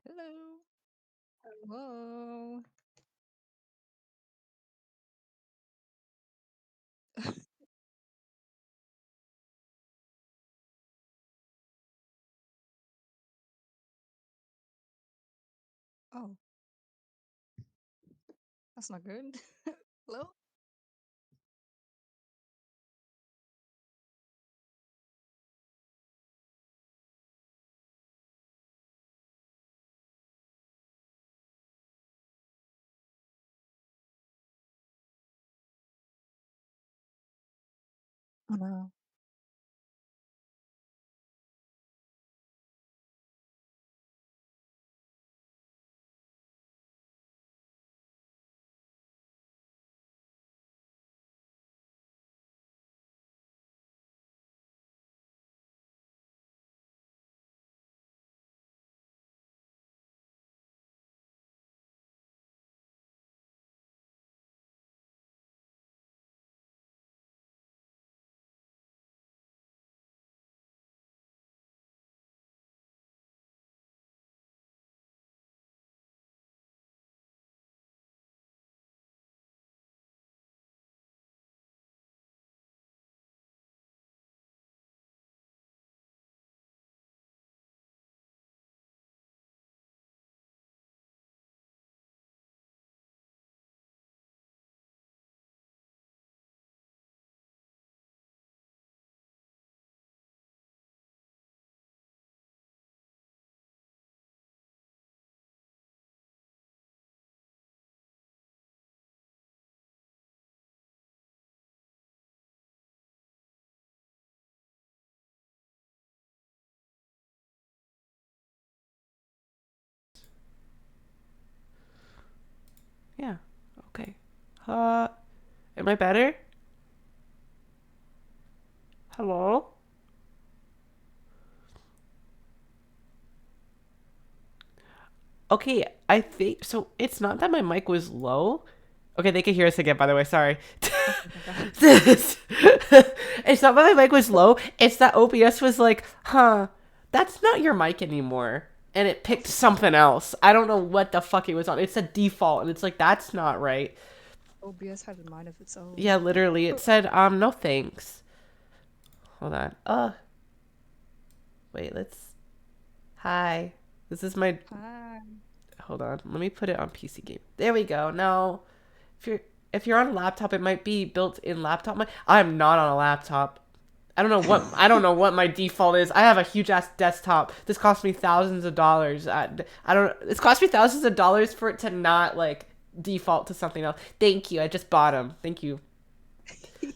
Hello. Whoa. Oh, that's not good. Hello? Oh no. Yeah. Okay. Uh, am I better? Hello? Okay, I think so. It's not that my mic was low. Okay, they can hear us again, by the way. Sorry. Okay, thank God. It's not that my mic was low. It's that OBS was like, huh, that's not your mic anymore. And it picked something else. I don't know what the fuck it was on. It's a default, and it's like, that's not right. OBS had a mind of its own. Yeah, literally. It said, no thanks. Hold on. Wait, let's. Hi. This is my. Hi. Hold on. Let me put it on PC game. There we go. No. If you're if you're on a laptop, it might be built-in laptop mic. I'm not on a laptop. I don't know what my default is. I have a huge ass desktop. This cost me thousands of dollars. I don't. It's cost me thousands of dollars for it to not like default to something else. Thank you. I just bought them. Thank you.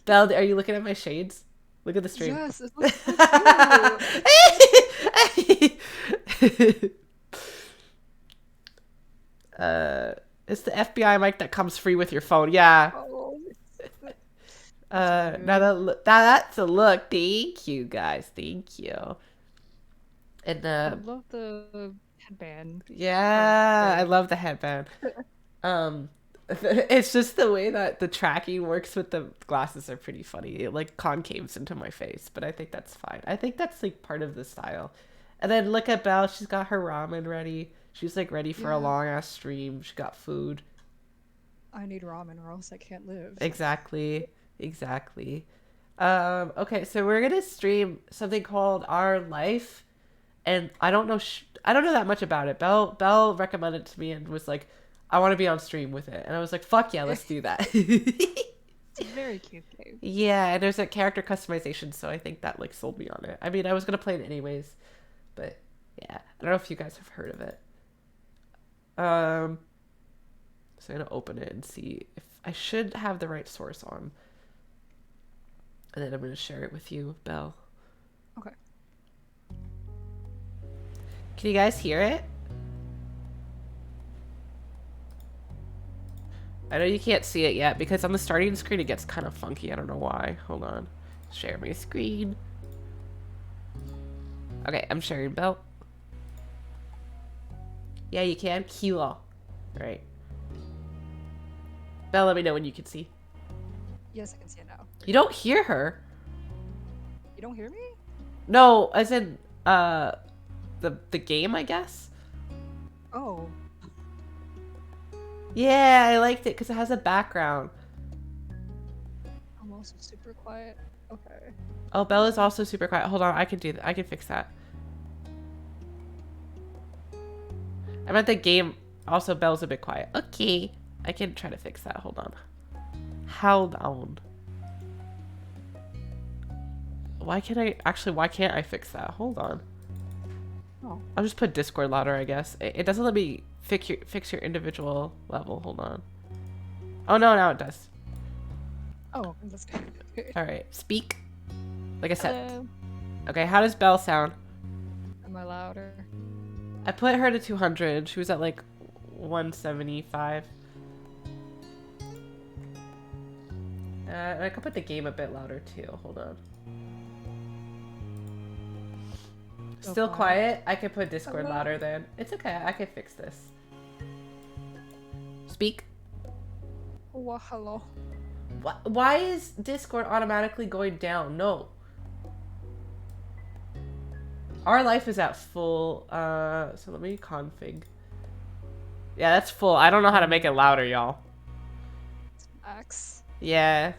Belle, are you looking at my shades? Look at the stream. Yes, it looks so cute. uh, it's the FBI mic that comes free with your phone. Yeah. Oh, that's so Now good. that's a look. Thank you guys. Thank you. And I love the headband part yeah, I thing. love the headband. Um, it's just the way that the tracking works with the glasses are pretty funny. It like concaves into my face, but I think that's fine. I think that's like part of the style. And then look at Belle. She's got her ramen ready. She's like ready for a Yeah, long ass stream. She got food. I need ramen or else I can't live. Exactly. Exactly. Okay, so we're gonna stream something called Our Life, and I don't know that much about it. Belle recommended it to me and was like, I want to be on stream with it, and I was like, fuck yeah, let's do that. It's a very cute game. Yeah, and there's a character customization, so I think that like sold me on it. I mean, I was gonna play it anyways, but yeah, I don't know if you guys have heard of it. Um, so I'm gonna open it and see if I should have the right source on, and then I'm gonna share it with you, Belle. Okay. Can you guys hear it? I know you can't see it yet because on the starting screen it gets kind of funky. I don't know why. Hold on. Share my screen. Okay, I'm sharing Belle. Yeah, you can. Kilo. Right. Belle, let me know when you can see. Yes, I can see it now. You don't hear her. You don't hear me? No, as in the game, I guess. Oh, Yeah, I liked it because it has a background. I'm also super quiet. Okay. Oh, Belle is also super quiet. Hold on, I can do that. I can fix that. I meant the game. Also, Belle's a bit quiet. Okay, I can try to fix that. Hold on. Hold on. Why can't I actually? Why can't I fix that? Hold on. Oh. I'll just put Discord louder, I guess. It doesn't let me fix your individual level. Hold on. Oh no, now it does. Oh, that's good. All right, speak. Like I said. Hello. Okay, how does Belle sound? Am I louder? I put her to 200. She was at like 175. And I could put the game a bit louder too. Hold on. So Still quiet. quiet? I could put Discord Hello? louder then. It's okay. I can fix this. Speak. Oh, hello. Why is Discord automatically going down? No. Our life is at full. So let me config. Yeah, that's full. I don't know how to make it louder, y'all. Max. Yeah.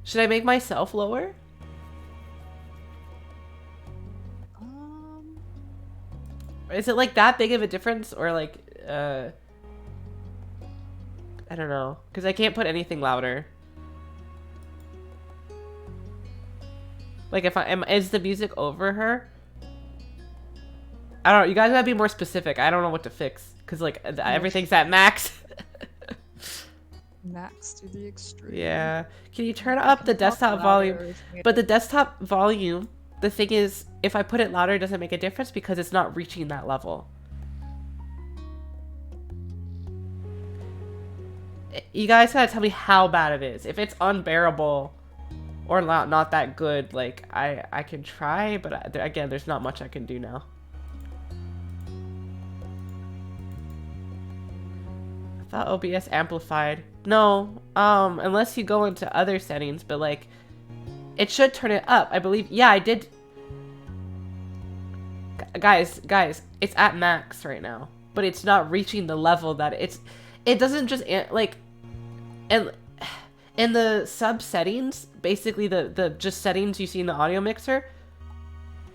Should I make myself lower? Is it like that big of a difference or like I don't know, because I can't put anything louder. Like if is the music over her? I don't know. You guys gotta be more specific. I don't know what to fix because like everything's at max. Max to the extreme. Yeah. Can you turn up the desktop Talk volume? louder if you- But the desktop volume, the thing is, if I put it louder, it doesn't make a difference because it's not reaching that level. You guys gotta tell me how bad it is. If it's unbearable or not that good, like I can try, but again, there's not much I can do now. I thought OBS amplified. No, unless you go into other settings, but like it should turn it up. I believe. Yeah, I did. Guys, it's at max right now, but it's not reaching the level that it doesn't just like, and in the sub settings, basically the just settings you see in the audio mixer,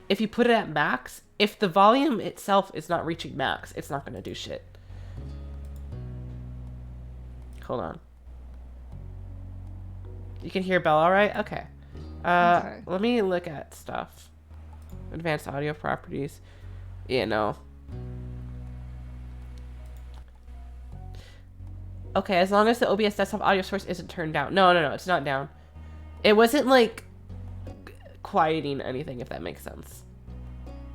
if you put it at max, if the volume itself is not reaching max, it's not going to do shit. Hold on. You can hear Belle all right? Okay. Okay. Let me look at stuff. Advanced audio properties. Yeah, no. Okay, as long as the OBS desktop audio source isn't turned down. No, it's not down. It wasn't like quieting anything, if that makes sense.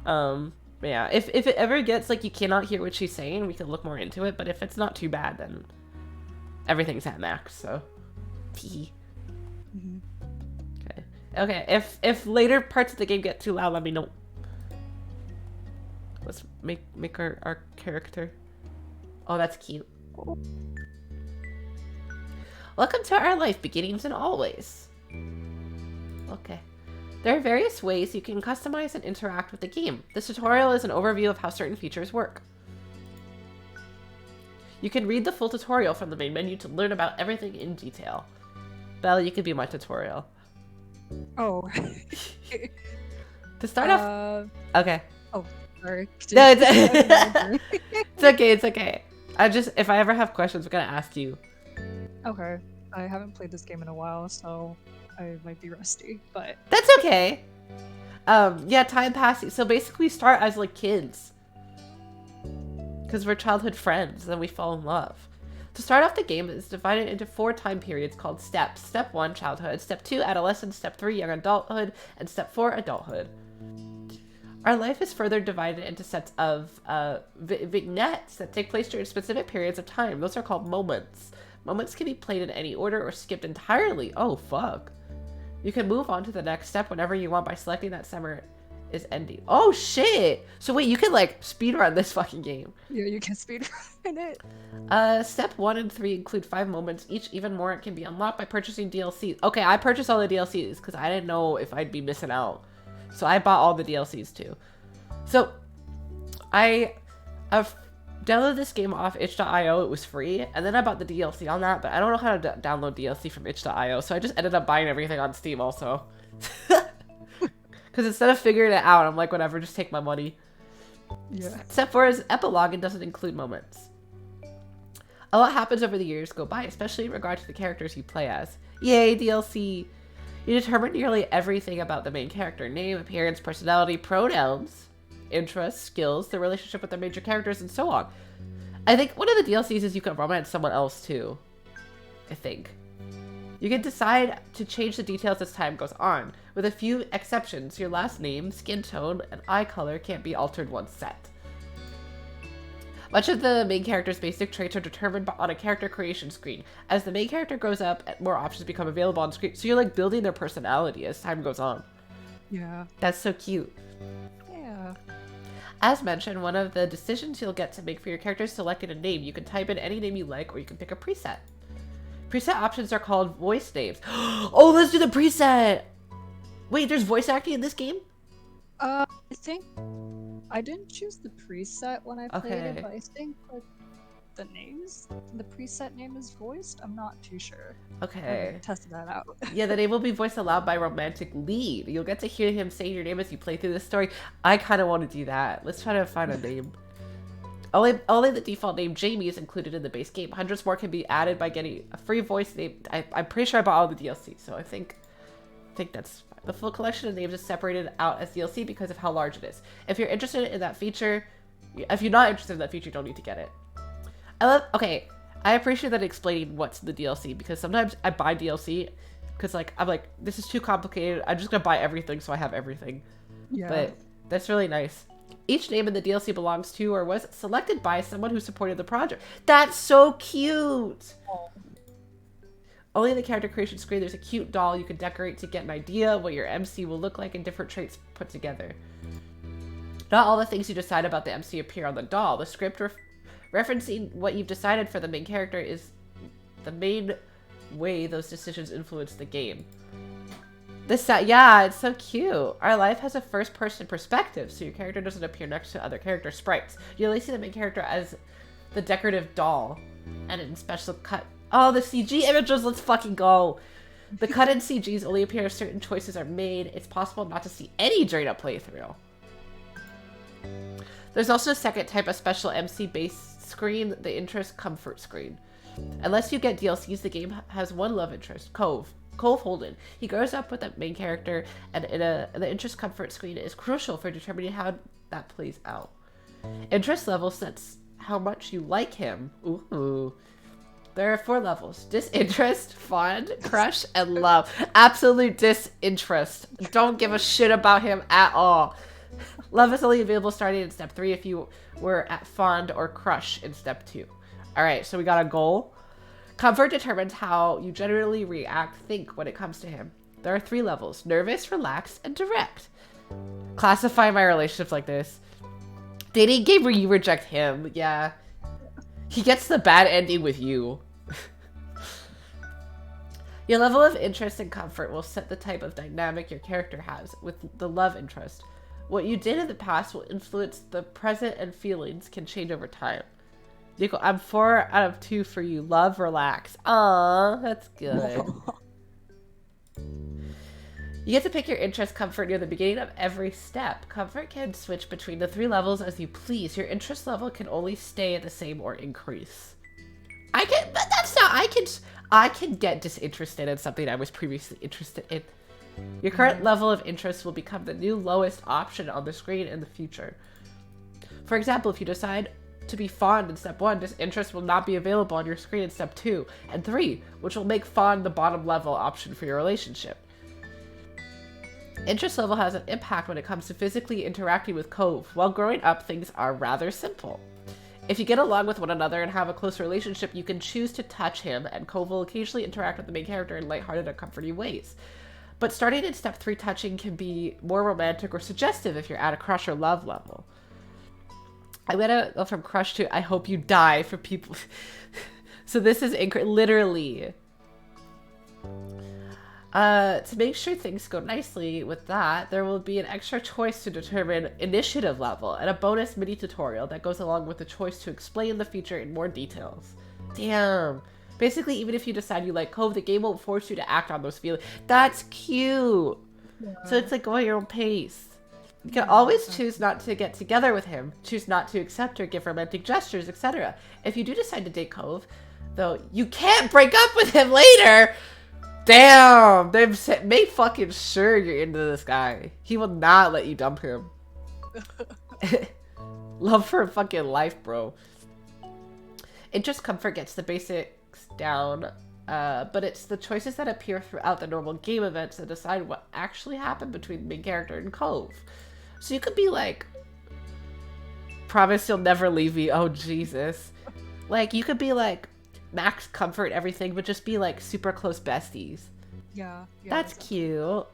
Yeah, if it ever gets like you cannot hear what she's saying, we can look more into it, but if it's not too bad, then everything's at max, so T. Okay, if later parts of the game get too loud, let me know. Let's make our character. Oh, that's cute. Welcome to our life, beginnings and always. Okay. There are various ways you can customize and interact with the game. This tutorial is an overview of how certain features work. You can read the full tutorial from the main menu to learn about everything in detail. Belle, you could be my tutorial. Oh. To start off... Okay. Oh, sorry. No, it's okay, it's okay. If I ever have questions, I'm gonna ask you. Okay. I haven't played this game in a while, so I might be rusty, but... That's okay. Yeah, time passing. So basically we start as like kids. Because we're childhood friends, and then we fall in love. To start off, the game is divided into 4 time periods called steps. Step 1, childhood. Step 2, adolescence. Step 3, young adulthood. And step 4, adulthood. Our life is further divided into sets of vignettes that take place during specific periods of time. Those are called moments. Moments can be played in any order or skipped entirely. Oh, fuck. You can move on to the next step whenever you want by selecting that summer is ending. Oh, shit! So wait, you can, like, speedrun this fucking game. Yeah, you can speedrun it. Step 1 and 3 include 5 moments. Each even more can be unlocked by purchasing DLCs. Okay, I purchased all the DLCs because I didn't know if I'd be missing out. So I bought all the DLCs too. So, I I've downloaded this game off itch.io. It was free, and then I bought the DLC on that, but I don't know how to download DLC from itch.io, so I just ended up buying everything on Steam also. Because instead of figuring it out, I'm like, whatever, just take my money. Yeah. Except for his epilogue, it doesn't include moments. A lot happens over the years go by, especially in regard to the characters you play as. Yay, DLC! You determine nearly everything about the main character. Name, appearance, personality, pronouns, interests, skills, their relationship with their major characters, and so on. I think one of the DLCs is you can romance someone else too. I think. You can decide to change the details as time goes on. With a few exceptions, your last name, skin tone, and eye color can't be altered once set. Much of the main character's basic traits are determined on a character creation screen. As the main character grows up, more options become available on screen. So you're like building their personality as time goes on. Yeah. That's so cute. Yeah. As mentioned, one of the decisions you'll get to make for your character is selecting a name. You can type in any name you like, or you can pick a preset. Preset options are called voice names. Oh, let's do the preset! Wait, there's voice acting in this game? I think I didn't choose the preset when I played it, but I think like the preset name is voiced. I'm not too sure. Okay. I haven't tested that out. Yeah, the name will be voiced aloud by romantic lead. You'll get to hear him say your name as you play through the story. I kind of want to do that. Let's try to find a name. Only the default name Jamie is included in the base game. Hundreds more can be added by getting a free voice name. I'm pretty sure I bought all the DLC, so I think that's fine. The full collection of names is separated out as DLC because of how large it is. If you're interested in that feature, if you're not interested in that feature, you don't need to get it. Okay, I appreciate that explaining what's the DLC, because sometimes I buy DLC because I'm like, this is too complicated. I'm just gonna buy everything so I have everything. Yeah. But that's really nice. Each name in the DLC belongs to or was selected by someone who supported the project. That's so cute! Oh. Only in the character creation screen, there's a cute doll you can decorate to get an idea of what your MC will look like and different traits put together. Not all the things you decide about the MC appear on the doll. The script referencing what you've decided for the main character is the main way those decisions influence the game. Yeah, it's so cute. Our life has a first-person perspective, so your character doesn't appear next to other character sprites. You only see the main character as the decorative doll, and in special cut. Oh, the CG images, let's fucking go. The cut-in CGs only appear if certain choices are made. It's possible not to see any during a playthrough. There's also a second type of special MC-based screen, the interest comfort screen. Unless you get DLCs, the game has one love interest, Cove Holden. He grows up with the main character, and the interest comfort screen is crucial for determining how that plays out. Interest level sets how much you like him. Ooh. There are 4 levels: disinterest, fond, crush, and love. Absolute disinterest. Don't give a shit about him at all. Love is only available starting in step 3 if you were at fond or crush in step 2. Alright, so we got a goal. Comfort determines how you generally think when it comes to him. There are 3 levels: nervous, relaxed, and direct. Classify my relationships like this. Dating game where you reject him. Yeah. He gets the bad ending with you. Your level of interest and comfort will set the type of dynamic your character has with the love interest. What you did in the past will influence the present, and feelings can change over time. Nico, I'm 4 out of 2 for you. Love, relax. Aww, that's good. You get to pick your interest comfort near the beginning of every step. Comfort can switch between the 3 levels as you please. Your interest level can only stay at the same or increase. I can get disinterested in something I was previously interested in. Your current level of interest will become the new lowest option on the screen in the future. For example, if you decide to be fond in step 1, disinterest will not be available on your screen in step 2 and 3, which will make fond the bottom level option for your relationship. Interest level has an impact when it comes to physically interacting with Cove. While growing up, things are rather simple. If you get along with one another and have a close relationship, you can choose to touch him, and Cove will occasionally interact with the main character in lighthearted and comforting ways. But starting in step 3, touching can be more romantic or suggestive if you're at a crush or love level. I'm gonna go from crush to I hope you die for people. So this is literally. To make sure things go nicely with that, there will be an extra choice to determine initiative level and a bonus mini tutorial that goes along with the choice to explain the feature in more details. Damn. Basically, even if you decide you like Cove, the game won't force you to act on those feelings. That's cute. Yeah. So it's like go at your own pace. You can always choose not to get together with him, choose not to accept or give romantic gestures, etc. If you do decide to date Cove, though, you can't break up with him later. Damn, they've made fucking sure you're into this guy. He will not let you dump him. Love for fucking life, bro. Interest Comfort gets the basics down, but it's the choices that appear throughout the normal game events that decide what actually happened between the main character and Cove. So you could be like, promise you'll never leave me. Oh, Jesus. Like, you could be like, max comfort everything, but just be like super close besties. Yeah, that's cute.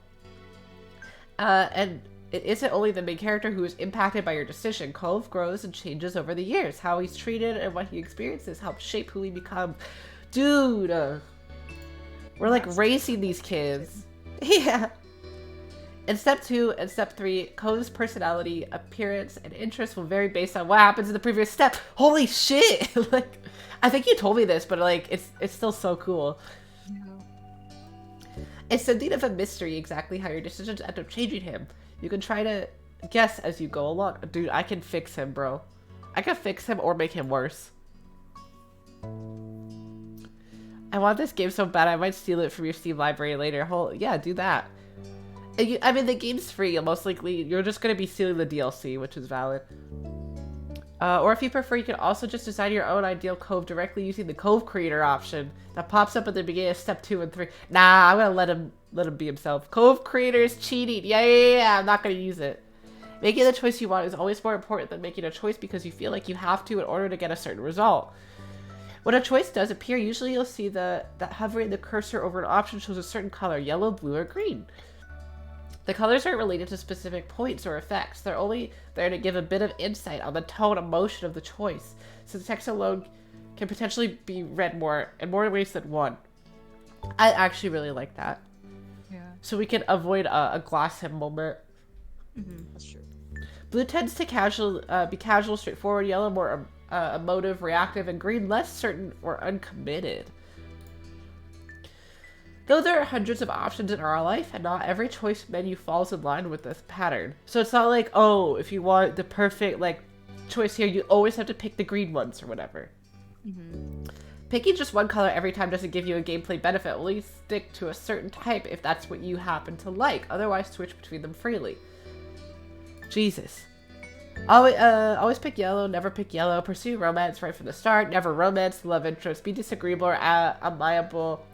And it isn't only the main character who is impacted by your decision. Cove grows and changes over the years. How he's treated and what he experiences helps shape who he becomes. Dude, we're like raising these kids. Yeah. In step 2 and step 3, Cove's personality, appearance, and interests will vary based on what happens in the previous step. Holy shit! Like, I think you told me this, but like, it's still so cool. Yeah. It's something of a mystery exactly how your decisions end up changing him. You can try to guess as you go along. Dude, I can fix him, bro. I can fix him or make him worse. I want this game so bad I might steal it from your Steam library later. Yeah, do that. I mean, the game's free. Most likely, you're just going to be stealing the DLC, which is valid. Or if you prefer, you can also just design your own ideal Cove directly using the Cove Creator option that pops up at the beginning of step 2 and 3. Nah, I'm gonna let him be himself. Cove Creator is cheating. Yeah, I'm not gonna use it. Making the choice you want is always more important than making a choice because you feel like you have to in order to get a certain result. When a choice does appear, usually you'll see that hovering the cursor over an option shows a certain color, yellow, blue, or green. The colors aren't related to specific points or effects. They're only there to give a bit of insight on the tone and motion of the choice. So the text alone can potentially be read in more ways than one. I actually really like that. Yeah. So we can avoid a gloss him moment. That's true. Blue tends to be casual, straightforward. Yellow more emotive, reactive, and green less certain or uncommitted. Though there are hundreds of options in our life, and not every choice menu falls in line with this pattern. So it's not like, oh, if you want the perfect like choice here, you always have to pick the green ones or whatever. Picking just one color every time doesn't give you a gameplay benefit. Only stick to a certain type if that's what you happen to like. Otherwise, switch between them freely. Jesus. Always pick yellow, never pick yellow. Pursue romance right from the start. Never romance the love interest. Be disagreeable or amiable.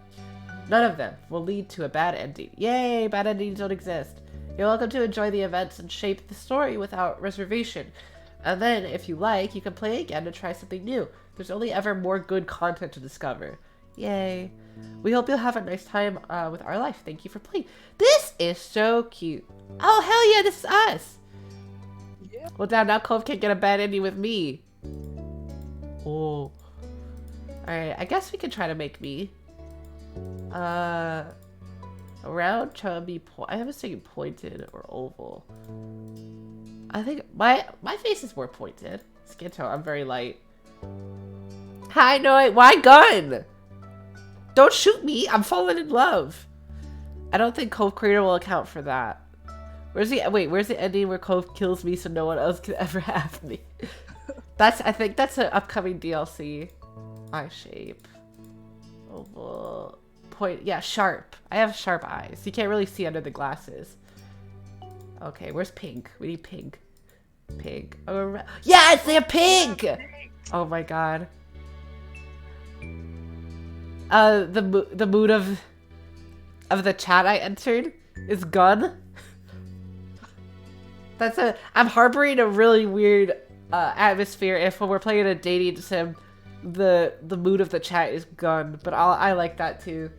None of them will lead to a bad ending. Yay, bad endings don't exist. You're welcome to enjoy the events and shape the story without reservation. And then, if you like, you can play again and try something new. There's only ever more good content to discover. Yay. We hope you'll have a nice time with our life. Thank you for playing. This is so cute. Oh, hell yeah, this is us. Yeah. Well, now Cove can't get a bad ending with me. Oh. Alright, I guess we can try to make me. Round, chubby, I was thinking pointed or oval. I think my face is more pointed. Skin tone, I'm very light. Hi, no, why gun? Don't shoot me, I'm falling in love. I don't think Cove Creator will account for that. Where's the ending where Cove kills me so no one else can ever have me? I think that's an upcoming DLC. Eye shape. Oval. Point, yeah, sharp. I have sharp eyes. You can't really see under the glasses. Okay, where's pink? We need pink. Pink. Oh, yes, they have pink! Oh my god. The mood of the chat I entered is gun. I'm harboring a really weird atmosphere if when we're playing a dating sim, the mood of the chat is gun, but I like that too.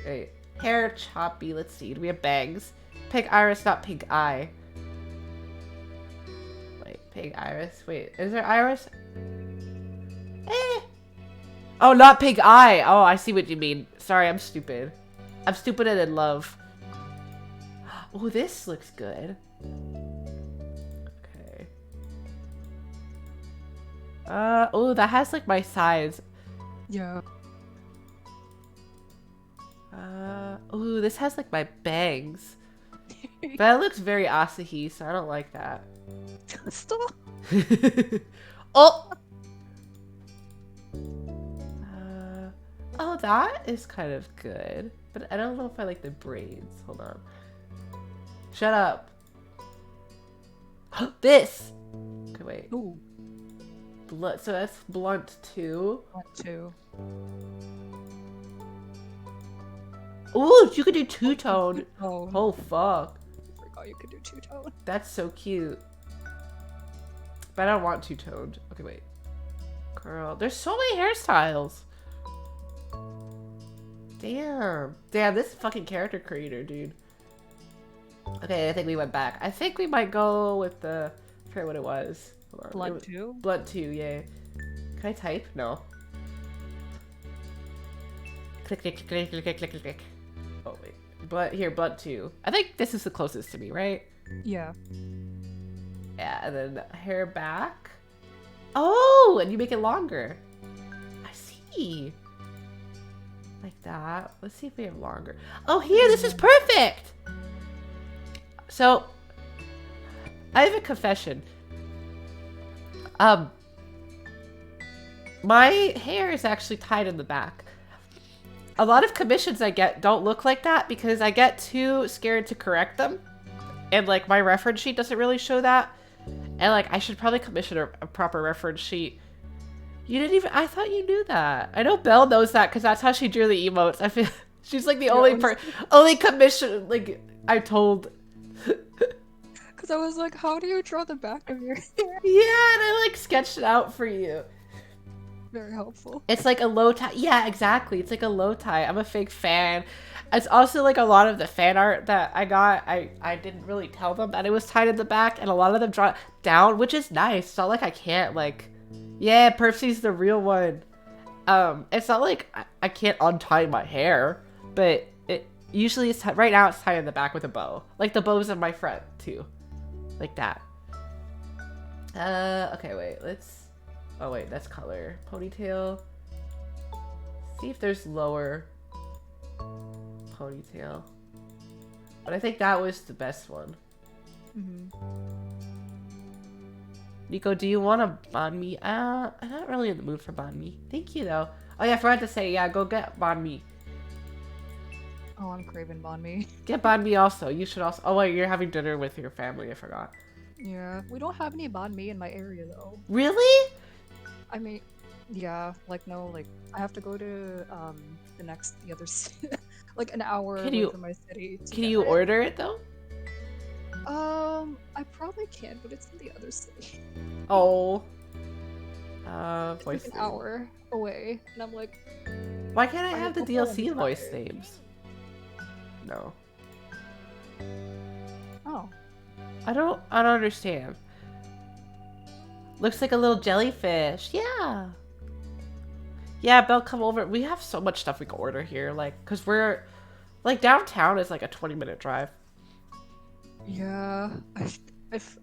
Wait, hair choppy. Let's see. Do we have bangs? Pink iris, not pink eye. Wait, pink iris. Wait, is there iris? Eh. Oh, not pink eye. Oh, I see what you mean. Sorry, I'm stupid. I'm stupid and in love. Oh, this looks good. Okay. Oh, that has like my size. Yeah. Oh, this has like my bangs. But it looks very Asahi, so I don't like that. Stop. Oh! Oh, that is kind of good. But I don't know if I like the braids. Hold on. Shut up. This! Okay, wait. Ooh. So that's blunt too. Blunt too. Ooh, you could do two-tone. Oh. Oh, fuck. I forgot you could do two-tone. That's so cute. But I don't want two-toned. Okay, wait. Girl, there's so many hairstyles. Damn. Damn, this fucking character creator, dude. Okay, I think we went back. I think we might go with the... I forget what it was. Hold on. Blunt 2? Blunt 2, yeah. Can I type? No. Click, click, click, click, click, click, click. Oh, wait. Blunt 2. I think this is the closest to me, right? Yeah. Yeah, and then hair back. Oh, and you make it longer. I see. Like that. Let's see if we have longer. Oh, here, this is perfect. So, I have a confession. My hair is actually tied in the back. A lot of commissions I get don't look like that because I get too scared to correct them. And like my reference sheet doesn't really show that. And like I should probably commission a proper reference sheet. You didn't even, I thought you knew that. I know Belle knows that because that's how she drew the emotes. I feel she's like the only commission like I told. Because I was like, how do you draw the back of your hair? Yeah, and I like sketched it out for you. Very helpful. It's like a low tie. Yeah, exactly. It's like a low tie. I'm a fake fan. It's also like a lot of the fan art that I got. I didn't really tell them that it was tied in the back, and a lot of them draw down, which is nice. It's not like I can't like, yeah, Percy's the real one. It's not like I can't untie my hair, but it usually is right now it's tied in the back with a bow, like the bows in my front too, like that. Okay, wait. Let's. Oh wait, that's color. Ponytail. See if there's lower ponytail. But I think that was the best one. Nico, do you want a banh mi? I'm not really in the mood for banh mi. Thank you though. Oh yeah, I forgot to say, yeah, go get banh mi. Oh, I'm craving banh mi. Get banh mi also. You should also. Oh wait, you're having dinner with your family. I forgot. Yeah, we don't have any banh mi in my area though. Really? I mean, yeah, like no, like I have to go to the other like an hour away from my city. Can you order it though? I probably can, but it's in the other city. Oh. It's Voice like an hour away, and I'm like, why can't I have the DLC voice names? No. Oh. I don't understand. Looks like a little jellyfish. Yeah. Yeah, Belle, come over. We have so much stuff we can order here. Like, because we're... Like, downtown is like a 20-minute drive. Yeah.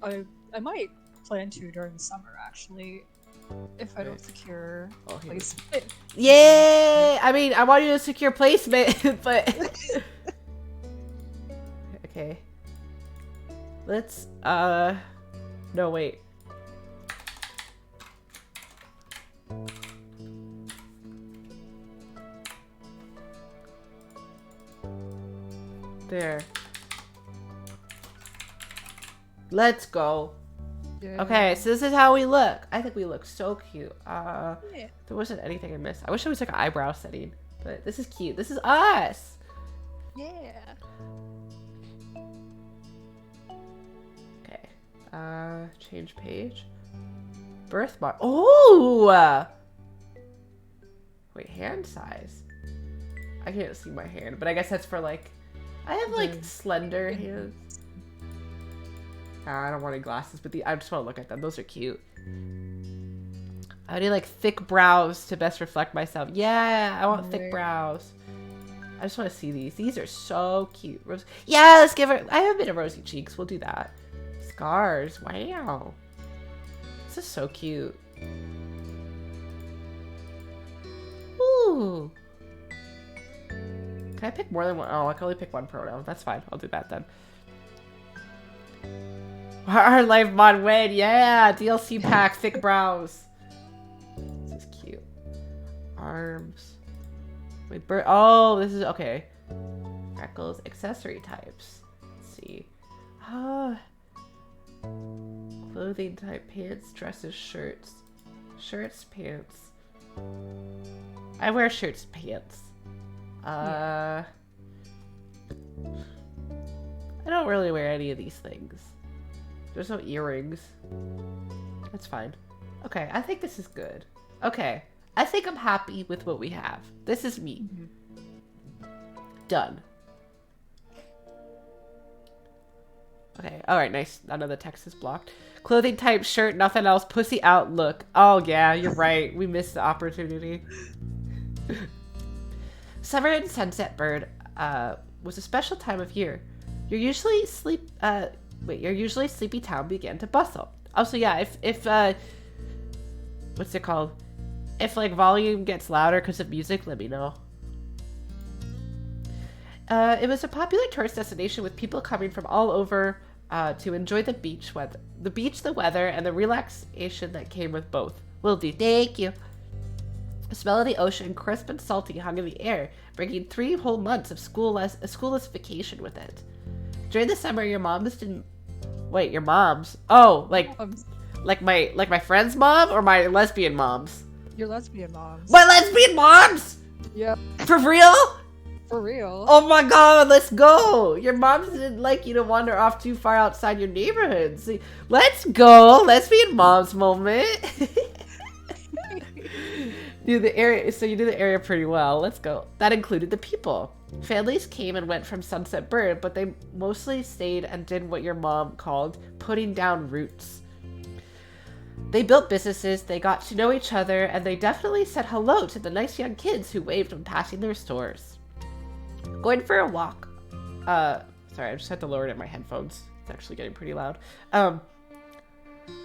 I might plan to during the summer, actually. If I don't secure placement. Yay! I mean, I want you to secure placement, but... Okay. Let's, no, wait. There. Let's go. Yeah. Okay, so this is how we look. I think we look so cute. Yeah. There wasn't anything I missed. I wish there was like an eyebrow setting, but this is cute. This is us. Yeah. Okay. Change page. Birthmark. Oh! Wait, hand size. I can't see my hand, but I guess that's for like... I have like slender hands. I don't want any glasses, but I just want to look at them. Those are cute. I need like thick brows to best reflect myself. Yeah, I want thick brows. I just want to see these. These are so cute. Yeah, let's give her. I have a bit of rosy cheeks. We'll do that. Scars. Wow. This is so cute. Ooh. Can I pick more than one? Oh, I can only pick one pronoun. That's fine. I'll do that then. Our life mod win. Yeah. DLC pack. Thick brows. This is cute. Arms. Wait, bird. Oh, this is okay. Freckles. Accessory types. Let's see. Clothing type: pants, dresses, shirts. Shirts, pants. I wear shirts, pants. I don't really wear any of these things. There's no earrings. That's fine. Okay, I think this is good. Okay, I think I'm happy with what we have. This is me. Done. Okay, alright, nice. None of the text is blocked. Clothing type: shirt, nothing else. Pussy out look. Oh yeah, you're right. We missed the opportunity. Summer in Sunset Bird was a special time of year. Your usually sleepy town began to bustle. Also, yeah, if what's it called? If like volume gets louder because of music, let me know. It was a popular tourist destination with people coming from all over to enjoy the beach, the weather, and the relaxation that came with both. Will do. Thank you. The smell of the ocean, crisp and salty, hung in the air, bringing 3 whole months of a schoolless vacation with it. During the summer, your moms didn't. Wait, your moms? Oh, like my friend's mom or my lesbian moms? Your lesbian moms. My lesbian moms! Yep. For real? For real. Oh my god, let's go! Your moms didn't like you to wander off too far outside your neighborhood. See, let's go! Lesbian moms moment. You do the area pretty well. Let's go. That included the people. Families came and went from Sunset Bird, but they mostly stayed and did what your mom called putting down roots. They built businesses, they got to know each other, and they definitely said hello to the nice young kids who waved when passing their stores. Going for a walk. Sorry, I just had to lower it in my headphones. It's actually getting pretty loud.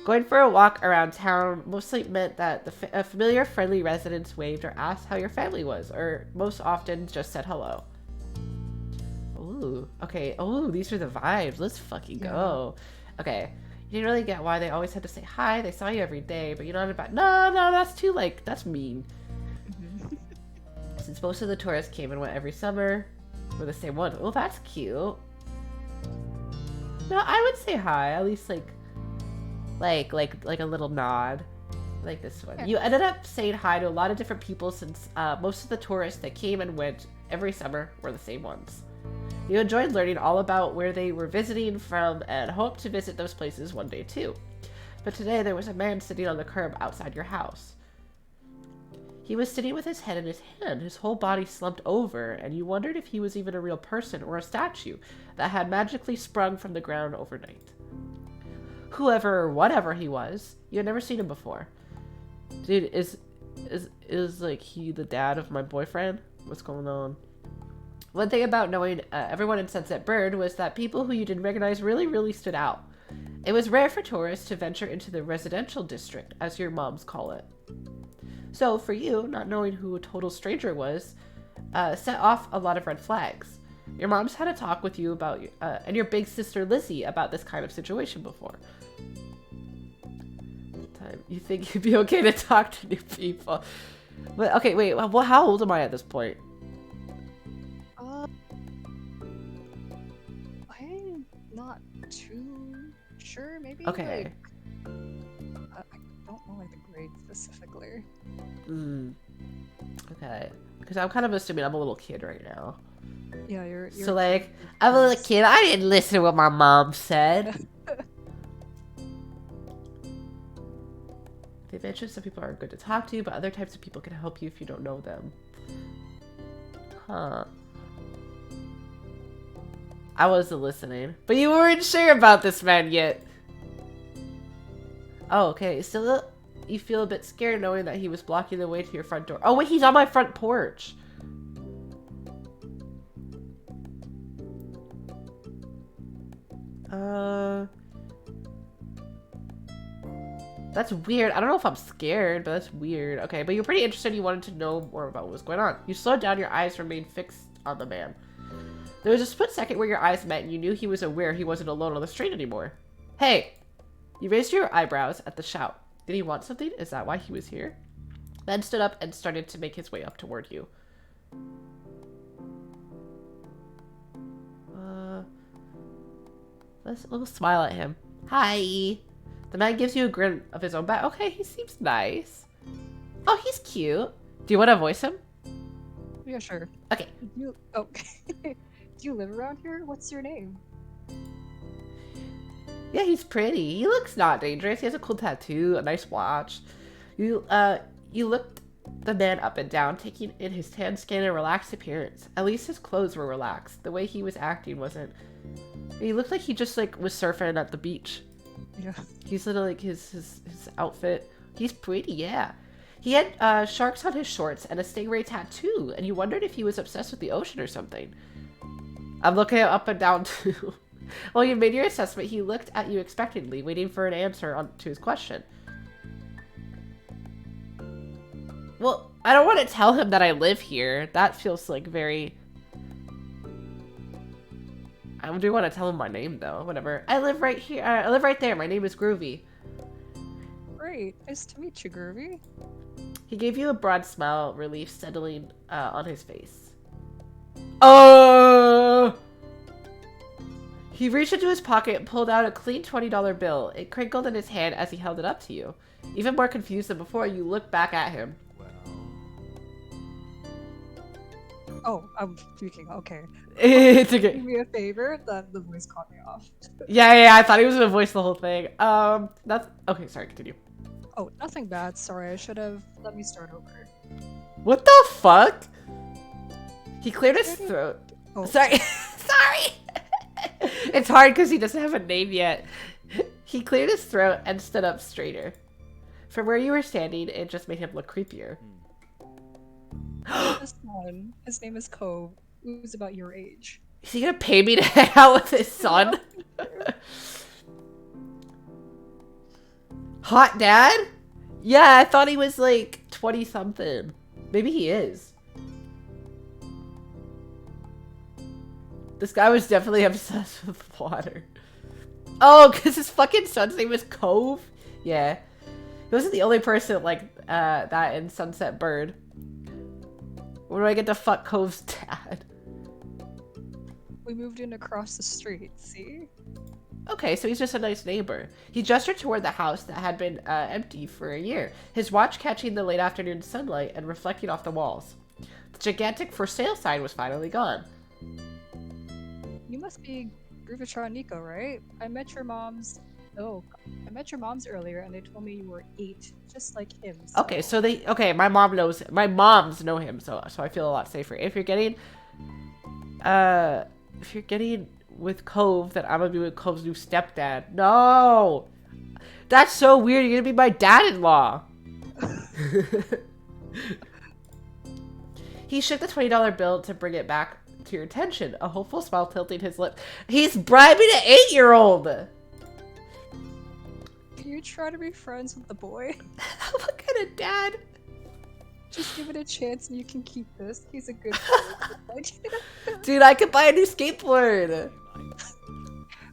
Going for a walk around town mostly meant that the familiar, friendly residents waved or asked how your family was, or most often just said hello. Ooh, okay. Oh, these are the vibes. Let's fucking go. Okay. You didn't really get why they always had to say hi. They saw you every day, but you're not about. No, that's too that's mean. Since most of the tourists came and went every summer, we're the same one. Oh, that's cute. No, I would say hi. At least like a little nod, like this one. Yeah. You ended up saying hi to a lot of different people since most of the tourists that came and went every summer were the same ones. You enjoyed learning all about where they were visiting from and hoped to visit those places one day too. But today there was a man sitting on the curb outside your house. He was sitting with his head in his hand, his whole body slumped over, and you wondered if he was even a real person or a statue that had magically sprung from the ground overnight. Whoever or whatever he was, you had never seen him before. Dude, is like he the dad of my boyfriend? What's going on? One thing about knowing everyone in Sunset Bird was that people who you didn't recognize really stood out. It was rare for tourists to venture into the residential district, as your moms call it. So for you, not knowing who a total stranger was, set off a lot of red flags. Your mom's had a talk with you about, and your big sister Lizzie about this kind of situation before. You think you'd be okay to talk to new people? But okay, wait. Well, how old am I at this point? I'm not too sure. Maybe. Okay. I don't know like the grade specifically. Okay. Because I'm kind of assuming I'm a little kid right now. Yeah, you're so like, I'm a little kid. I didn't listen to what my mom said. They mentioned some people are good to talk to, but other types of people can help you if you don't know them. Huh. I wasn't listening. But you weren't sure about this man yet. Oh, okay. Still, you feel a bit scared knowing that he was blocking the way to your front door. Oh, wait, he's on my front porch. That's weird. I don't know if I'm scared, but that's weird. Okay, but you're pretty interested. You wanted to know more about what was going on. You slowed down. Your eyes remained fixed on the man. There was a split second where your eyes met and you knew he was aware he wasn't alone on the street anymore. Hey! You raised your eyebrows at the shout. Did he want something? Is that why he was here? Ben stood up and started to make his way up toward you. Let's smile at him. Hi! The man gives you a grin of his own back. Okay, he seems nice. Oh, he's cute. Do you want to voice him? Yeah, sure. Okay. Do you live around here? What's your name? Yeah, he's pretty. He looks not dangerous. He has a cool tattoo, a nice watch. You looked the man up and down, taking in his tan skin and relaxed appearance. At least his clothes were relaxed. The way he was acting wasn't. He looked like he just was surfing at the beach. Yeah. He's literally his outfit. He's pretty, yeah. He had sharks on his shorts and a stingray tattoo, and you wondered if he was obsessed with the ocean or something. I'm looking up and down too. While you made your assessment, he looked at you expectantly, waiting for an answer to his question. Well, I don't want to tell him that I live here. That feels like very... I do want to tell him my name, though. Whatever. I live right here. I live right there. My name is Groovy. Great. Nice to meet you, Groovy. He gave you a broad smile, relief settling on his face. He reached into his pocket and pulled out a clean $20 bill. It crinkled in his hand as he held it up to you. Even more confused than before, you looked back at him. Oh, I'm speaking. Okay. It's okay. Do me a favor. The voice caught me off. Yeah, I thought he was gonna voice the whole thing. That's okay. Sorry, continue. Oh, nothing bad. Sorry, I should have let me start over. What the fuck? He cleared his throat. Oh. Sorry, sorry. It's hard because he doesn't have a name yet. He cleared his throat and stood up straighter. From where you were standing, it just made him look creepier. This one, his name is Cove. Who's about your age? Is he gonna pay me to hang out with his son? Hot dad? Yeah, I thought he was like 20 something. Maybe he is. This guy was definitely obsessed with water. Oh, because his fucking son's name is Cove? Yeah. He wasn't the only person like that in Sunset Bird. Where do I get to fuck Cove's dad? We moved in across the street, see? Okay, so he's just a nice neighbor. He gestured toward the house that had been empty for a year, his watch catching the late afternoon sunlight and reflecting off the walls. The gigantic for sale sign was finally gone. You must be Gruvachar and Nico, right? I met your moms earlier and they told me you were 8, just like him. So. Okay, my moms know him, so I feel a lot safer. If you're getting with Cove, then I'm gonna be with Cove's new stepdad. No! That's so weird, you're gonna be my dad-in-law! He shook the $20 bill to bring it back to your attention, a hopeful smile tilting his lips. He's bribing an 8-year-old! Can you try to be friends with the boy? What kind of dad? Just give it a chance and you can keep this. He's a good boy. Dude, I could buy a new skateboard!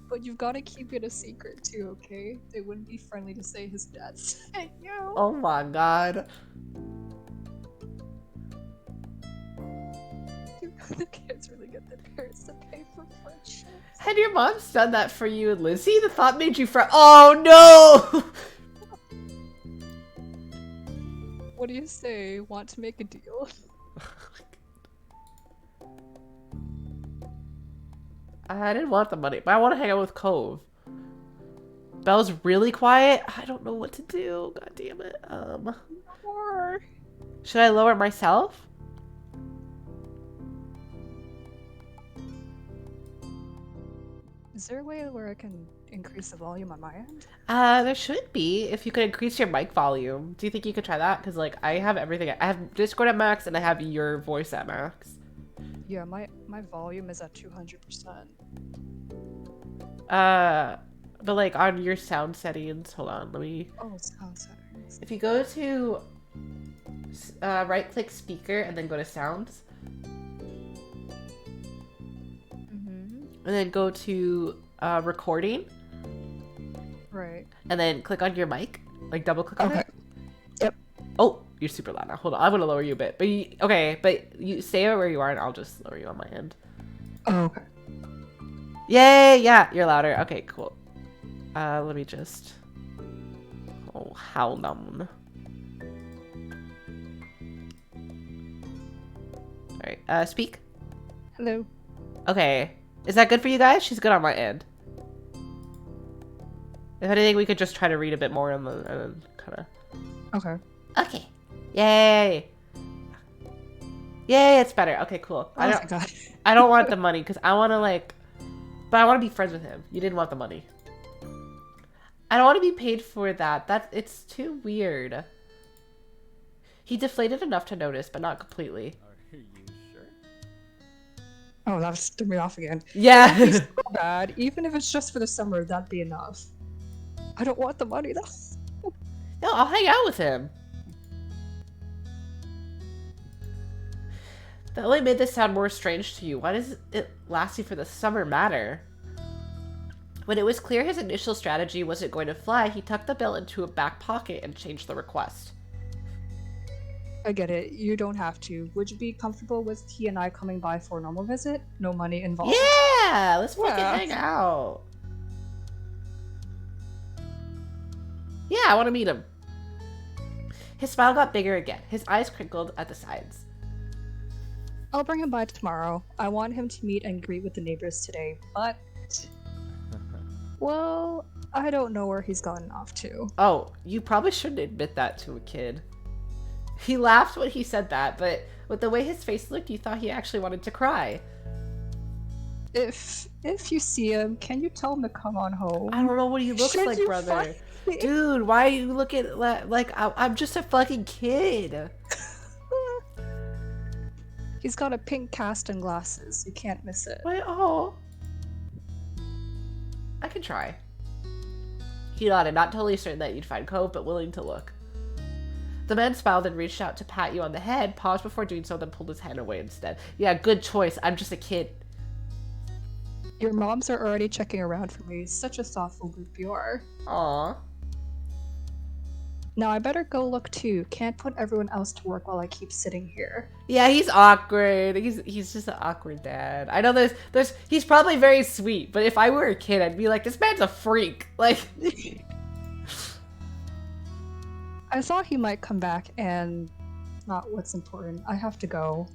But you've got to keep it a secret too, okay? It wouldn't be friendly to say his dad sent you. Oh my god. The kids really get their parents to pay for friendship. Had your mom's done that for you and Lizzie? The thought made you oh no! What do you say? Want to make a deal? I didn't want the money, but I want to hang out with Cove. Belle's really quiet. I don't know what to do. God damn it. Or... Should I lower myself? Is there a way where I can increase the volume on my end? There should be. If you could increase your mic volume. Do you think you could try that? Because, like, I have everything. I have Discord at max, and I have your voice at max. Yeah, my volume is at 200%. Uh, but like on your sound settings, hold on, let me. Oh, sound settings. If you go to right click speaker and then go to sounds, and then go to recording, Right. and then click on your mic, like double click on it. Yep. Oh, you're super loud now. Hold on, I'm gonna lower you a bit. But okay, but you stay where you are, and I'll just lower you on my end. Oh, okay. Yay! Yeah, you're louder. Okay, cool. Let me just. Oh, how long? All right. Speak. Hello. Okay. Is that good for you guys? She's good on my end. If anything, we could just try to read a bit more and then kind of. Okay. Okay. Yay! Yay! It's better. Okay, cool. Oh my god. I don't want the money because I want to like, but I want to be friends with him. You didn't want the money. I don't want to be paid for that. It's too weird. He deflated enough to notice, but not completely. Are you sure? Oh, that threw me off again. Yeah. That'd be so bad. Even if it's just for the summer, that'd be enough. I don't want the money though. No, I'll hang out with him. That only made this sound more strange to you. Why does it lasting for the summer matter? When it was clear his initial strategy wasn't going to fly, he tucked the bill into a back pocket and changed the request. I get it. You don't have to. Would you be comfortable with he and I coming by for a normal visit? No money involved. Yeah! Let's fucking hang out. Yeah, I want to meet him. His smile got bigger again. His eyes crinkled at the sides. I'll bring him by tomorrow. I want him to meet and greet with the neighbors today, but... Well, I don't know where he's gone off to. Oh, you probably shouldn't admit that to a kid. He laughed when he said that, but with the way his face looked, you thought he actually wanted to cry. If you see him, can you tell him to come on home? I don't know what he looks like, brother. Dude, why are you looking like I'm just a fucking kid? He's got a pink cast and glasses. You can't miss it. Wait, oh. I can try. He nodded, not totally certain that you'd find Cove, but willing to look. The man smiled and reached out to pat you on the head, paused before doing so, then pulled his hand away instead. Yeah, good choice. I'm just a kid. Your moms are already checking around for me. Such a thoughtful group you are. Aww. Now I better go look too. Can't put everyone else to work while I keep sitting here. Yeah, he's awkward. He's just an awkward dad. I know he's probably very sweet, but if I were a kid, I'd be like, this man's a freak. Like, I thought he might come back and not what's important. I have to go.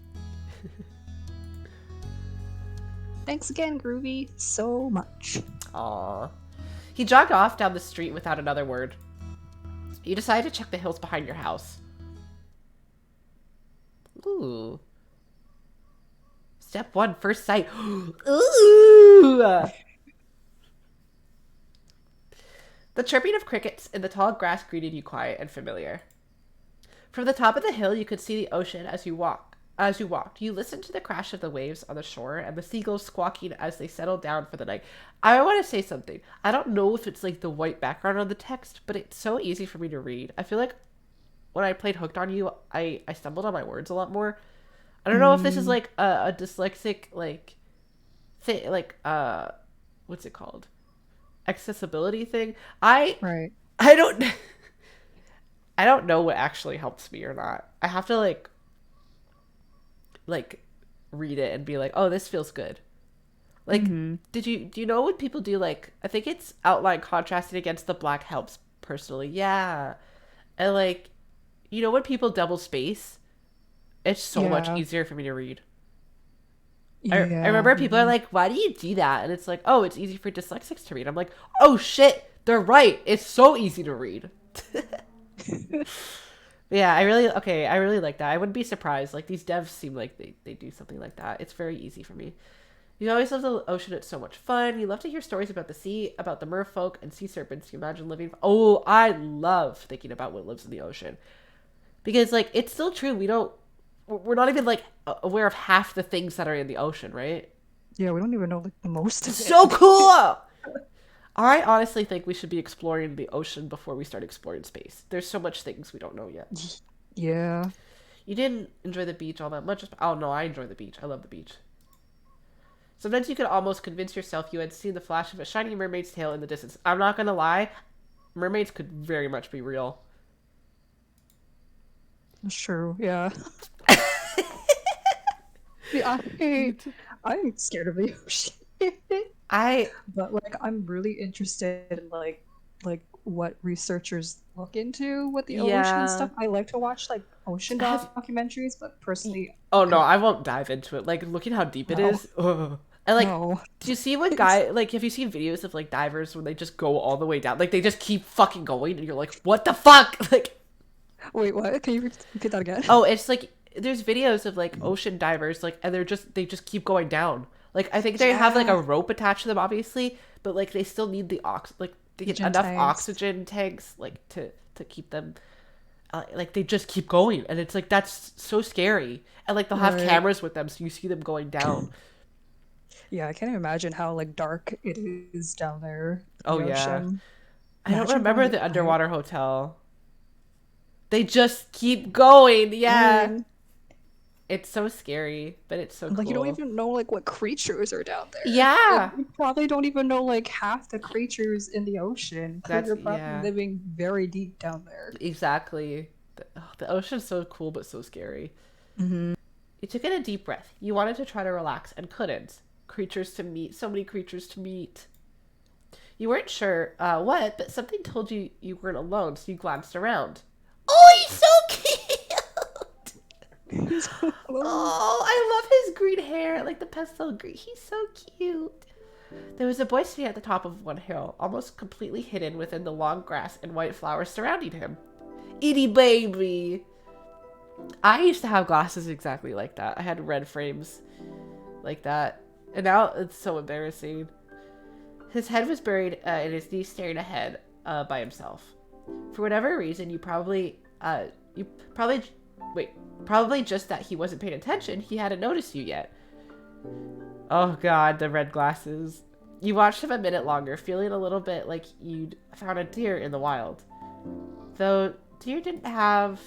Thanks again, Groovy, so much. Aww. He jogged off down the street without another word. You decided to check the hills behind your house. Ooh. Step 1, first sight. Ooh! The chirping of crickets in the tall grass greeted you quiet and familiar. From the top of the hill, you could see the ocean as you walked. You listened to the crash of the waves on the shore and the seagulls squawking as they settled down for the night. I want to say something. I don't know if it's like the white background on the text, but it's so easy for me to read. I feel like when I played Hooked on You, I stumbled on my words a lot more. I don't know if this is like a dyslexic like thing, like what's it called? Accessibility thing. I don't I don't know what actually helps me or not. I have to like read it and be like, oh, this feels good. Like, do you know when people do like, I think it's outline contrasted against the black helps personally. Yeah. And like, you know, when people double space, it's so much easier for me to read. I remember people are like, why do you do that? And it's like, oh, it's easy for dyslexics to read. I'm like, oh shit, they're right. It's so easy to read. Yeah, I really like that. I wouldn't be surprised. Like, these devs seem like they do something like that. It's very easy for me. You always love the ocean. It's so much fun. You love to hear stories about the sea, about the merfolk and sea serpents. You imagine living... Oh, I love thinking about what lives in the ocean. Because, like, it's still true. We're not even, like, aware of half the things that are in the ocean, right? Yeah, we don't even know, like, the most of it. So cool! I honestly think we should be exploring the ocean before we start exploring space. There's so much things we don't know yet. Yeah. You didn't enjoy the beach all that much. Oh no, I enjoy the beach. I love the beach. Sometimes you could almost convince yourself you had seen the flash of a shiny mermaid's tail in the distance. I'm not gonna lie, mermaids could very much be real. That's true, yeah. Yeah, I'm scared of the ocean. I But like I'm really interested in like what researchers look into with the ocean and yeah. stuff. I like to watch like ocean Have documentaries, but personally oh no, I won't dive into it. Like looking how deep it no. is. Ugh. And like, No. do you see when Please. guy like have you seen videos of like divers when they just go all the way down? Like they just keep fucking going, and you're like, what the fuck? Like, Wait, what? Can you repeat that again? oh, it's like there's videos of like ocean divers like, and they just keep going down. Like I think they have like Yeah. a rope attached to them, obviously, but like they still need the like they get Oxygen enough tanks. oxygen tanks like to keep them. Like they just keep going, and it's like that's so scary. And like they'll have Right. cameras with them, so you see them going down. Yeah, I can't even imagine how like dark it is down there in Oh the yeah. ocean. I don't Imagine remember going the higher. underwater hotel. They just keep going. Yeah. Going. It's so scary, but it's so Like you don't cool. even know like what creatures are down there. Like Yeah. you probably don't even know like half the creatures in the ocean because That's they're probably yeah. living very deep down there. Exactly. The ocean's so cool but so scary. Mm-hmm. You took in a deep breath. You wanted to try to relax and couldn't. Creatures to meet, so many creatures to meet. You weren't sure what, but something told you you weren't alone, so you glanced around. Oh, he's so cute! Oh, I love his green hair, like the pastel green. He's so cute. There was a boy sitting at the top of one hill, almost completely hidden within the long grass and white flowers surrounding him. Itty baby! I used to have glasses exactly like that. I had red frames like that. And now it's so embarrassing. His head was buried in his knees, staring ahead by himself. For whatever reason, you probably, wait, probably just that he wasn't paying attention. He hadn't noticed you yet. Oh god, the red glasses. You watched him a minute longer, feeling a little bit like you'd found a deer in the wild. Though deer didn't have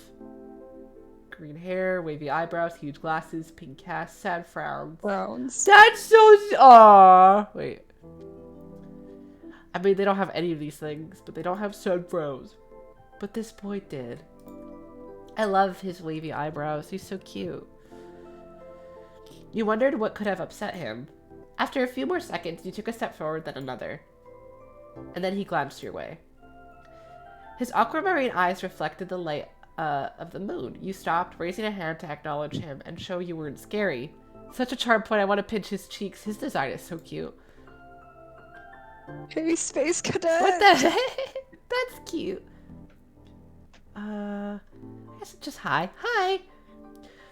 green hair, wavy eyebrows, huge glasses, pink cast, sad frowns. Browns. That's so. Aww. Wait. I mean, they don't have any of these things, but they don't have sad frowns. But this boy did. I love his wavy eyebrows. He's so cute. You wondered what could have upset him. After a few more seconds, you took a step forward, then another. And then he glanced your way. His aquamarine eyes reflected the light of the moon. You stopped, raising a hand to acknowledge him and show you weren't scary. Such a charm point. I want to pinch his cheeks. His design is so cute. Hey, Space Cadet. What the heck? That's cute. I guess just hi. Hi.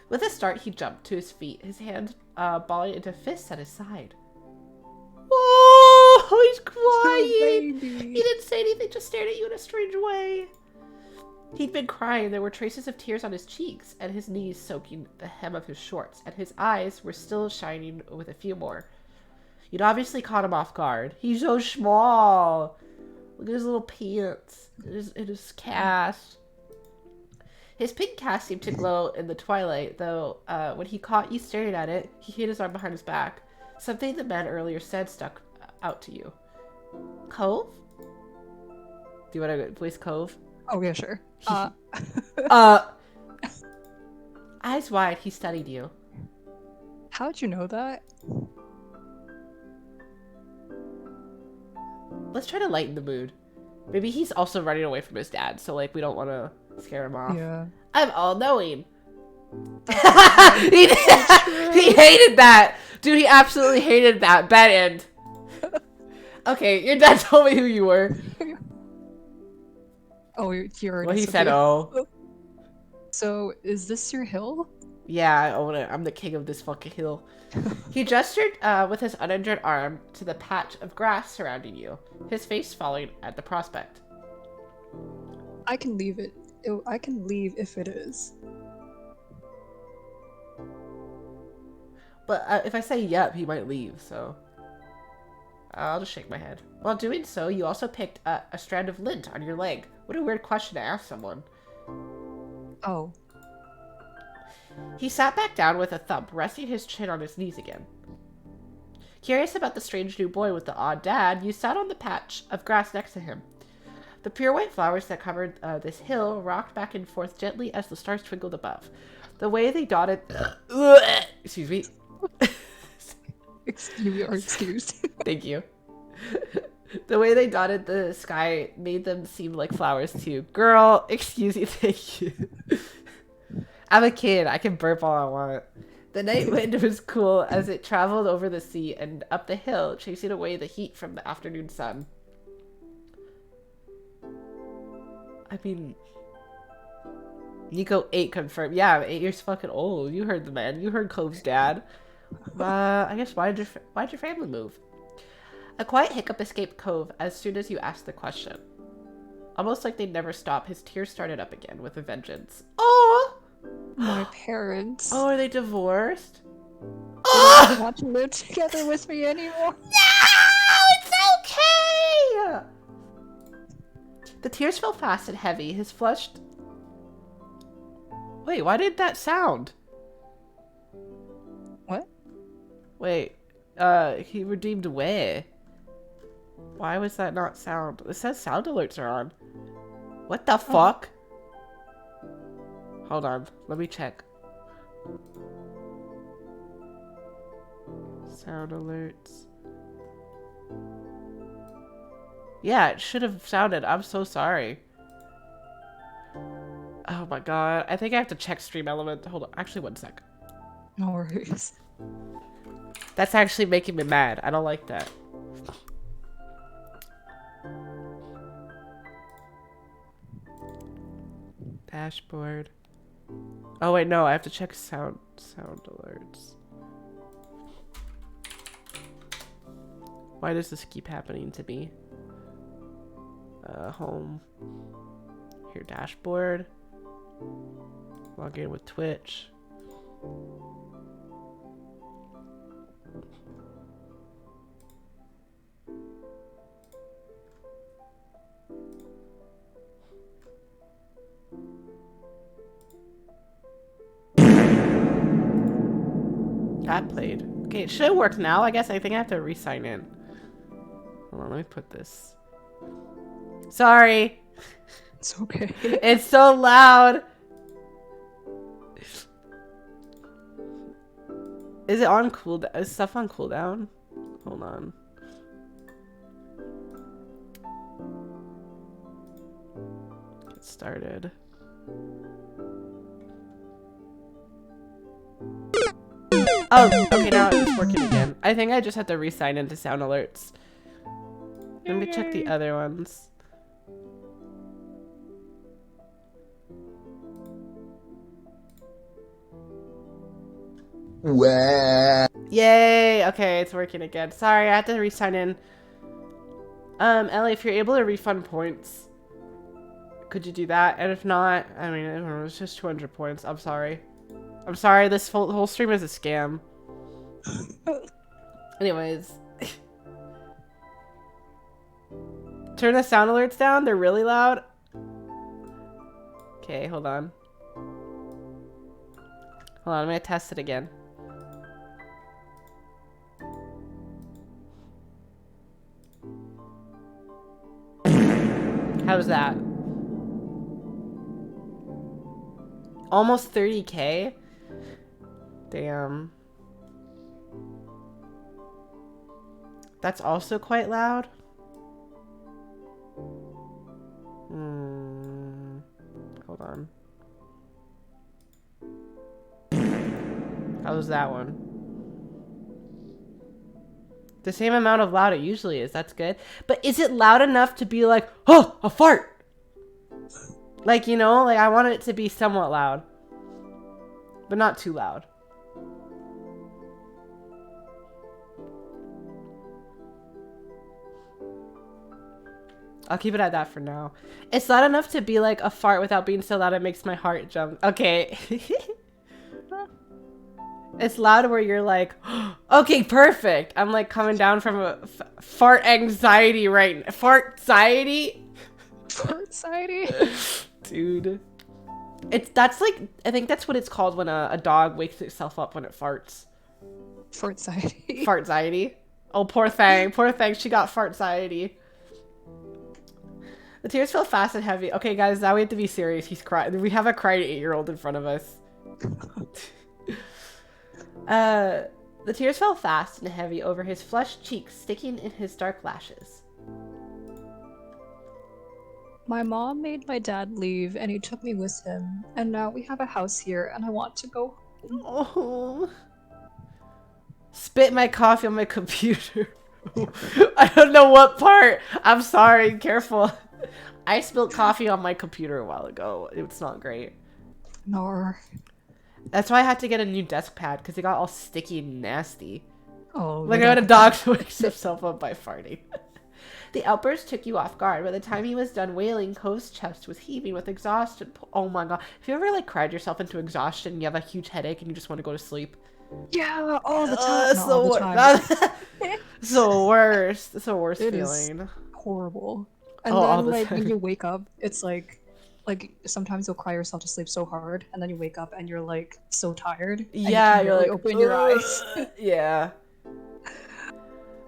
With a start, he jumped to his feet, his hands balling into fists at his side. Oh, he's crying. Baby. He didn't say anything, just stared at you in a strange way. He'd been crying. There were traces of tears on his cheeks, and his knees soaking the hem of his shorts, and his eyes were still shining with a few more. You'd obviously caught him off guard. He's so small. Look at his little pants. His cast. His pink cast seemed to glow in the twilight, though when he caught you staring at it, he hid his arm behind his back. Something the man earlier said stuck out to you. Cove? Do you want to voice Cove? Oh yeah, sure. Eyes wide, he studied you. How'd you know that? Let's try to lighten the mood. Maybe he's also running away from his dad, so like we don't want to scare him off. Yeah. I'm all-knowing. he hated that. Dude, he absolutely hated that. Bad end. Okay, your dad told me who you were. Oh, you're. Well, he said, oh. So, is this your hill? Yeah, I own it. I'm the king of this fucking hill. He gestured with his uninjured arm to the patch of grass surrounding you, his face falling at the prospect. I can leave it. I can leave if it is. But if I say yep, he might leave, so. I'll just shake my head. While doing so, you also picked a strand of lint on your leg. What a weird question to ask someone. Oh. He sat back down with a thump, resting his chin on his knees again. Curious about the strange new boy with the odd dad, you sat on the patch of grass next to him. The pure white flowers that covered this hill rocked back and forth gently as the stars twinkled above. The way they dotted... excuse me. You are excused. Thank you. The way they dotted the sky made them seem like flowers too. Girl, excuse me, thank you. I'm a kid. I can burp all I want. The night wind was cool as it traveled over the sea and up the hill, chasing away the heat from the afternoon sun. I mean... Nico 8 confirmed. Yeah, I'm 8 years fucking old. You heard the man. You heard Cove's dad. I guess why'd your family move? A quiet hiccup escaped Cove as soon as you asked the question. Almost like they'd never stop, his tears started up again with a vengeance. Oh! My parents. Oh, are they divorced? They don't want to live together with me anymore. No! It's okay! The tears fell fast and heavy. His flushed... Wait, why did that sound? What? Wait, he redeemed where? Why was that not sound? It says sound alerts are on. What the fuck? Hold on, let me check. Sound alerts. Yeah, it should have sounded. I'm so sorry. Oh my god, I think I have to check Stream Element. Hold on, actually 1 sec. No worries. That's actually making me mad. I don't like that. Dashboard. Oh wait, no, I have to check sound alerts. Why does this keep happening to me? Home. Here, dashboard. Log in with Twitch. That played. Okay, it should work now. I guess I think I have to re-sign in. Hold on, let me put this. Sorry. It's okay. It's so loud. Is it on cooldown? Is stuff on cooldown? Hold on. Get started. Oh, okay, now it's working again. I think I just have to re-sign into sound alerts. Let me check the other ones. Yay! Okay, it's working again. Sorry, I had to re-sign in. Ellie, if you're able to refund points, could you do that? And if not, I mean, I don't know, it's just 200 points. I'm sorry. I'm sorry, this whole stream is a scam. Anyways. Turn the sound alerts down, they're really loud. Okay, hold on. Hold on, I'm gonna test it again. How's that? Almost 30K? Damn. That's also quite loud? Hold on. How was that one? The same amount of loud it usually is. That's good. But is it loud enough to be like, oh, a fart? Like, you know, like I want it to be somewhat loud. But not too loud. I'll keep it at that for now. It's loud enough to be like a fart without being so loud it makes my heart jump. Okay. It's loud where you're like, okay, perfect. I'm like coming down from a fart anxiety Fart-xiety? Fart-xiety? Dude. That's like, I think that's what it's called when a dog wakes itself up when it farts. Fart-xiety. Fart-xiety. Oh, poor thing. Poor thing. She got fart-xiety. The tears fell fast and heavy. Okay, guys, now we have to be serious. He's crying. We have a crying 8-year-old in front of us. The tears fell fast and heavy over his flushed cheeks, sticking in his dark lashes. My mom made my dad leave, and he took me with him. And now we have a house here, and I want to go home. Oh. Spit my coffee on my computer. I don't know what part. I'm sorry. Careful. I spilled coffee on my computer a while ago. It's not great. No. That's why I had to get a new desk pad, because it got all sticky and nasty. Oh, like when a dog wakes himself up by farting. The outburst took you off guard. By the time he was done wailing, Cove's chest was heaving with exhaustion. Oh my god. Have you ever like cried yourself into exhaustion and you have a huge headache and you just want to go to sleep? Yeah, all the time. It's the worst. It's the worst it feeling. Is horrible. And then like when you wake up, it's like sometimes you'll cry yourself to sleep so hard, and then you wake up and you're like so tired. Yeah, you're like open your eyes. Yeah.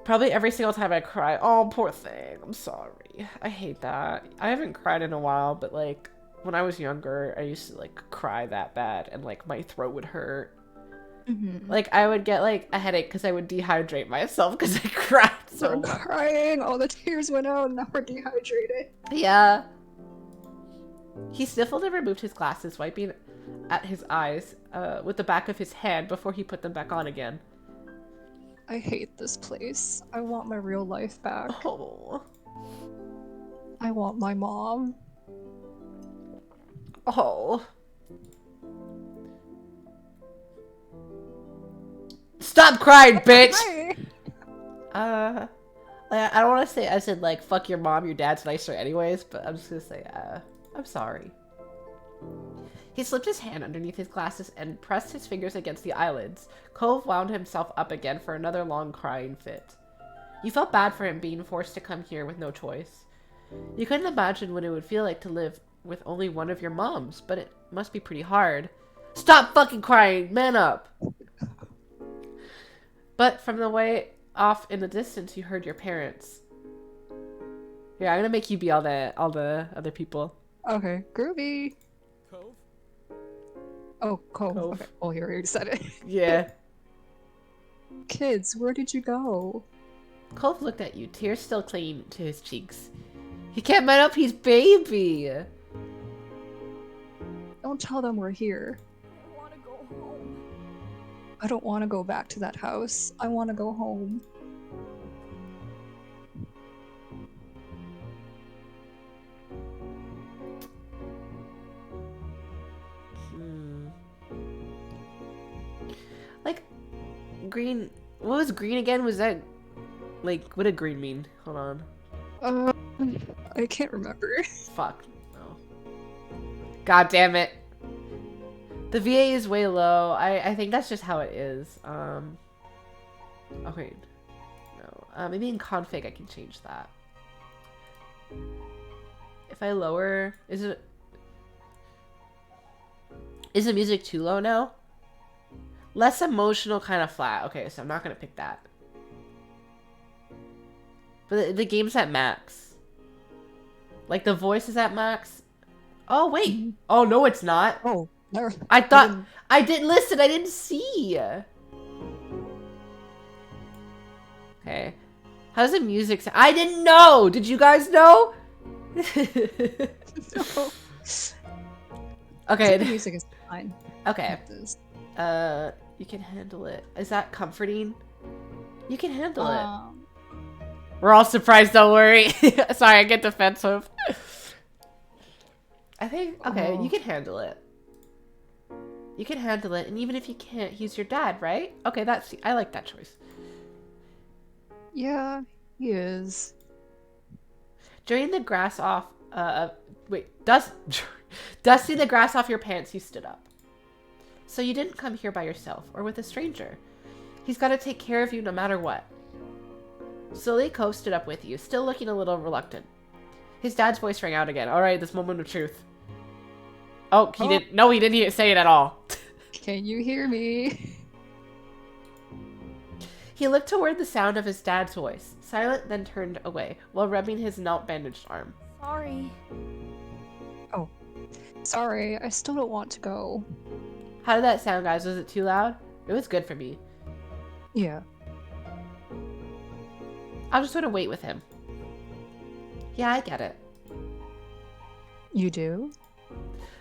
Probably every single time I cry. Oh, poor thing. I'm sorry. I hate that. I haven't cried in a while, but like when I was younger, I used to like cry that bad, and like my throat would hurt. Like I would get like a headache because I would dehydrate myself because I cried so much. Crying, all the tears went out, and now we're dehydrated. Yeah. He sniffled and removed his glasses, wiping at his eyes with the back of his hand before he put them back on again. I hate this place. I want my real life back. Oh. I want my mom. Oh. Stop crying, bitch! I don't want to say I said like fuck your mom, your dad's nicer anyways, but I'm just gonna say I'm sorry. He slipped his hand underneath his glasses and pressed his fingers against the eyelids. Cove wound himself up again for another long crying fit. You felt bad for him being forced to come here with no choice. You couldn't imagine what it would feel like to live with only one of your moms, but it must be pretty hard. Stop fucking crying! Man up! But from the way off in the distance, you heard your parents. Yeah, I'm gonna make you be all the other people. Okay, groovy. Cove? Oh, Cove. Okay. Oh, you already said it. Yeah. Kids, where did you go? Cove looked at you, tears still clinging to his cheeks. He can't man up his baby. Don't tell them we're here. I want to go home. I don't want to go back to that house. I want to go home. Like, green... What was green again? Was that... Like, what did green mean? Hold on. I can't remember. Fuck. No. God damn it. The VA is way low. I think that's just how it is. Okay. No. Maybe in config I can change that. If I lower... Is the music too low now? Less emotional, kind of flat. Okay, so I'm not gonna pick that. But the game's at max. Like the voice is at max. Oh wait. Oh no, it's not. Oh, never. I thought I didn't listen. I didn't see. Okay. How's the music sound? I didn't know. Did you guys know? No. Okay. The music is fine. Okay. You can handle it. Is that comforting? You can handle it. We're all surprised, don't worry. Sorry, I get defensive. I think, okay, you can handle it. You can handle it, and even if you can't, he's your dad, right? Okay, I like that choice. Yeah, he is. During the grass off, dusting the grass off your pants, you stood up. So you didn't come here by yourself or with a stranger. He's got to take care of you no matter what. Slowly, Cove stood up with you, still looking a little reluctant. His dad's voice rang out again. All right, this moment of truth. Oh, he didn't. No, he didn't say it at all. Can you hear me? He looked toward the sound of his dad's voice, silent, then turned away, while rubbing his bandaged arm. Sorry. Oh. Sorry, I still don't want to go. How did that sound, guys? Was it too loud? It was good for me. Yeah. I'll just sort of wait with him. Yeah, I get it. You do?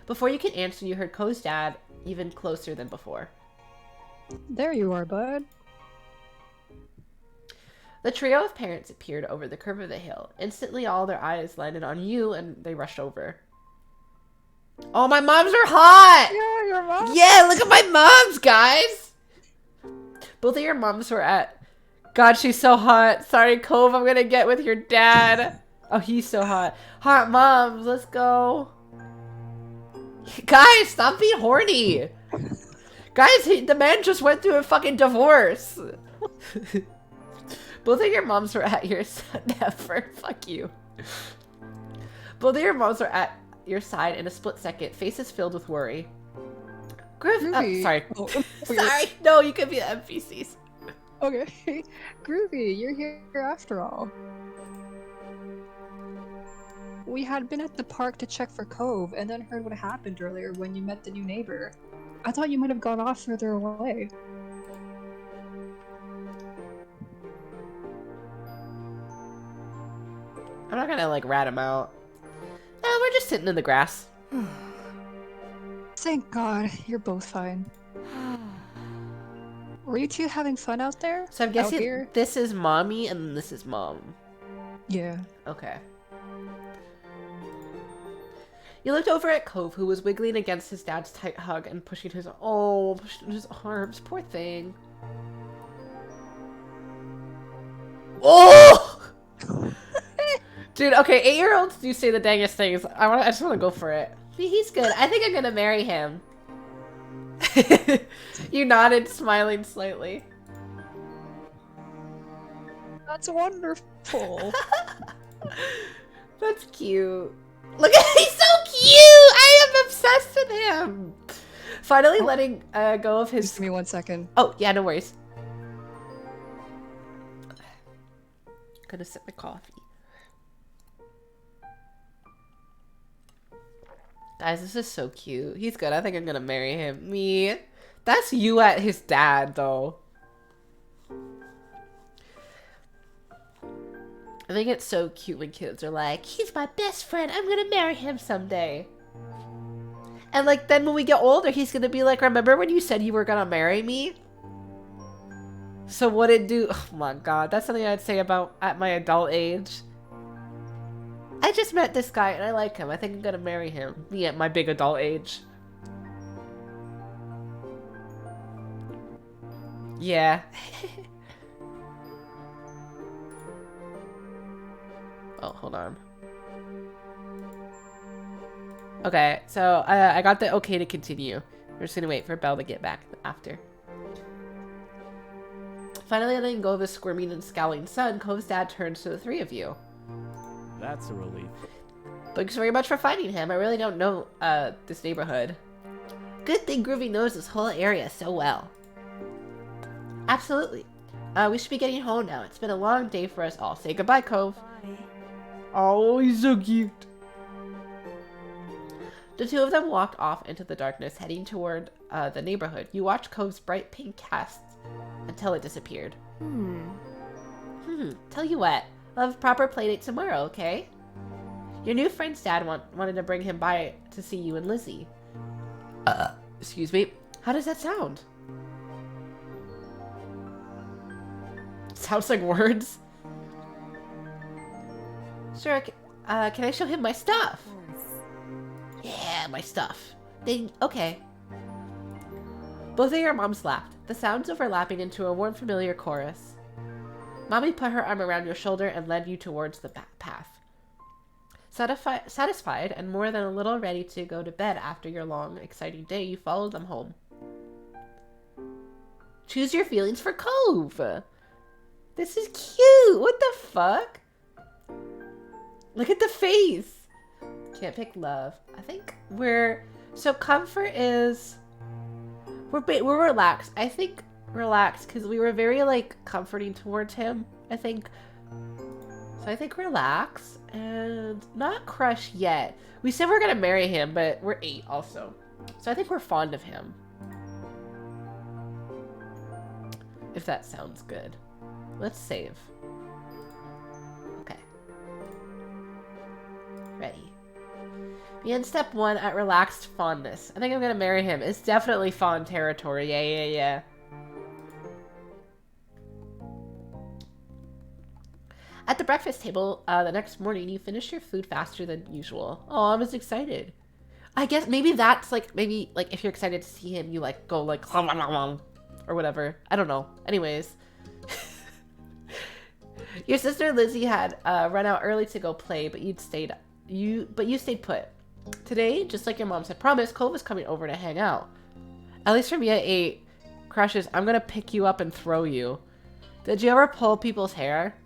Before you could answer, you heard Ko's dad even closer than before. There you are, bud. The trio of parents appeared over the curve of the hill. Instantly, all their eyes landed on you, and they rushed over. Oh, my moms are hot! Yeah, your mom. Yeah, look at my moms, guys! Both of your moms were at... God, she's so hot. Sorry, Cove, I'm gonna get with your dad. Oh, he's so hot. Hot moms, let's go. Guys, stop being horny. Guys, the man just went through a fucking divorce. Both of your moms were at your side. Never. Fuck you. Both of your moms were at your side in a split second, faces filled with worry. Groovy. Sorry. Oh, Sorry. No, you could be the NPCs. Okay. Groovy, you're here after all. We had been at the park to check for Cove, and then heard what happened earlier when you met the new neighbor. I thought you might have gone off further away. I'm not gonna, like, rat him out. No, we're just sitting in the grass. Thank God, you're both fine. Were you two having fun out there? So I'm Out guessing here? this is mommy and this is mom. Yeah. Okay. You looked over at Cove, who was wiggling against his dad's tight hug and pushing his arms. Poor thing. Oh! Dude, okay, 8-year-olds do say the dangest things. I just want to go for it. He's good. I think I'm gonna marry him. You nodded, smiling slightly. That's wonderful. That's cute. Look at he's so cute! I am obsessed with him! Finally letting go of his... Just give me 1 second. Oh, yeah, no worries. Gonna sip my coffee. Guys, this is so cute. He's good. I think I'm gonna marry him. Me. That's you at his dad, though. I think it's so cute when kids are like, he's my best friend. I'm gonna marry him someday. And, like, then when we get older, he's gonna be like, remember when you said you were gonna marry me? So what it do? Oh my god, that's something I'd say about at my adult age. I just met this guy and I like him. I think I'm gonna marry him. Me at my big adult age. Yeah. Oh, hold on. Okay, so I got the okay to continue. We're just gonna wait for Belle to get back after. Finally letting go of his squirming and scowling son, Cove's dad turns to the three of you. That's a relief. Thanks very much for finding him. I really don't know this neighborhood. Good thing Groovy knows this whole area so well. Absolutely. We should be getting home now. It's been a long day for us all. Say goodbye, Cove. Bye. Oh, he's so cute. The two of them walked off into the darkness, heading toward the neighborhood. You watched Cove's bright pink cast until it disappeared. Tell you what, we'll have a proper playdate tomorrow, okay? Your new friend's dad wanted to bring him by to see you and Lizzie. Excuse me. How does that sound? Sounds like words. Sure, can I show him my stuff? Yeah, my stuff. Okay. Both of your moms laughed, the sounds overlapping into a warm, familiar chorus. Mommy put her arm around your shoulder and led you towards the path. Satisfied and more than a little ready to go to bed after your long, exciting day, you followed them home. Choose your feelings for Cove. This is cute. What the fuck? Look at the face. Can't pick love. I think we're... So comfort is... We're relaxed. I think relaxed because we were very, like, comforting towards him, I think. So I think relax and not crush yet. We said we're going to marry him, but we're 8 also. So I think we're fond of him. If that sounds good. Let's save. Okay. Ready. Begin step 1 at relaxed fondness. I think I'm gonna marry him. It's definitely fond territory. Yeah. At the breakfast table, the next morning, you finish your food faster than usual. Oh, I was excited. I guess maybe that's like, maybe like if you're excited to see him, you like go like or whatever. I don't know. Anyways. Your sister Lizzie had run out early to go play, but you stayed put. Today, just like your mom said, promised, Cole was coming over to hang out. At least for me at 8, crushes, I'm gonna pick you up and throw you. Did you ever pull people's hair?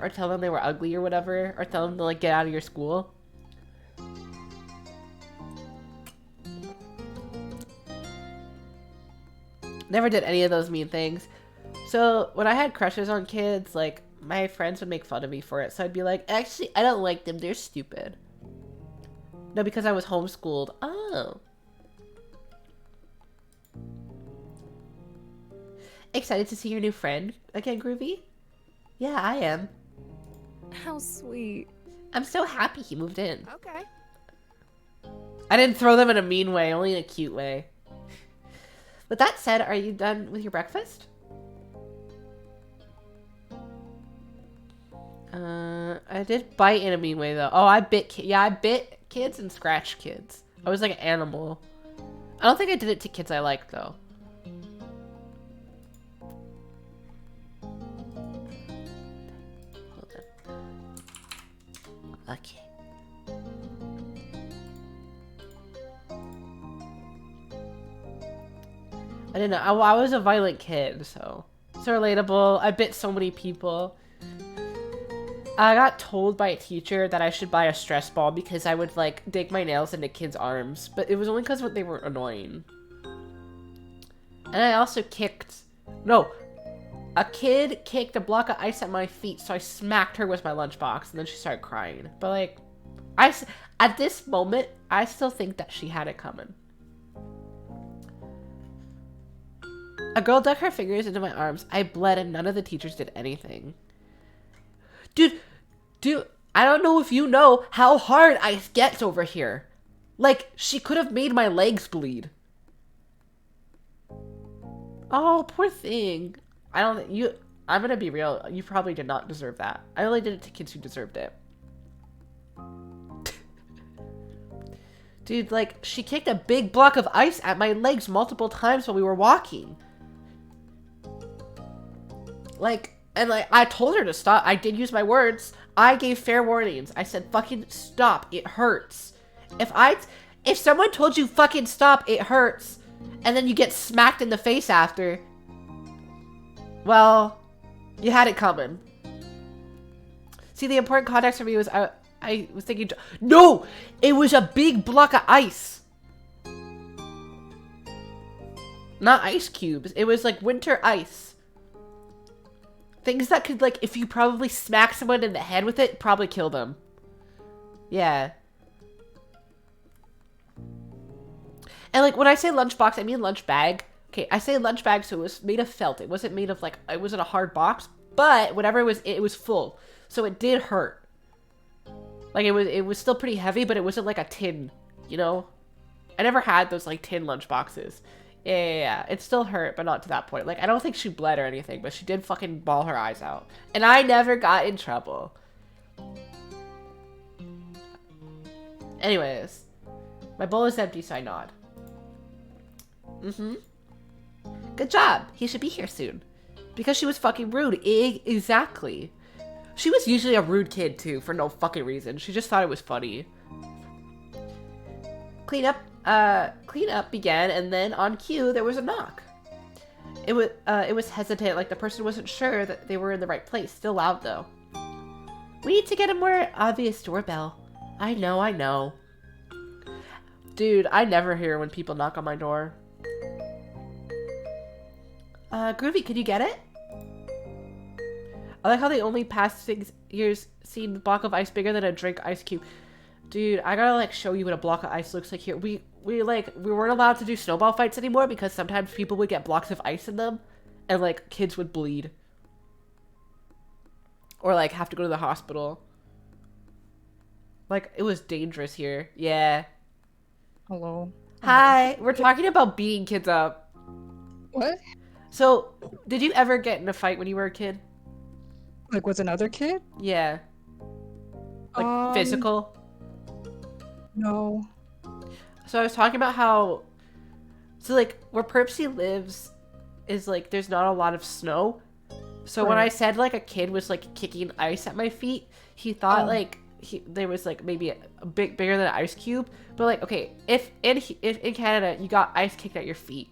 Or tell them they were ugly or whatever? Or tell them to like get out of your school? Never did any of those mean things. So when I had crushes on kids, like my friends would make fun of me for it. So I'd be like, actually, I don't like them. They're stupid. No, because I was homeschooled. Oh. Excited to see your new friend again, Groovy? Yeah, I am. How sweet. I'm so happy he moved in. Okay. I didn't throw them in a mean way, only in a cute way. With that said, are you done with your breakfast? I did bite in a mean way though. Oh, I bit kids and scratched kids. I was like an animal. I don't think I did it to kids I liked though. Hold on. Okay. I didn't know. I was a violent kid, so it's relatable. I bit so many people. I got told by a teacher that I should buy a stress ball because I would like dig my nails into kids' arms, but it was only because they were annoying. And I also a kid kicked a block of ice at my feet, so I smacked her with my lunchbox, and then she started crying. But like, at this moment, I still think that she had it coming. A girl dug her fingers into my arms. I bled and none of the teachers did anything. Dude, I don't know if you know how hard ice gets over here. Like, she could have made my legs bleed. Oh, poor thing. I'm gonna be real. You probably did not deserve that. I only did it to kids who deserved it. Dude, like, she kicked a big block of ice at my legs multiple times while we were walking. Like, and like, I told her to stop. I did use my words. I gave fair warnings. I said, fucking stop. It hurts. If someone told you fucking stop, it hurts, and then you get smacked in the face after, well, you had it coming. See, the important context for me was I was thinking, no, it was a big block of ice. Not ice cubes. It was like winter ice. Things that could, like, if you probably smack someone in the head with it, probably kill them. Yeah. And, like, when I say lunchbox, I mean lunch bag. Okay, I say lunch bag, so it was made of felt. It wasn't made of, like, it wasn't a hard box. But whatever it was full. So it did hurt. Like, it was still pretty heavy, but it wasn't like a tin, you know? I never had those, like, tin lunch boxes. Yeah. It still hurt, but not to that point. Like, I don't think she bled or anything, but she did fucking bawl her eyes out. And I never got in trouble. Anyways. My bowl is empty, so I nod. Good job. He should be here soon. Because she was fucking rude. Exactly. She was usually a rude kid, too, for no fucking reason. She just thought it was funny. Clean up began, and then on cue, there was a knock. it was hesitant, like the person wasn't sure that they were in the right place. Still loud though. We need to get a more obvious doorbell. I know. Dude, I never hear when people knock on my door. Groovy, could you get it? I like how they only past 6 years seen a block of ice bigger than a drink ice cube. Dude, I gotta like show you what a block of ice looks like here. We weren't allowed to do snowball fights anymore because sometimes people would get blocks of ice in them and like kids would bleed. Or like have to go to the hospital. Like it was dangerous here. Yeah. Hello. Hi. We're talking about beating kids up. What? So, did you ever get in a fight when you were a kid? Like with another kid? Yeah. Like physical? No. So I was talking about how, so like where Perpsy lives is like there's not a lot of snow. So when I said like a kid was like kicking ice at my feet, he thought like there was like maybe a bit bigger than an ice cube. But like, okay, if in Canada you got ice kicked at your feet,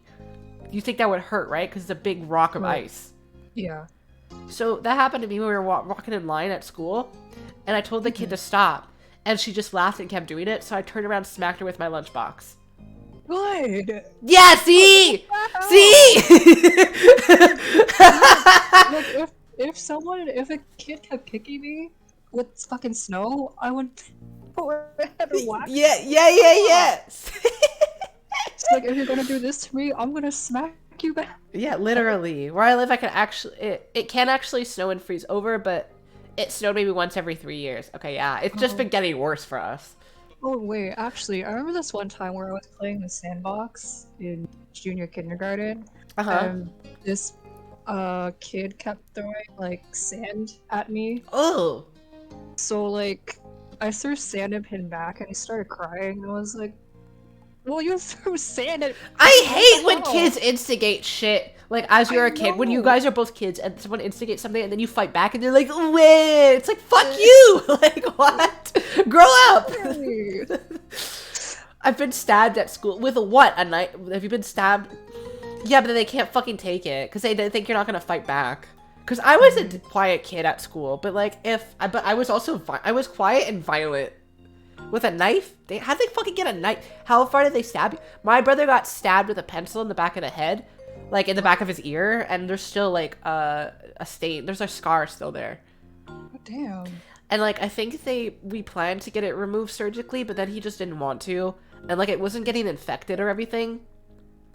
you think that would hurt, right? Because it's a big rock of ice. Yeah. So that happened to me when we were walking in line at school, and I told the kid to stop, and she just laughed and kept doing it. So I turned around and smacked her with my lunchbox. Good. Yeah, see? See? Look, if a kid kept kicking me with fucking snow, I would go ahead and whack. Yeah. It's like, if you're gonna do this to me, I'm gonna smack you back. Yeah, literally. Where I live, I can actually, it can actually snow and freeze over, but it snowed maybe once every 3 years. Okay, yeah, it's just been getting worse for us. Oh wait, actually, I remember this one time where I was playing the sandbox in junior kindergarten. And this kid kept throwing like sand at me. Oh. So like, I threw sand at him back, and he started crying. And I was like, "Well, you threw sand at." I hate when kids instigate shit. Like, as you're a kid, when you guys are both kids and someone instigates something and then you fight back and they're like, wait, it's like, fuck you! Like, what? Grow up! I've been stabbed at school. With a what? A knife? Have you been stabbed? Yeah, but they can't fucking take it because they think you're not gonna fight back. Because I was a quiet kid at school, but like, but I was also, I was quiet and violent. With a knife? How'd they fucking get a knife? How far did they stab you? My brother got stabbed with a pencil in the back of the head. Like, in the back of his ear. And there's still, like, a stain. There's a scar still there. Oh, damn. And, like, I think we planned to get it removed surgically, but then he just didn't want to. And, like, it wasn't getting infected or everything.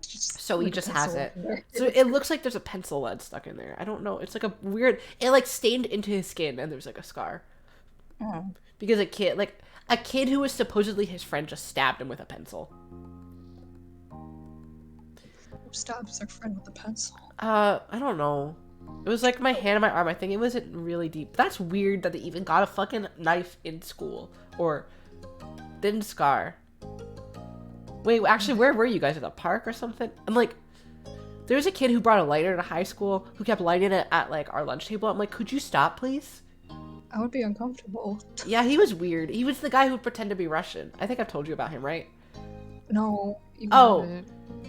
So he just has it. So it looks like there's a pencil lead stuck in there. I don't know. It's like a weird... It, like, stained into his skin and there's, like, a scar. Oh. Because a kid who was supposedly his friend just stabbed him with a pencil. Who stabs their friend with a pencil? I don't know. It was like my hand and my arm. I think it wasn't really deep. That's weird that they even got a fucking knife in school. Or thin scar. Wait, actually, where were you guys? At the park or something? I'm like, there was a kid who brought a lighter to high school who kept lighting it at like our lunch table. I'm like, could you stop, please? I would be uncomfortable. Yeah, he was weird. He was the guy who would pretend to be Russian. I think I've told you about him, right? No.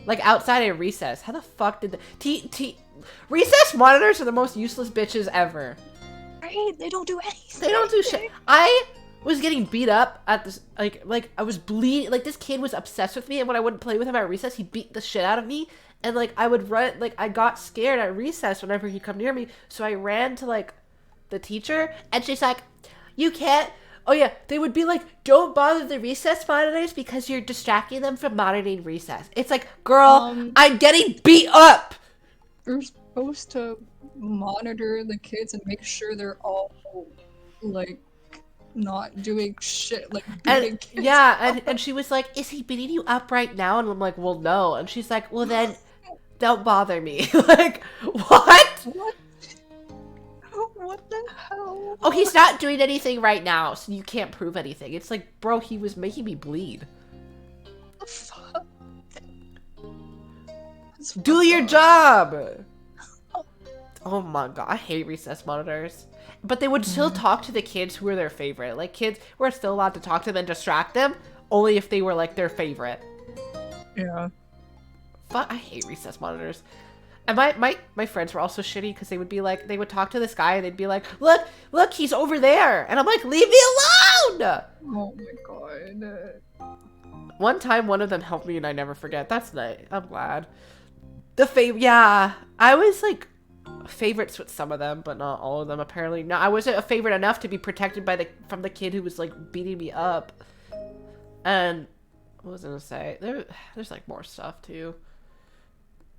Like outside at recess. How the fuck did the recess monitors are the most useless bitches ever. Right? They don't do anything. They don't do shit. I was getting beat up at this, like I was bleeding. Like this kid was obsessed with me, and when I wouldn't play with him at recess, he beat the shit out of me. And like I would run, like I got scared at recess whenever he'd come near me, so I ran to like the teacher, and she's like, you can't. Oh yeah, they would be like, don't bother the recess monitors because you're distracting them from monitoring recess. It's like, girl, I'm getting beat up. You're supposed to monitor the kids and make sure they're all like not doing shit, like beating kids. Yeah, and she was like, is he beating you up right now? And I'm like, well, no. And she's like, well then, don't bother me. Like, what? What the hell? Oh, he's not doing anything right now, so you can't prove anything. It's like, bro, he was making me bleed. What the fuck? Do your job! Oh my god, I hate recess monitors. But they would still talk to the kids who were their favorite. Like, kids were still allowed to talk to them and distract them, only if they were, like, their favorite. Yeah. Fuck, I hate recess monitors. And my friends were also shitty because they would be like, they would talk to this guy and they'd be like, look, he's over there. And I'm like, leave me alone! Oh my god. One time, one of them helped me and I never forget. That's nice. I'm glad. Yeah, I was like favorites with some of them, but not all of them apparently. No, I wasn't a favorite enough to be protected by from the kid who was like beating me up. And what was I gonna say? There's like more stuff too.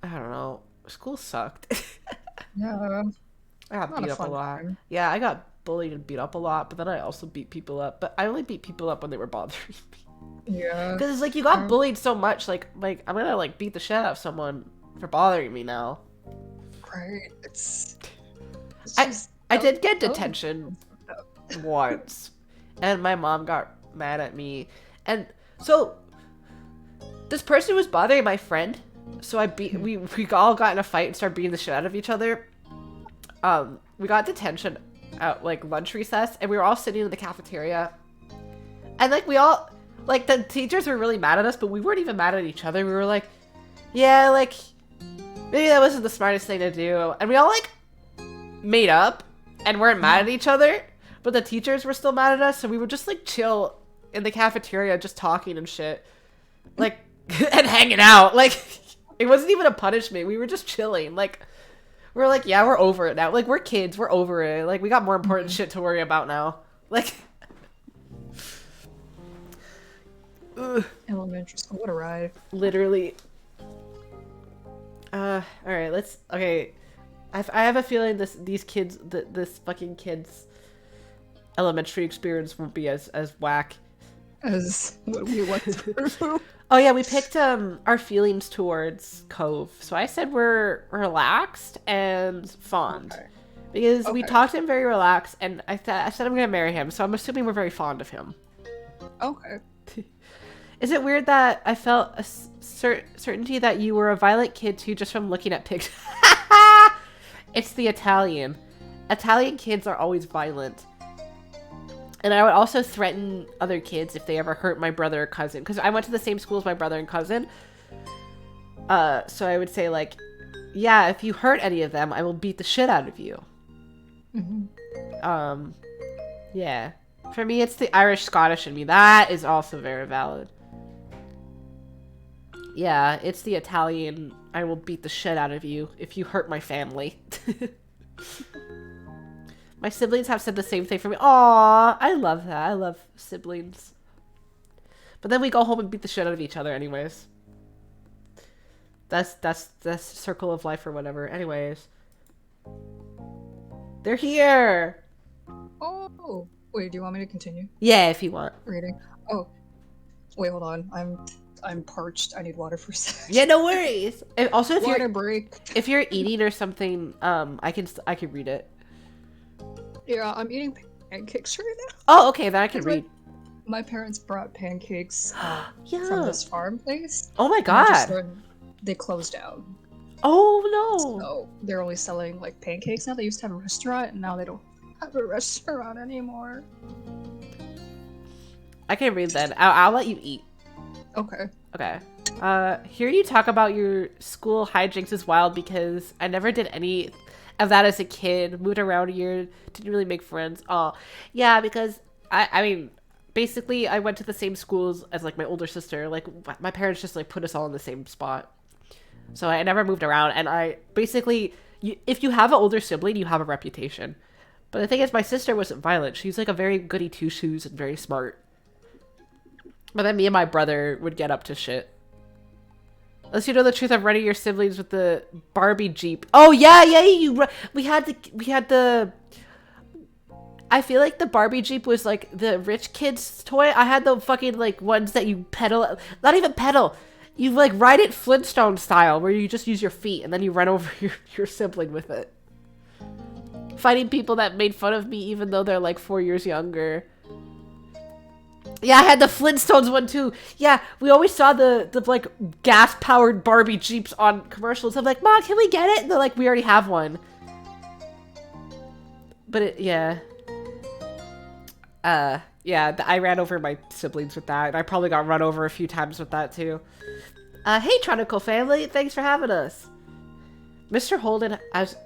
I don't know. School sucked. Yeah. I got beat up a lot. Time. Yeah, I got bullied and beat up a lot, but then I also beat people up. But I only beat people up when they were bothering me. Yeah. Because it's like you got bullied so much, like I'm gonna like beat the shit out of someone for bothering me now. Right. I did get detention once, and my mom got mad at me, and so this person was bothering my friend. So we all got in a fight and started beating the shit out of each other. We got detention at like lunch recess, and we were all sitting in the cafeteria, and like we all like the teachers were really mad at us, but we weren't even mad at each other. We were like, yeah, like maybe that wasn't the smartest thing to do, and we all like made up and weren't mad at each other, but the teachers were still mad at us, so we would just like chill in the cafeteria, just talking and shit, like and hanging out, like. It wasn't even a punishment. We were just chilling. Like, we're like, yeah, we're over it now. Like, we're kids. We're over it. Like, we got more important shit to worry about now. Like, elementary school. What a ride. Literally. All right. Okay. I have a feeling this fucking kids' elementary experience won't be as whack as what we went through. Oh yeah, we picked our feelings towards Cove. So I said we're relaxed and fond. Okay. Because we talked to him very relaxed, and I said I'm gonna marry him, so I'm assuming we're very fond of him. Okay. Is it weird that I felt a certainty that you were a violent kid too just from looking at pics? It's the Italian. Italian kids are always violent. And I would also threaten other kids if they ever hurt my brother or cousin. Because I went to the same school as my brother and cousin. So I would say, like, yeah, if you hurt any of them, I will beat the shit out of you. Mm-hmm. Yeah. For me, it's the Irish-Scottish in me. That is also very valid. Yeah, it's the Italian, I will beat the shit out of you if you hurt my family. My siblings have said the same thing for me. Aww, I love that. I love siblings. But then we go home and beat the shit out of each other anyways. That's circle of life or whatever. Anyways. They're here! Oh! Wait, do you want me to continue? Yeah, if you want. Reading. Oh. Wait, hold on. I'm parched. I need water for a second. Yeah, no worries. And also, if if you're eating or something, I can read it. Yeah, I'm eating pancakes right now. Oh, okay, then I can read. My parents brought pancakes from this farm place. Oh my god. They closed down. Oh no. So they're only selling like pancakes now. They used to have a restaurant, and now they don't have a restaurant anymore. I can read then. I'll let you eat. Okay. Okay. Hearing you talk about your school hijinks is wild because I never did any of that as a kid. Moved around a year, didn't really make friends. Oh, yeah, because I mean, basically I went to the same schools as like my older sister. Like my parents just like put us all in the same spot. So I never moved around, and I basically, if you have an older sibling, you have a reputation. But the thing is, my sister wasn't violent. She's like a very goody two-shoes and very smart. But then me and my brother would get up to shit. Unless you know the truth of running your siblings with the Barbie Jeep. Oh yeah, we had the. I feel like the Barbie Jeep was like the rich kid's toy. I had the fucking like ones that you pedal, not even pedal. You like ride it Flintstone style, where you just use your feet and then you run over your sibling with it. Fighting people that made fun of me even though they're like 4 years younger. Yeah, I had the Flintstones one too. Yeah, we always saw the like gas-powered Barbie Jeeps on commercials. I'm like, Mom, can we get it? And they're like, we already have one. But yeah. Yeah, I ran over my siblings with that, and I probably got run over a few times with that too. Hey, Tronical family, thanks for having us. Mr. Holden, as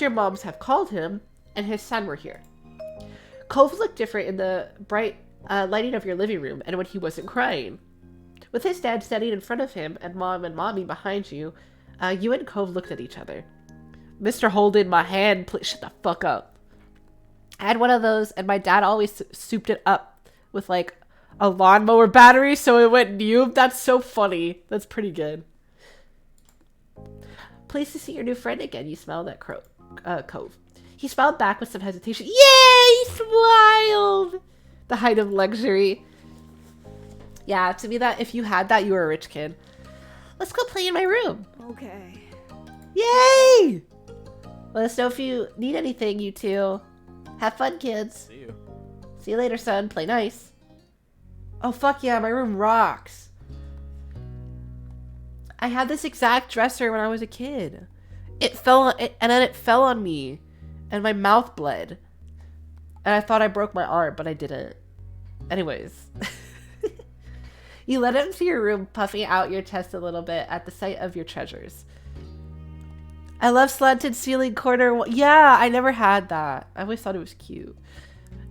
your moms have called him, and his son were here. Cove looked different in the bright lighting of your living room and when he wasn't crying. With his dad standing in front of him and mom and mommy behind you, you and Cove looked at each other. Mr. Holden, my hand, please shut the fuck up. I had one of those, and my dad always souped it up with like a lawnmower battery so it went new. That's so funny. That's pretty good. Pleased to see your new friend again. You smiled at Cove. He smiled back with some hesitation. Yay! He smiled! The height of luxury. Yeah, to me that if you had that, you were a rich kid. Let's go play in my room. Okay. Yay! Let us know if you need anything, you two. Have fun, kids. See you. See you later, son. Play nice. Oh, fuck yeah, my room rocks. I had this exact dresser when I was a kid. And then it fell on me. And my mouth bled. And I thought I broke my arm, but I didn't. Anyways. You let him to your room, puffing out your chest a little bit at the sight of your treasures. I love slanted ceiling corner. Yeah, I never had that. I always thought it was cute.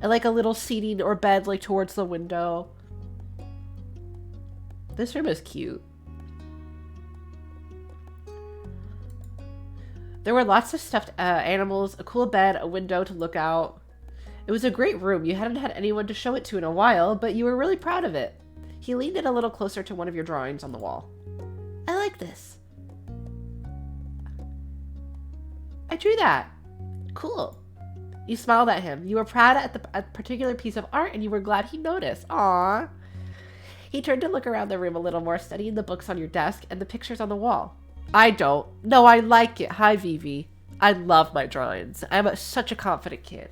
And like a little seating or bed like towards the window. This room is cute. There were lots of stuffed animals, a cool bed, a window to look out. It was a great room. You hadn't had anyone to show it to in a while, but you were really proud of it. He leaned in a little closer to one of your drawings on the wall. I like this. I drew that. Cool. You smiled at him. You were proud at a particular piece of art and you were glad he noticed. Aww. He turned to look around the room a little more, studying the books on your desk and the pictures on the wall. I don't. No, I like it. Hi, Vivi. I love my drawings. I'm such a confident kid.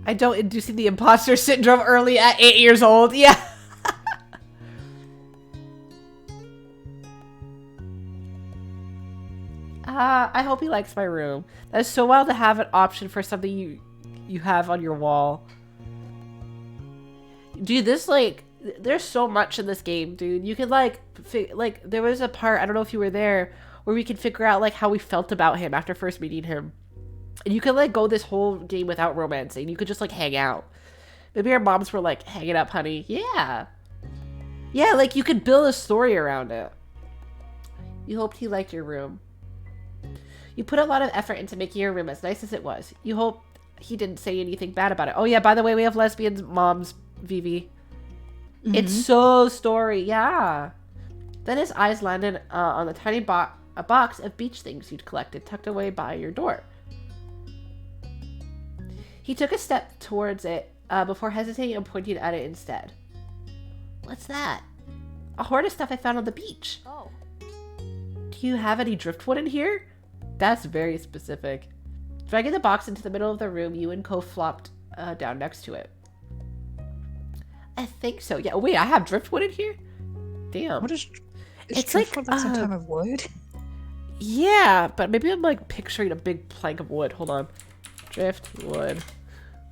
I don't inducing the imposter syndrome early at 8 years old. Yeah. I hope he likes my room. That's so wild to have an option for something you have on your wall. Dude, this like there's so much in this game, dude. You could like there was a part, I don't know if you were there, where we could figure out like how we felt about him after first meeting him. And you could like go this whole game without romancing. You could just like hang out. Maybe our moms were like, hang it up, honey. Yeah. Yeah, like you could build a story around it. You hoped he liked your room. You put a lot of effort into making your room as nice as it was. You hope he didn't say anything bad about it. Oh yeah, by the way, we have lesbian moms, Vivi. Mm-hmm. It's so story, yeah. Then his eyes landed on the tiny a box of beach things you'd collected tucked away by your door. He took a step towards it before hesitating and pointing at it instead. What's that? A hoard of stuff I found on the beach. Oh. Do you have any driftwood in here? That's very specific. Dragging the box into the middle of the room, you and Ko flopped down next to it. I think so. Yeah. Wait, I have driftwood in here? Damn. What is it's driftwood like some type of wood? Yeah, but maybe I'm like picturing a big plank of wood. Hold on. Driftwood.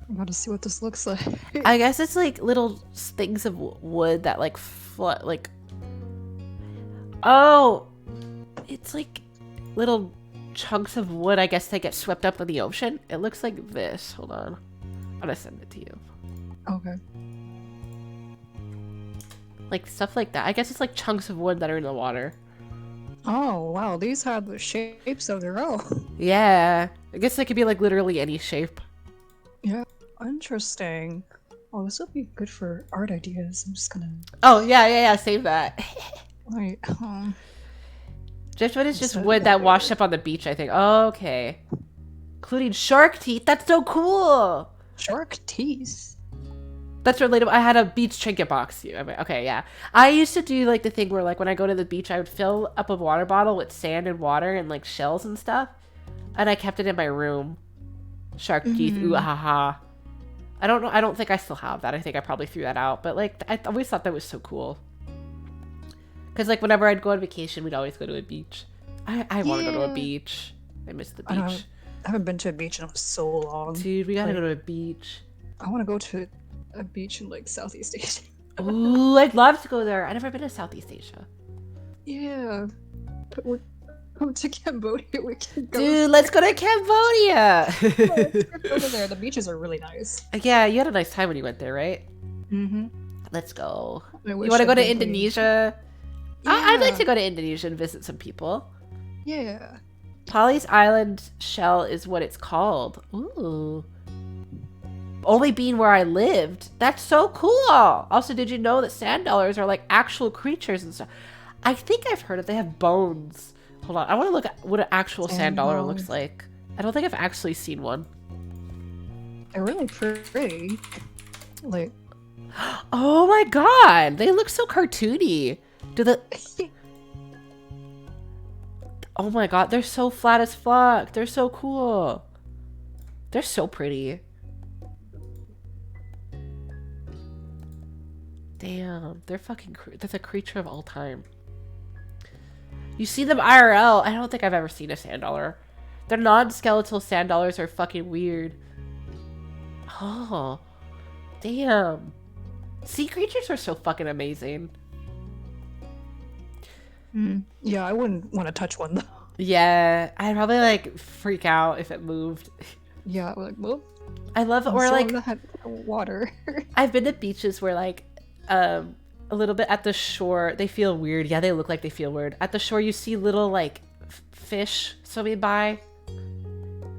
I gotta see what this looks like. I guess it's like little things of wood that like like. Oh, it's like little chunks of wood. I guess they get swept up in the ocean. It looks like this. Hold on, I'm gonna send it to you. Okay. Like stuff like that. I guess it's like chunks of wood that are in the water. Oh wow, these have the shapes of their own. Yeah, I guess they could be like literally any shape. Yeah, interesting. Oh, this would be good for art ideas. I'm just gonna. Oh yeah. Save that. Wait. Driftwood is just wood that washed up on the beach, I think. Oh, okay. Including shark teeth. That's so cool. Shark teeth. That's relatable. I had a beach trinket box. Okay, yeah. I used to do like the thing where like when I go to the beach, I would fill up a water bottle with sand and water and like shells and stuff. And I kept it in my room. Shark teeth. Ooh, ha ha. I don't know. I don't think I still have that. I think I probably threw that out. But like, I always thought that was so cool. Because like whenever I'd go on vacation, we'd always go to a beach. I want to go to a beach. I miss the beach. I haven't been to a beach in so long. Dude, we gotta go to a beach. I want to go to a beach in like Southeast Asia. Ooh, I'd love to go there. I've never been to Southeast Asia. Yeah. But we're come to Cambodia. We can go. Dude, let's go to Cambodia. Let's go there. The beaches are really nice. Yeah, you had a nice time when you went there, right? Mm-hmm. Let's go. You You want to go to Indonesia? Yeah. I'd like to go to Indonesia and visit some people. Yeah. Polly's Island Shell is what it's called. Ooh. Only being where I lived. That's so cool. Also, did you know that sand dollars are like actual creatures and stuff? I think I've heard it. They have bones. Hold on. I want to look at what an actual sand dollar looks like. I don't think I've actually seen one. They're really pretty. Like, oh my god. They look so cartoony. Do the... Oh my god. They're so flat as fuck. They're so cool. They're so pretty. Damn. They're fucking... That's a creature of all time. You see them IRL. I don't think I've ever seen a sand dollar. Their non-skeletal sand dollars are fucking weird. Oh. Damn. Sea creatures are so fucking amazing. yeah, I wouldn't want to touch one though. Yeah, I'd probably like freak out if it moved. Yeah, like, well, I love it. I'm Or still like in the water. I've been to beaches where like a little bit at the shore they feel weird. Yeah, they look like they feel weird. At the shore you see little like fish swimming by.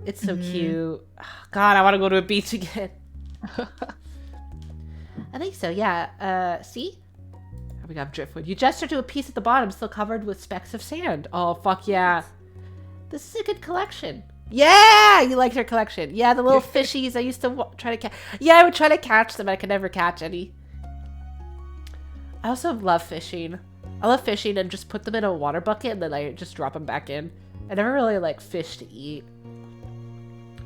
It's so cute. God, I want to go to a beach again. I think so. Yeah. See. We got driftwood. You gestured to a piece at the bottom, still covered with specks of sand. Oh, fuck yeah. This is a good collection. Yeah! You liked her collection. Yeah, the little fishies I used to try to catch. Yeah, I would try to catch them. I could never catch any. I also love fishing. I love fishing and just put them in a water bucket and then I just drop them back in. I never really like fish to eat.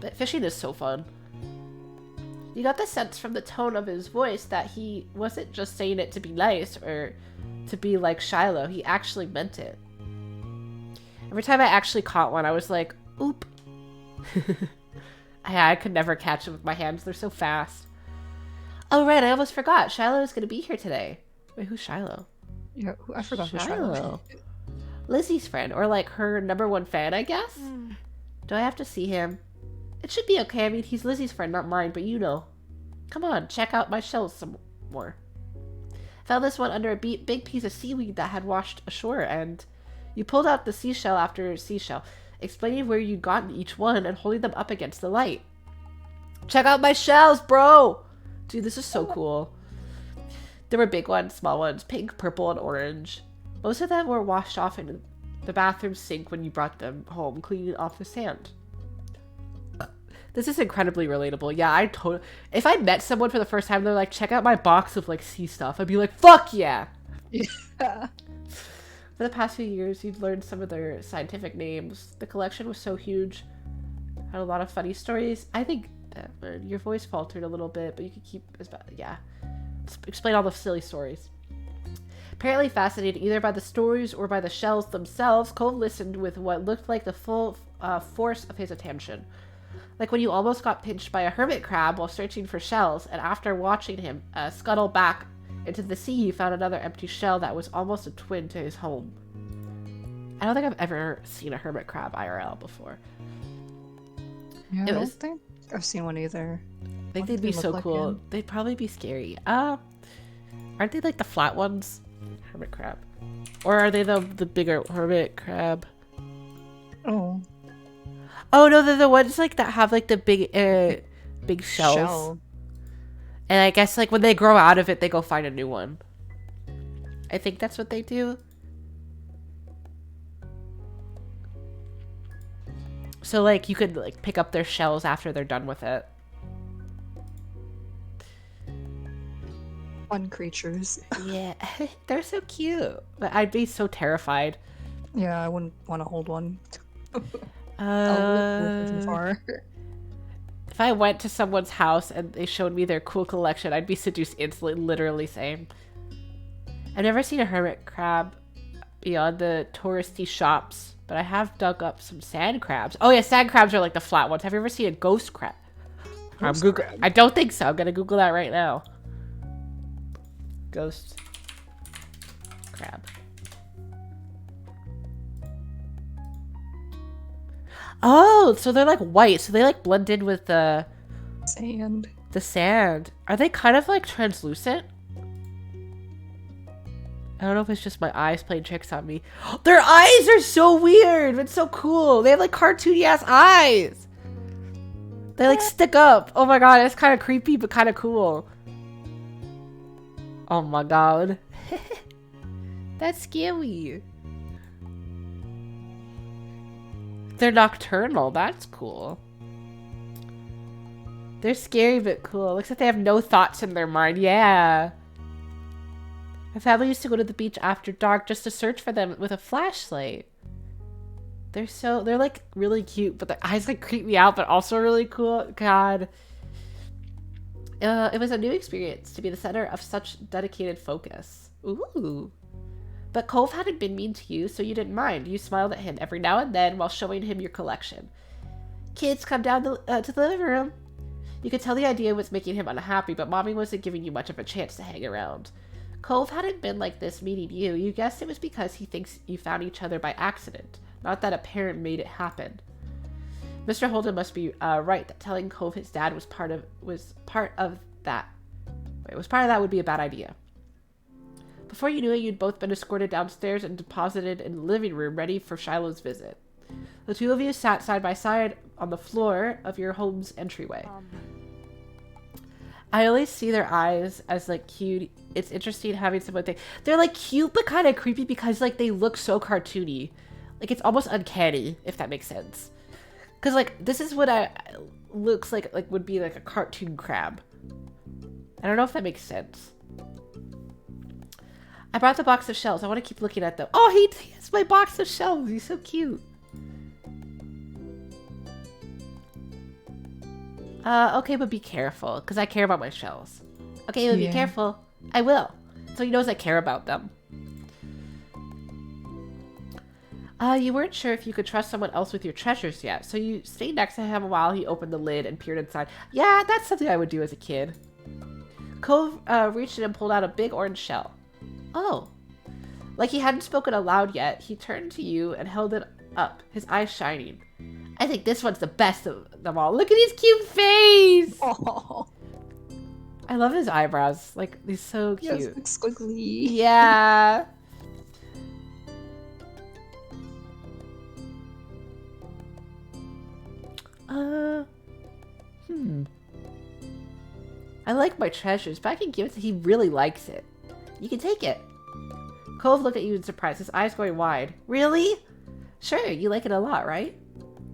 But fishing is so fun. You got the sense from the tone of his voice that he wasn't just saying it to be nice or to be like Shiloh. He actually meant it. Every time I actually caught one, I was like, oop. I could never catch them with my hands. They're so fast. Oh, right. I almost forgot. Shiloh is going to be here today. Wait, who's Shiloh? Yeah, I forgot who Shiloh. Lizzie's friend, or like her #1 fan, I guess? Do I have to see him? It should be okay. I mean, he's Lizzie's friend, not mine, but you know. Come on, check out my shells some more. Found this one under a big piece of seaweed that had washed ashore, and you pulled out the seashell after seashell, explaining where you'd gotten each one and holding them up against the light. Check out my shells, bro! Dude, this is so cool. There were big ones, small ones, pink, purple, and orange. Most of them were washed off in the bathroom sink when you brought them home, cleaning off the sand. This is incredibly relatable. Yeah, I totally... If I met someone for the first time, they're like, check out my box of, like, sea stuff. I'd be like, fuck yeah! Yeah. For the past few years, you've learned some of their scientific names. The collection was so huge. Had a lot of funny stories. I think your voice faltered a little bit, but you could keep... Yeah. Explain all the silly stories. Apparently fascinated either by the stories or by the shells themselves, Cole listened with what looked like the full force of his attention. Like when you almost got pinched by a hermit crab while searching for shells, and after watching him scuttle back into the sea, you found another empty shell that was almost a twin to his home. I don't think I've ever seen a hermit crab IRL before. Yeah, I don't think I've seen one either. I think they'd be so cool. They'd probably be scary. Aren't they like the flat ones? Hermit crab. Or are they the bigger hermit crab? Oh. Oh no, they're the ones like that have like the big shells. Shell. And I guess like when they grow out of it, they go find a new one. I think that's what they do. So like you could like pick up their shells after they're done with it. Fun creatures. Yeah, they're so cute. But I'd be so terrified. Yeah, I wouldn't want to hold one. If I went to someone's house and they showed me their cool collection, I'd be seduced instantly, literally same. I've never seen a hermit crab beyond the touristy shops, but I have dug up some sand crabs. Oh yeah, sand crabs are like the flat ones. Have you ever seen a ghost crab? Crab? I don't think so. I'm gonna Google that right now. Ghost crab. Oh, so they're like white. So they like blend in with the Sand. the sand. Are they kind of like translucent? I don't know if it's just my eyes playing tricks on me. Their eyes are so weird. It's so cool. They have like cartoony ass eyes. They like stick up. Oh my god, it's kind of creepy but kind of cool. Oh my god. That's scary. They're nocturnal. That's cool. They're scary but cool. Looks like they have no thoughts in their mind. Yeah. My family used to go to the beach after dark just to search for them with a flashlight. They're like really cute, but their eyes like creep me out, but also really cool. God. It was a new experience to be the center of such dedicated focus. Ooh. But Cove hadn't been mean to you, so you didn't mind. You smiled at him every now and then while showing him your collection. Kids, come down to the living room. You could tell the idea was making him unhappy, but Mommy wasn't giving you much of a chance to hang around. Cove hadn't been like this meeting you. You guessed it was because he thinks you found each other by accident, not that a parent made it happen. Mr. Holden must be right that telling Cove his dad was part of that would be a bad idea. Before you knew it, you'd both been escorted downstairs and deposited in the living room, ready for Shiloh's visit. The two of you sat side by side on the floor of your home's entryway. I always see their eyes as like cute. It's interesting having someone think they're like cute but kind of creepy because like they look so cartoony. Like it's almost uncanny, if that makes sense. Cause like this is what looks like would be like a cartoon crab. I don't know if that makes sense. I brought the box of shells. I want to keep looking at them. Oh, he has my box of shells. He's so cute. Okay, but be careful, because I care about my shells. Okay, but be careful. I will. So he knows I care about them. You weren't sure if you could trust someone else with your treasures yet, so you stayed next to him while he opened the lid and peered inside. Yeah, that's something I would do as a kid. Cove reached in and pulled out a big orange shell. Oh. Like he hadn't spoken aloud yet, he turned to you and held it up, his eyes shining. I think this one's the best of them all. Look at his cute face! Oh. I love his eyebrows. Like, he's so cute. Yes, squiggly. Yeah. I like my treasures, but I can give it to him. He really likes it. You can take it. Cove looked at you in surprise, his eyes going wide. Really? Sure, you like it a lot, right?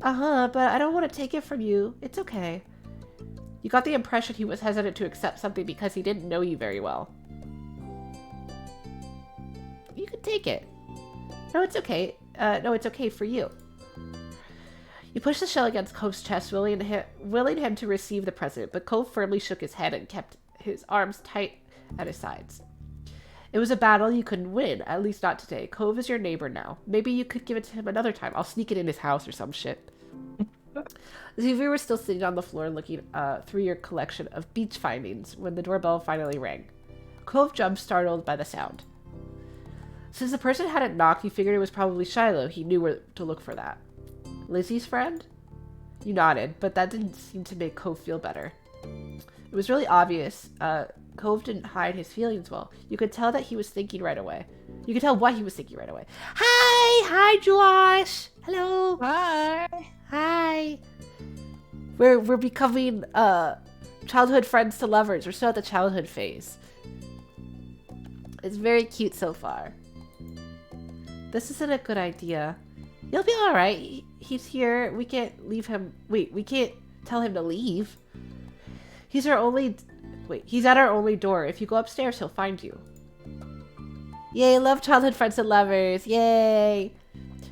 Uh-huh, but I don't want to take it from you. It's okay. You got the impression he was hesitant to accept something because he didn't know you very well. You can take it. No, it's okay. No, it's okay for you. You pushed the shell against Cove's chest, willing him to receive the present, but Cove firmly shook his head and kept his arms tight at his sides. It was a battle you couldn't win, at least not today. Cove is your neighbor now. Maybe you could give it to him another time. I'll sneak it in his house or some shit. The two of you were still sitting on the floor looking through your collection of beach findings when the doorbell finally rang. Cove jumped, startled by the sound. Since the person hadn't knocked, he figured it was probably Shiloh. He knew where to look for that. Lizzie's friend? You nodded, but that didn't seem to make Cove feel better. It was really obvious. Cove didn't hide his feelings well. You could tell that he was thinking right away. You could tell what he was thinking right away. Hi, Josh. Hello. Hi. We're becoming childhood friends to lovers. We're still at the childhood phase. It's very cute so far. This isn't a good idea. You'll be all right. He's here. We can't leave him. Wait, we can't tell him to leave. He's at our only door. If you go upstairs, he'll find you. Yay, love childhood friends and lovers. Yay.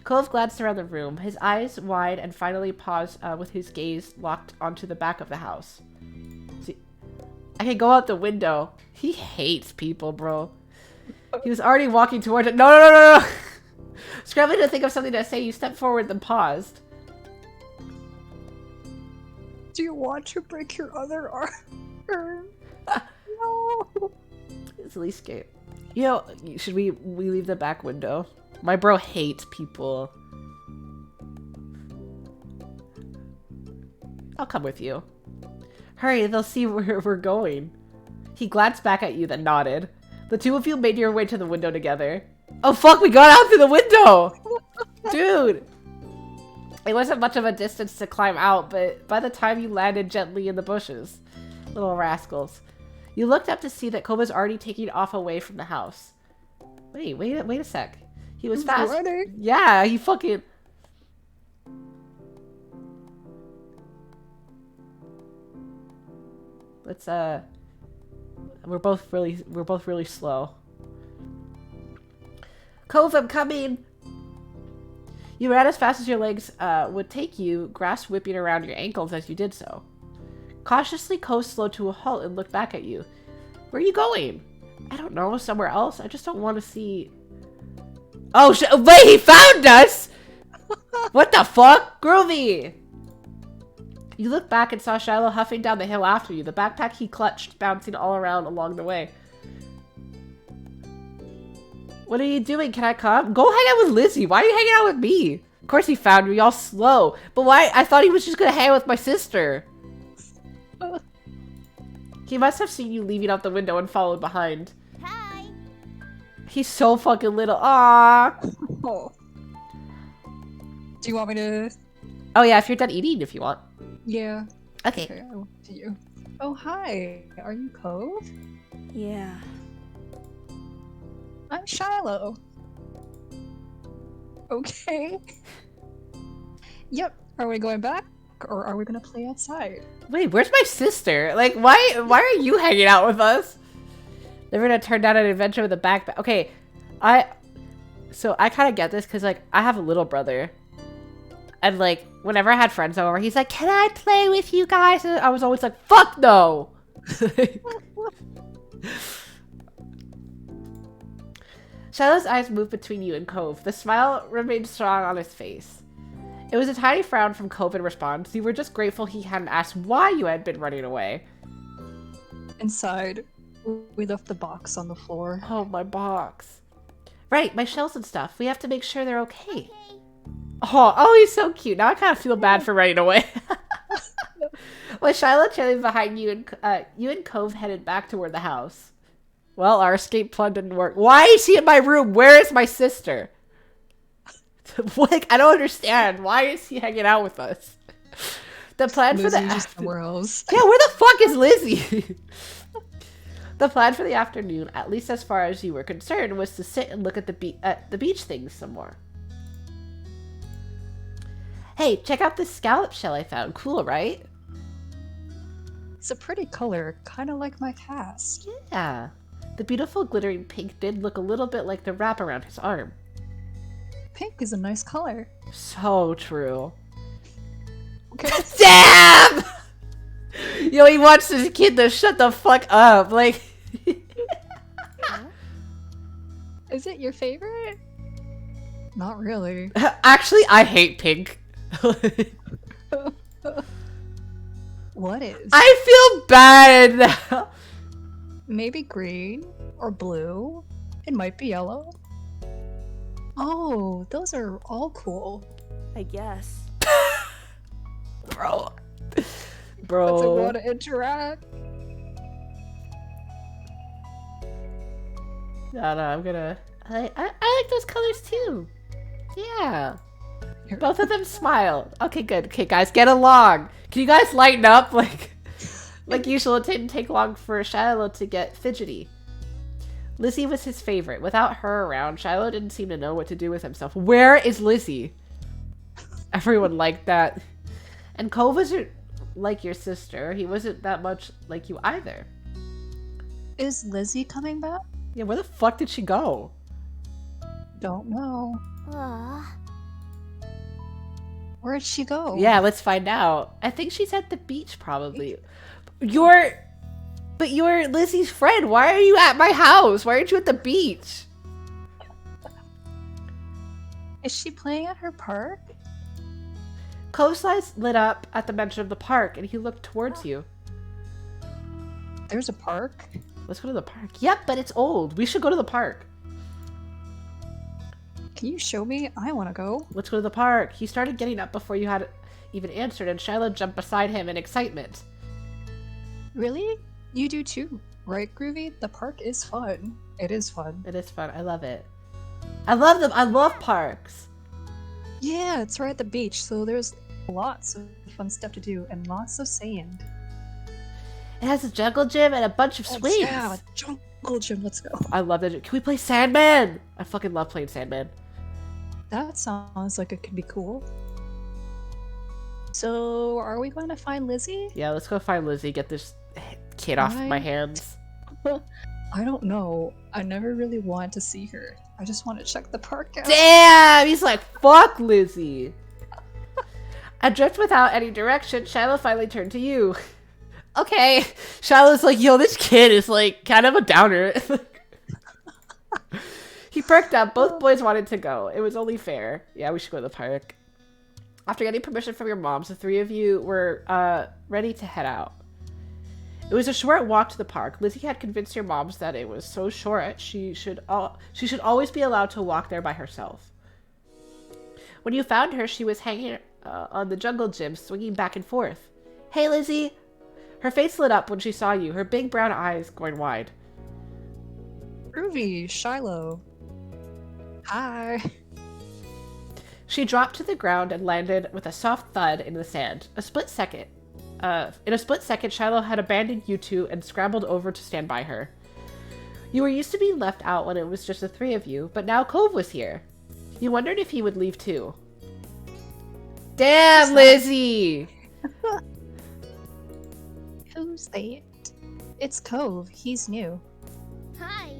Cove glanced around the room, his eyes wide, and finally paused with his gaze locked onto the back of the house. See, I can go out the window. He hates people, bro. He was already walking toward it. No. Scrambling to think of something to say, you stepped forward, then paused. Do you want to break your other arm? No. It's the least escape. You know, should we leave the back window? My bro hates people. I'll come with you. Hurry, they'll see where we're going. He glanced back at you, then nodded. The two of you made your way to the window together. Oh fuck, we got out through the window! Dude! It wasn't much of a distance to climb out, but by the time you landed gently in the bushes. Little rascals. You looked up to see that Koba's already taking off away from the house. Wait a sec. He was fast. Running. Yeah, he fucking... Let's, we're both really slow. Cove, I'm coming! You ran as fast as your legs would take you, grass whipping around your ankles as you did so. Cautiously, Cove slowed to a halt and looked back at you. Where are you going? I don't know, somewhere else. I just don't want to see... Oh, wait, he found us! What the fuck? Groovy! You looked back and saw Shiloh huffing down the hill after you, the backpack he clutched bouncing all around along the way. What are you doing? Can I come? Go hang out with Lizzie. Why are you hanging out with me? Of course he found me all slow. But why? I thought he was just gonna hang out with my sister. He must have seen you leaving out the window and followed behind. Hi. He's so fucking little. Aww. Oh. Do you want me to... Oh yeah, if you're done eating, if you want. Yeah. Okay. I will to you. Oh, hi. Are you Cove? Yeah. I'm Shiloh. Okay. Yep. Are we going back? Or are we gonna play outside? Wait, where's my sister? Like, why are you hanging out with us? They're gonna turn down an adventure with a backpack. Okay, so I kind of get this because, like, I have a little brother. And, like, whenever I had friends over, he's like, can I play with you guys? And I was always like, fuck no! Shiloh's eyes moved between you and Cove. The smile remained strong on his face. It was a tiny frown from Cove in response. You were just grateful he hadn't asked why you had been running away. Inside, we left the box on the floor. Oh, my box. Right, my shells and stuff. We have to make sure they're okay. Oh, he's so cute. Now I kind of feel bad for running away. With Shiloh trailing behind you and Cove headed back toward the house. Well, our escape plan didn't work. Why is he in my room? Where is my sister? Like, I don't understand. Why is he hanging out with us? The plan for the just somewhere else. Yeah, where the fuck is Lizzie? The plan for the afternoon, at least as far as you were concerned, was to sit and look at the beach things some more. Hey, check out this scallop shell I found. Cool, right? It's a pretty color, kind of like my cast. Yeah. The beautiful glittering pink did look a little bit like the wrap around his arm. Pink is a nice color. So true. Okay. Damn! Yo, he wants his kid to shut the fuck up. Like, Is it your favorite? Not really. actually, I hate pink. What is? I feel bad now. Maybe green or blue. It might be yellow. Oh, those are all cool. I guess. Bro. Doesn't want to interact. No, I'm gonna... I like those colors too. Yeah. Both of them smile. Okay, good. Okay, guys, get along. Can you guys lighten up? Like usual, it didn't take long for Shiloh to get fidgety. Lizzie was his favorite. Without her around, Shiloh didn't seem to know what to do with himself. Where is Lizzie? Everyone liked that. And Cove wasn't like your sister. He wasn't that much like you either. Is Lizzie coming back? Yeah, where the fuck did she go? Don't know. Where'd she go? Yeah, let's find out. I think she's at the beach, probably. But you're Lizzie's friend. Why are you at my house? Why aren't you at the beach? Is she playing at her park? Cove's eyes lit up at the mention of the park, and he looked towards you. There's a park? Let's go to the park. Yep, but it's old. We should go to the park. Can you show me? I want to go. Let's go to the park. He started getting up before you had even answered, and Shiloh jumped beside him in excitement. Really? You do too, right, Groovy? The park is fun. It is fun. It is fun. I love it. I love them. I love parks. Yeah, it's right at the beach, so there's lots of fun stuff to do and lots of sand. It has a jungle gym and a bunch of swings. Yeah, a jungle gym. Let's go. I love that. Can we play Sandman? I fucking love playing Sandman. That sounds like it could be cool. So, are we going to find Lizzie? Yeah, let's go find Lizzie. Get this kid off my hands. I don't know. I never really wanted to see her. I just want to check the park out. Damn! He's like, fuck Lizzie. Adrift without any direction, Shiloh finally turned to you. Okay. Shiloh's like, yo, this kid is like kind of a downer. He perked up. Both boys wanted to go. It was only fair. Yeah, we should go to the park. After getting permission from your moms, the three of you were ready to head out. It was a short walk to the park. Lizzie had convinced your moms that it was so short she should always be allowed to walk there by herself. When you found her, she was hanging on the jungle gym, swinging back and forth. Hey, Lizzie! Her face lit up when she saw you, her big brown eyes going wide. Groovy, Shiloh. Hi. She dropped to the ground and landed with a soft thud in the sand. In a split second, Shiloh had abandoned you two and scrambled over to stand by her. You were used to being left out when it was just the three of you, but now Cove was here. You wondered if he would leave too. Damn, Lizzie! Who's that? It's Cove. He's new. Hi.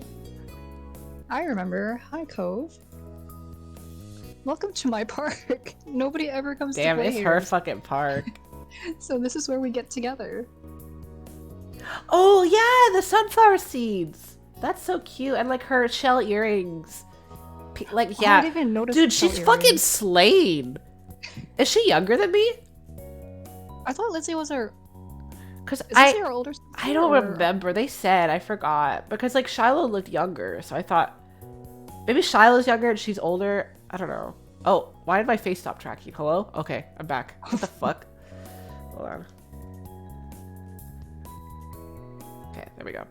I remember. Hi, Cove. Welcome to my park. Nobody ever comes to play Damn, it's here. her fucking park. So this is where we get together. Oh, yeah, the sunflower seeds. That's so cute. And, like, her shell earrings. Like, yeah. I didn't even notice. Dude, she's fucking slayed. Is she younger than me? I thought Lizzie was her. Because Is Lizzie her older sister? I don't remember. They said. I forgot. Because, like, Shiloh looked younger. So I thought maybe Shiloh's younger and she's older. I don't know. Oh, why did my face stop tracking? Hello? Okay, I'm back. What the fuck? Hold on. Okay, there we go.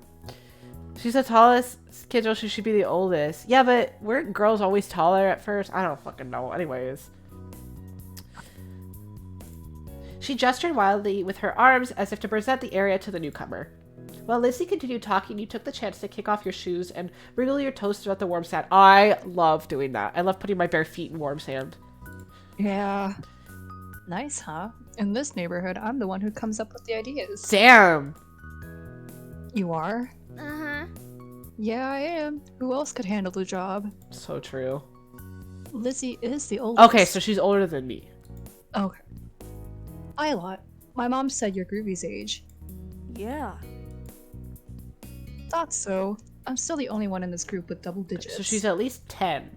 She's the tallest kid, so she should be the oldest. Yeah, but weren't girls always taller at first? I don't fucking know. Anyways. She gestured wildly with her arms as if to present the area to the newcomer. While Lizzie continued talking, you took the chance to kick off your shoes and wriggle your toes throughout the warm sand. I love doing that. I love putting my bare feet in warm sand. Yeah. Nice, huh? In this neighborhood, I'm the one who comes up with the ideas. Damn! You are? Uh-huh. Yeah, I am. Who else could handle the job? So true. Lizzie is the oldest. Okay, so she's older than me. Okay. By a lot. My mom said you're Groovy's age. Yeah. Thought so. I'm still the only one in this group with double digits. So she's at least 10.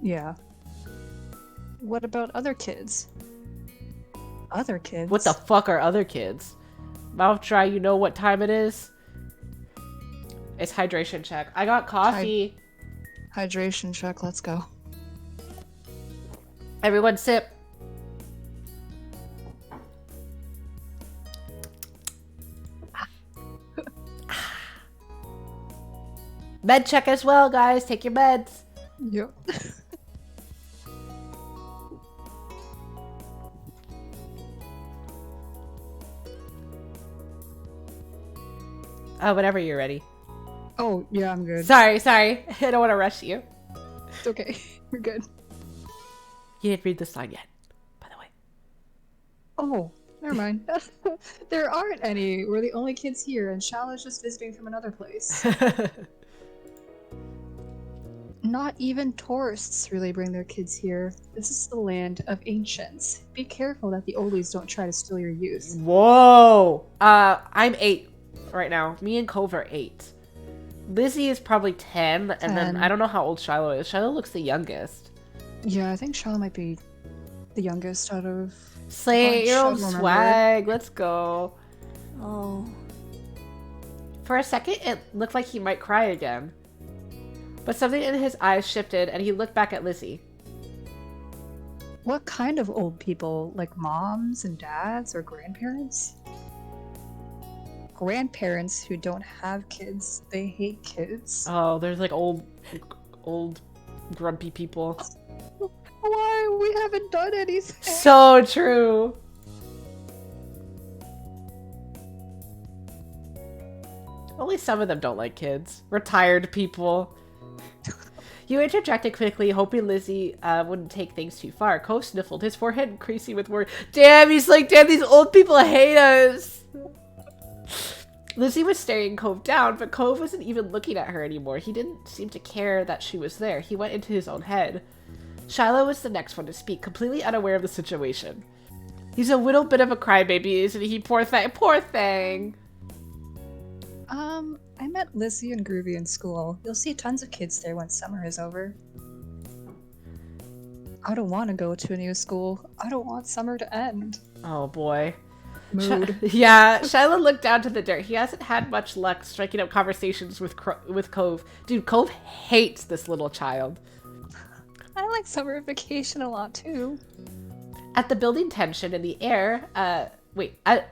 Yeah. What about other kids? Other kids? What the fuck are other kids? Mouth dry, you know what time it is? It's hydration check. I got coffee. Hydration check, let's go. Everyone sip. Med check as well, guys. Take your meds. Yep. Oh, whenever you're ready. Oh, yeah, I'm good. Sorry. I don't want to rush you. It's okay. You're good. You didn't read this line yet, by the way. Oh, never mind. There aren't any. We're the only kids here, and Shallow's just visiting from another place. Not even tourists really bring their kids here. This is the land of ancients. Be careful that the oldies don't try to steal your youth. Whoa! I'm 8 right now. Me and Cove are 8. Lizzie is probably 10, and then I don't know how old Shiloh is. Shiloh looks the youngest. Yeah, I think Shallow might be the youngest out of... Slay bunch, your I own don't remember. swag. Let's go. Oh. For a second, it looked like he might cry again. But something in his eyes shifted, and he looked back at Lizzie. What kind of old people? Like moms and dads or grandparents? Grandparents who don't have kids. They hate kids. Oh, there's like old grumpy people. Why? We haven't done anything. So true. Only some of them don't like kids. Retired people. You interjected quickly, hoping Lizzie wouldn't take things too far. Cove sniffled, his forehead increasing with worry. Damn, he's like, damn, these old people hate us. Lizzie was staring Cove down, but Cove wasn't even looking at her anymore. He didn't seem to care that she was there. He went into his own head. Shiloh was the next one to speak, completely unaware of the situation. He's a little bit of a crybaby, isn't he? Poor thing. Poor thing. I met Lizzie and Groovy in school. You'll see tons of kids there when summer is over. I don't want to go to a new school. I don't want summer to end. Oh boy. Mood. Yeah, Shiloh looked down to the dirt. He hasn't had much luck striking up conversations with Cove. Dude, Cove hates this little child. I like summer vacation a lot too. At the building tension in the air,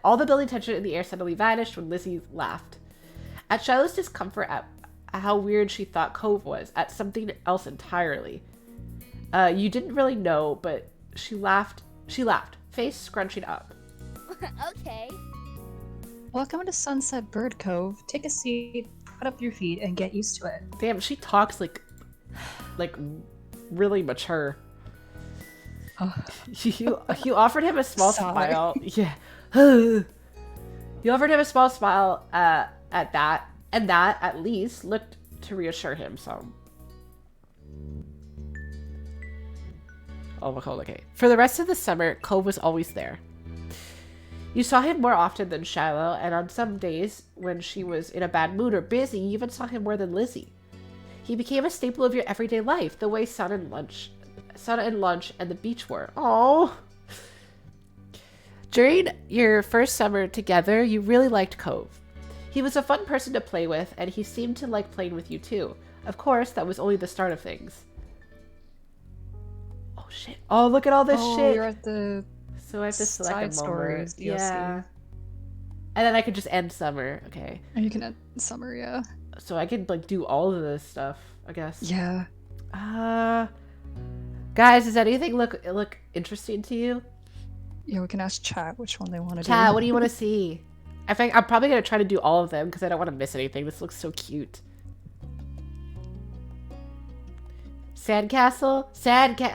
all the building tension in the air suddenly vanished when Lizzie laughed. At Shiloh's discomfort at how weird she thought Cove was, at something else entirely. You didn't really know, but she laughed, face scrunching up. Okay. Welcome to Sunset Bird Cove. Take a seat, put up your feet, and get used to it. Damn, she talks like really mature. You offered him a small smile. Yeah. You offered him a small smile at that, and that, at least, looked to reassure him some. Oh, okay. For the rest of the summer, Cove was always there. You saw him more often than Shiloh, and on some days, when she was in a bad mood or busy, you even saw him more than Lizzie. He became a staple of your everyday life, the way sun and lunch and the beach were. Aww. During your first summer together, you really liked Cove. He was a fun person to play with, and he seemed to like playing with you too. Of course, that was only the start of things. Oh shit. Oh, look at all this shit. You're at the So I have to select side a moment. stories DLC. Yeah. And then I could just end summer. Okay. And you can end summer, yeah. So I could like do all of this stuff, I guess. Yeah. Guys, does anything look interesting to you? Yeah, we can ask chat which one they want to do. Chat, what do you want to see? I think I'm probably gonna try to do all of them because I don't want to miss anything. This looks so cute. Sandcastle?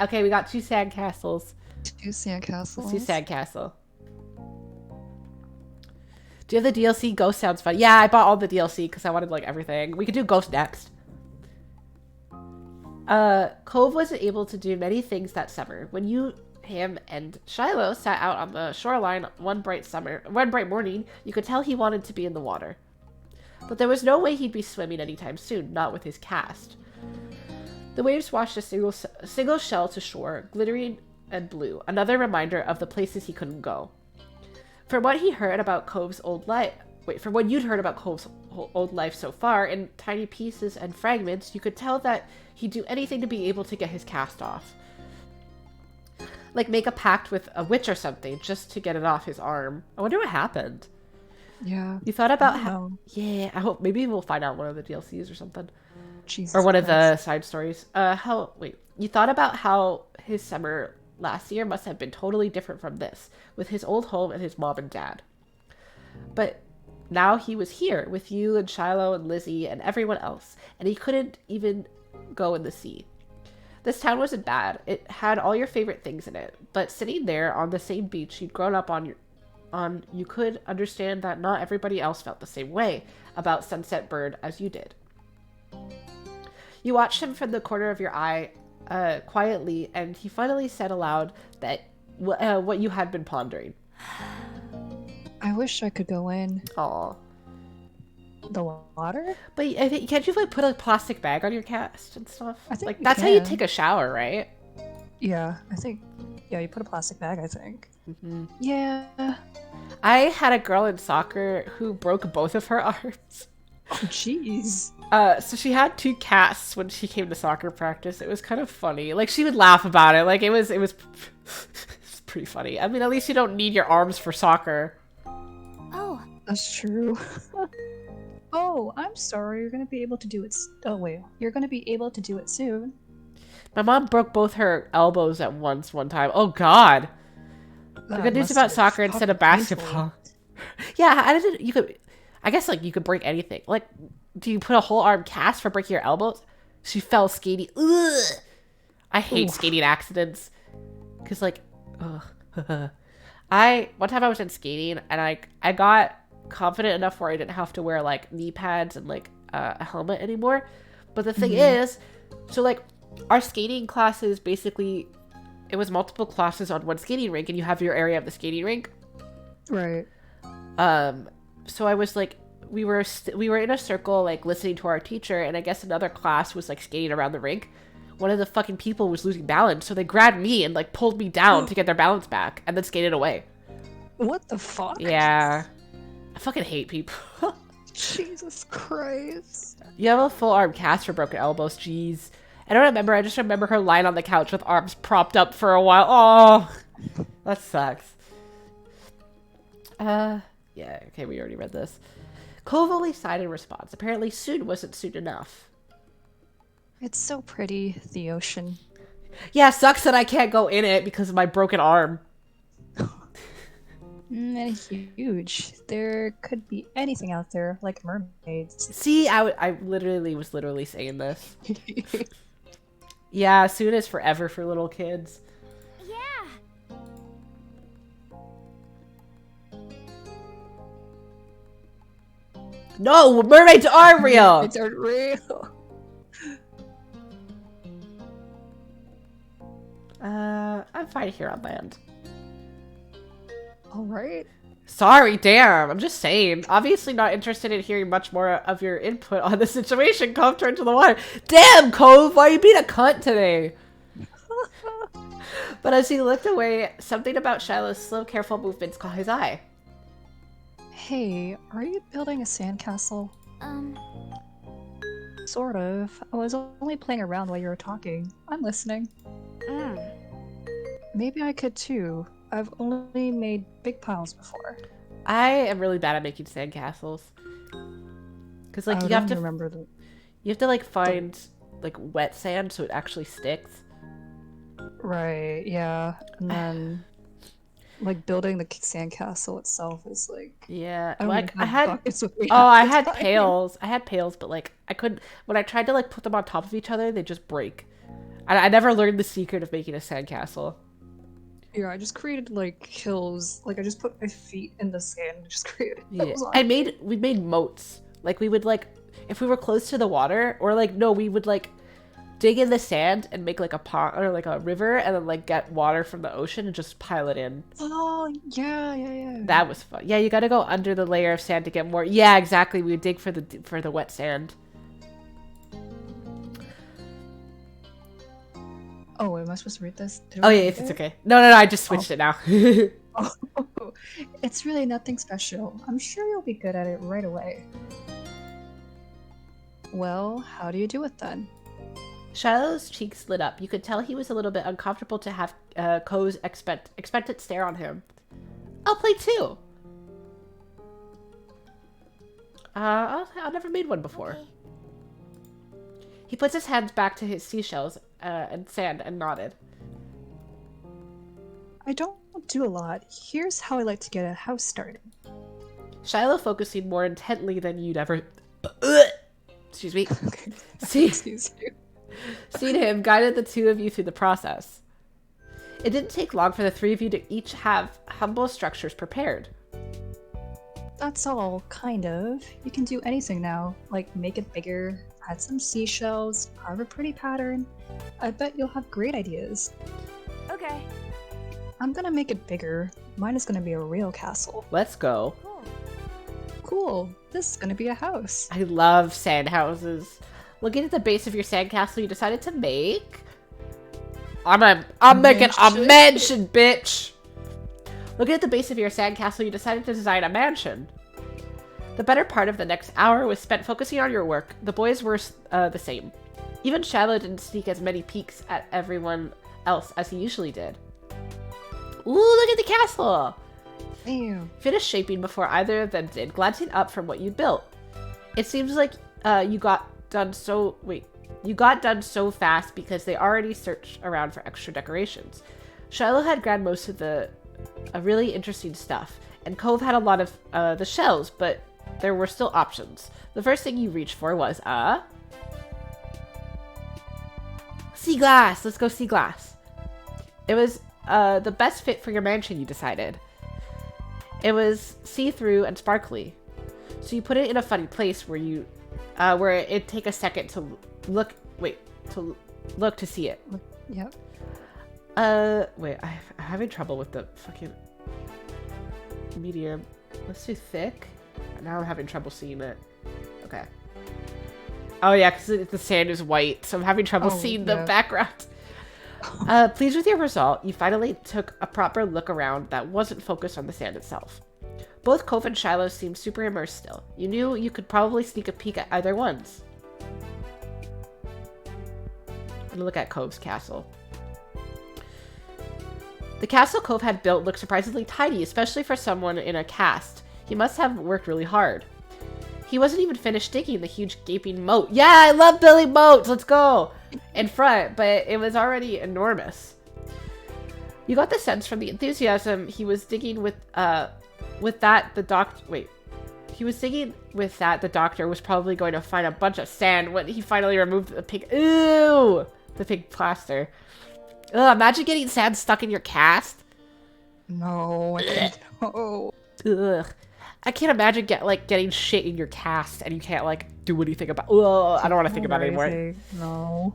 Okay, we got 2 sandcastles. 2 sandcastles. Let's do sandcastle. Do you have the DLC? Ghost sounds fun. Yeah, I bought all the DLC because I wanted like everything. We could do Ghost next. Cove wasn't able to do many things that summer. When him and Shiloh sat out on the shoreline one bright morning, you could tell he wanted to be in the water. But there was no way he'd be swimming anytime soon, not with his cast. The waves washed a single shell to shore, glittering and blue, another reminder of the places he couldn't go. From what you'd heard about Cove's old life so far, in tiny pieces and fragments, you could tell that he'd do anything to be able to get his cast off. Like make a pact with a witch or something, just to get it off his arm. I wonder what happened. Yeah. You thought about how... Yeah, I hope... Maybe we'll find out one of the DLCs or something. Jesus or one Christ. of the side stories. You thought about how his summer last year must have been totally different from this, with his old home and his mom and dad. But now he was here, with you and Shiloh and Lizzie and everyone else, and he couldn't even go in the sea. This town wasn't bad. It had all your favorite things in it, but sitting there on the same beach you'd grown up on, you could understand that not everybody else felt the same way about Sunset Bird as you did. You watched him from the corner of your eye, quietly, and he finally said aloud that what you had been pondering. I wish I could go in. Aw. The water? But I think, can't you like put a plastic bag on your cast and stuff? I think like you that's how you can. take a shower, right? Yeah, I think. Yeah, you put a plastic bag, I think. Mm-hmm. Yeah. I had a girl in soccer who broke both of her arms. Oh, jeez. So she had 2 casts when she came to soccer practice. It was kind of funny. Like, she would laugh about it. Like, it was it's pretty funny. I mean, at least you don't need your arms for soccer. Oh, That's true. Oh, I'm sorry. You're gonna be able to do it. Oh wait, you're gonna be able to do it soon. My mom broke both her elbows at once one time. Oh God. The good news about soccer instead of basketball. Yeah, I guess like you could break anything. Like, do you put a whole arm cast for breaking your elbows? She fell skating. Ugh. I hate skating accidents. Cause like, ugh. One time I was in skating and I got confident enough where I didn't have to wear like knee pads and like a helmet anymore. But the thing is, so like our skating classes basically, it was multiple classes on one skating rink, and you have your area of the skating rink. Right. So I was like, we were in a circle like listening to our teacher, and I guess another class was like skating around the rink. One of the fucking people was losing balance, so they grabbed me and like pulled me down to get their balance back, and then skated away. What the fuck? Yeah. I fucking hate people. Jesus Christ. You have a full arm cast for broken elbows. Jeez. I don't remember. I just remember her lying on the couch with arms propped up for a while. Oh, that sucks. Yeah. Okay, we already read this. Cove only sighed in response. Apparently soon wasn't soon enough. It's so pretty, the ocean. Yeah, sucks that I can't go in it because of my broken arm. And huge. There could be anything out there, like mermaids. See, I literally was saying this. Yeah, soon is forever for little kids. yeah. No, mermaids are real! Mermaids aren't real. I'm fine here on land. Alright. Sorry, damn. I'm just saying. Obviously not interested in hearing much more of your input on the situation. Cove turned to the water. Damn, Cove, why are you being a cunt today? But as he looked away, something about Shiloh's slow, careful movements caught his eye. Hey, are you building a sandcastle? Sort of. I was only playing around while you were talking. I'm listening. Maybe I could too. I've only made big piles before. I am really bad at making sandcastles. Cause like I you have to remember the... You have to like find like wet sand so it actually sticks. Right, yeah. And then like building the sandcastle itself is like... Yeah, I like I had I had pails. I had pails, but like I couldn't, when I tried to like put them on top of each other, they just break. I never learned the secret of making a sandcastle. Yeah, I just created like hills. Like I just put my feet in the sand and just created hills. Yeah. We made moats. Like we would like, if we were close to the water, or like no, we would like dig in the sand and make like a pond or like a river, and then like get water from the ocean and just pile it in. Oh yeah. That was fun. Yeah, you got to go under the layer of sand to get more. Yeah, exactly. We would dig for the wet sand. Oh, am I supposed to read this? Oh yeah, it's okay. No, I just switched it now. Oh, it's really nothing special. I'm sure you'll be good at it right away. Well, how do you do it then? Shiloh's cheeks lit up. You could tell he was a little bit uncomfortable to have Ko's expectant stare on him. I'll play too. I've never made one before. Okay. He puts his hands back to his seashells and sand and nodded. I don't do a lot. Here's how I like to get a house started. Shiloh focusing more intently than you'd ever... Excuse me. Excuse you. Seeing him guided the two of you through the process. It didn't take long for the three of you to each have humble structures prepared. That's all, kind of. You can do anything now, like make it bigger, add some seashells, carve a pretty pattern. I bet you'll have great ideas. Okay. I'm gonna make it bigger. Mine is gonna be a real castle. Let's go. Cool. Cool. This is gonna be a house. I love sand houses. Looking at the base of your sandcastle you decided to make... I'm making a mansion, bitch! Looking at the base of your sandcastle you decided to design a mansion. The better part of the next hour was spent focusing on your work. The boys were the same. Even Shiloh didn't sneak as many peeks at everyone else as he usually did. Ooh, look at the castle! Ew. Finished shaping before either of them did, glancing up from what you'd built. It seems like you got done so fast because they already searched around for extra decorations. Shiloh had grabbed most of the really interesting stuff, and Cove had a lot of the shells, but there were still options. The first thing you reached for was sea glass. Let's go sea glass. It was the best fit for your mansion, you decided. It was see-through and sparkly, so you put it in a funny place where you where it'd take a second to look to see it. Yep. Wait, I'm having trouble with the fucking medium. Let's do thick. Now I'm having trouble seeing it. Okay. Oh yeah, because the sand is white, so I'm having trouble seeing the background. Pleased with your result, you finally took a proper look around that wasn't focused on the sand itself. Both Cove and Shiloh seemed super immersed still. You knew you could probably sneak a peek at either one's. I'm gonna look at Cove's castle. The castle Cove had built looked surprisingly tiny, especially for someone in a cast. He must have worked really hard. He wasn't even finished digging the huge gaping moat. Yeah, I love building moats! Let's go! In front, but it was already enormous. You got the sense from the enthusiasm he was digging with that the doctor was probably going to find a bunch of sand when he finally removed the pink the pink plaster. Ugh, imagine getting sand stuck in your cast. No, I can't. No. Ugh. I can't imagine getting shit in your cast and you can't do anything about. Ugh, I don't want to think about it anymore. No.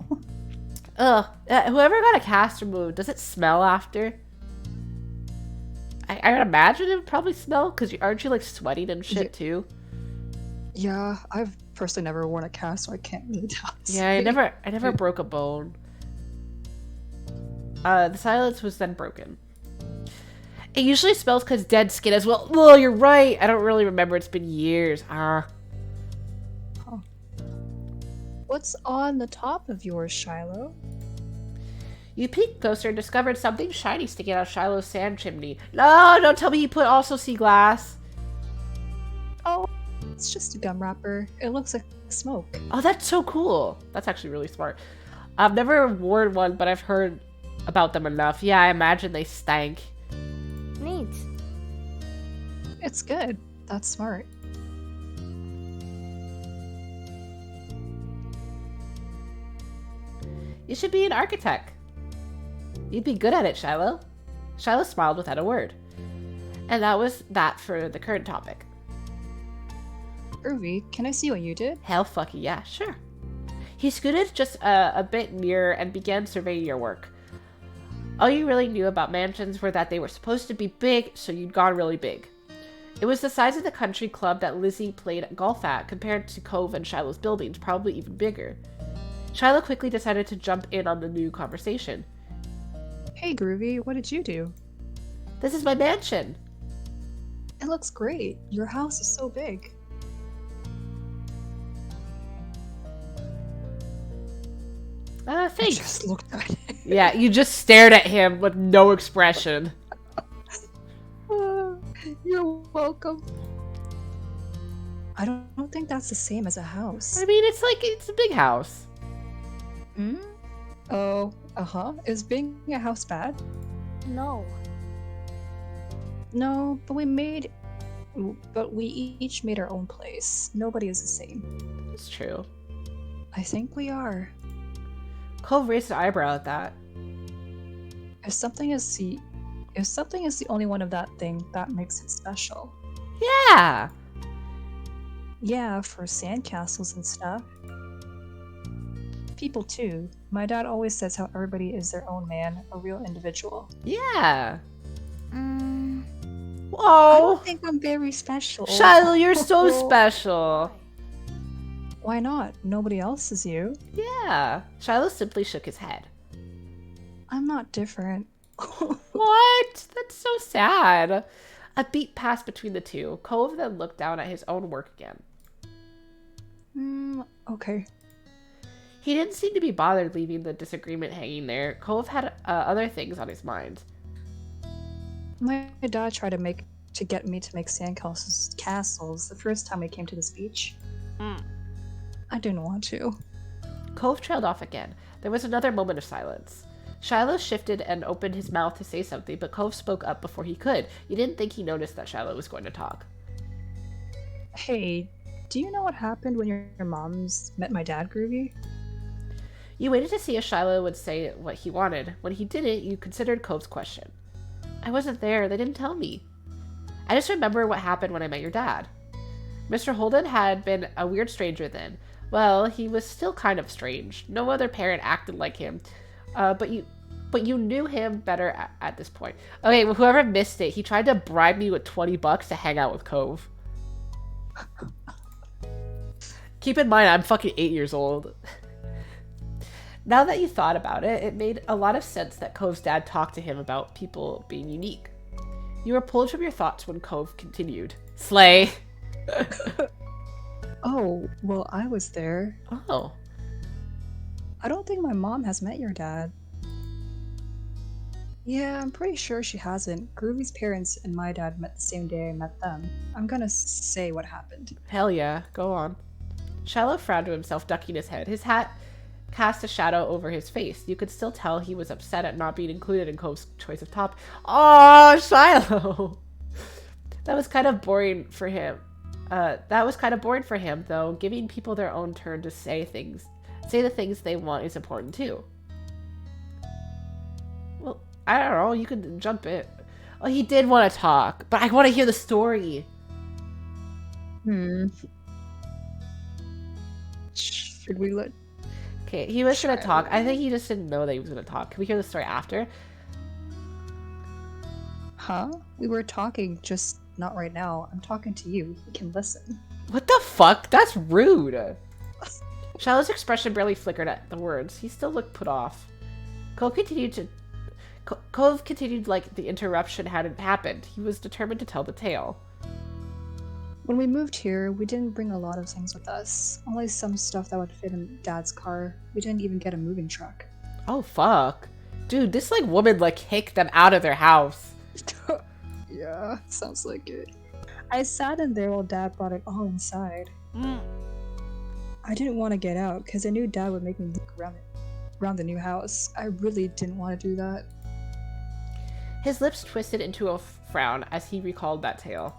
Ugh. Whoever got a cast removed, does it smell after? I would imagine it would probably smell, because aren't you sweating and shit too? Yeah, I've personally never worn a cast, so I can't really tell. Yeah, I never broke a bone. The silence was then broken. It usually smells because dead skin as well. Oh, you're right. I don't really remember. It's been years. Huh. What's on the top of yours, Shiloh? You peeked closer and discovered something shiny sticking out of Shiloh's sand chimney. No, don't tell me he put also sea glass. Oh, it's just a gum wrapper. It looks like smoke. Oh, that's so cool. That's actually really smart. I've never worn one, but I've heard about them enough. Yeah, I imagine they stank. Neat. It's good. That's smart. You should be an architect. You'd be good at it, Shiloh. Shiloh smiled without a word. And that was that for the current topic. Groovy, can I see what you did? Hell fucking yeah, sure. He scooted just a bit nearer and began surveying your work. All you really knew about mansions were that they were supposed to be big, so you'd gone really big. It was the size of the country club that Lizzie played golf at, compared to Cove and Shiloh's buildings, probably even bigger. Shiloh quickly decided to jump in on the new conversation. Hey Groovy, what did you do? This is my mansion. It looks great. Your house is so big. Thanks. I just looked at it. Yeah, you just stared at him with no expression. You're welcome. I don't think that's the same as a house. I mean, it's a big house. Hmm? Oh, Is being a house bad? No. No, but we each made our own place. Nobody is the same. It's true. I think we are. Cove raised an eyebrow at that. If something is the only one of that thing, that makes it special. Yeah! Yeah, for sandcastles and stuff. People too. My dad always says how everybody is their own man, a real individual. Yeah. I Whoa! don't think I'm very special. Shiloh, you're so special. Why not? Nobody else is you. Yeah. Shiloh simply shook his head. I'm not different. What? That's so sad. A beat passed between the two. Cove then looked down at his own work again. Okay. He didn't seem to be bothered leaving the disagreement hanging there. Cove had other things on his mind. My dad tried to get me to make castles the first time we came to this beach. I didn't want to. Cove trailed off again. There was another moment of silence. Shiloh shifted and opened his mouth to say something, but Cove spoke up before he could. You didn't think he noticed that Shiloh was going to talk. Hey, do you know what happened when your moms met my dad, Groovy? You waited to see if Shiloh would say what he wanted. When he didn't, you considered Cove's question. I wasn't there. They didn't tell me. I just remember what happened when I met your dad. Mr. Holden had been a weird stranger then. Well, he was still kind of strange. No other parent acted like him. But you knew him better at this point. Okay, well, whoever missed it, he tried to bribe me with $20 to hang out with Cove. Keep in mind, I'm fucking 8 years old. Now that you thought about it, it made a lot of sense that Cove's dad talked to him about people being unique. You were pulled from your thoughts when Cove continued. Slay! Oh, well, I was there. Oh. I don't think my mom has met your dad. Yeah, I'm pretty sure she hasn't. Groovy's parents and my dad met the same day I met them. I'm gonna say what happened. Hell yeah, go on. Shiloh frowned to himself, ducking his head. His hat cast a shadow over his face. You could still tell he was upset at not being included in Cove's choice of top. Oh, Shiloh! That was kind of boring for him. Though. Giving people their own turn to say the things they want is important too. Well, I don't know. You could jump in. Oh, he did want to talk, but I want to hear the story. Should we let... Okay, he was going to talk. I think he just didn't know that he was going to talk. Can we hear the story after? Huh? We were talking, just not right now. I'm talking to you. You can listen. What the fuck? That's rude. Shiloh's expression barely flickered at the words. He still looked put off. Cove continued like the interruption hadn't happened. He was determined to tell the tale. When we moved here, we didn't bring a lot of things with us. Only some stuff that would fit in Dad's car. We didn't even get a moving truck. Oh, fuck. Dude, this, woman, kicked them out of their house. Yeah, sounds like it. I sat in there while Dad brought it all inside. I didn't want to get out, because I knew Dad would make me look around the new house. I really didn't want to do that. His lips twisted into a frown as he recalled that tale.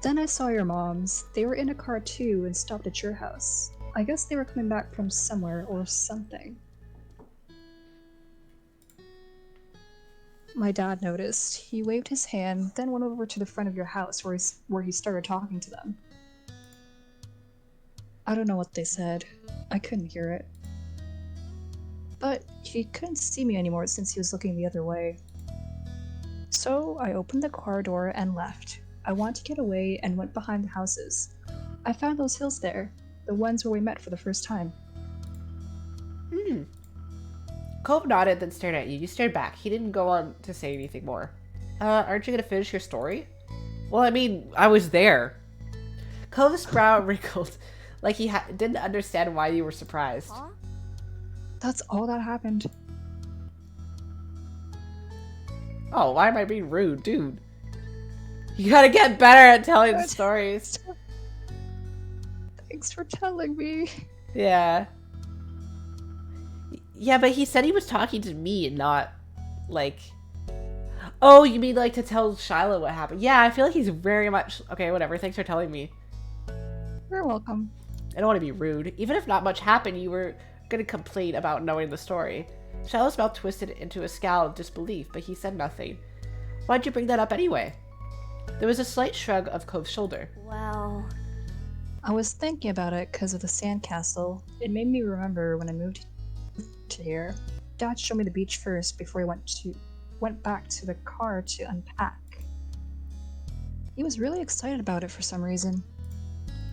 Then I saw your moms. They were in a car too and stopped at your house. I guess they were coming back from somewhere or something. My dad noticed. He waved his hand, then went over to the front of your house where he started talking to them. I don't know what they said. I couldn't hear it. But he couldn't see me anymore since he was looking the other way. So I opened the car door and left. I wanted to get away and went behind the houses. I found those hills there, the ones where we met for the first time. Cove nodded, then stared at you. You stared back. He didn't go on to say anything more. Aren't you gonna finish your story? Well, I mean, I was there. Cove's brow wrinkled, like he didn't understand why you were surprised. Huh? That's all that happened. Oh, why am I being rude? Dude. You gotta get better at telling stories. Thanks for telling me. Yeah. Yeah, but he said he was talking to me and not, Oh, you mean, to tell Shiloh what happened? Yeah, I feel like he's very much... Okay, whatever. Thanks for telling me. You're welcome. I don't want to be rude. Even if not much happened, you were gonna complain about knowing the story. Shiloh's mouth twisted into a scowl of disbelief, but he said nothing. Why'd you bring that up anyway? There was a slight shrug of Cove's shoulder. Well... I was thinking about it because of the sandcastle. It made me remember when I moved to here. Dad showed me the beach first before he went back to the car to unpack. He was really excited about it for some reason.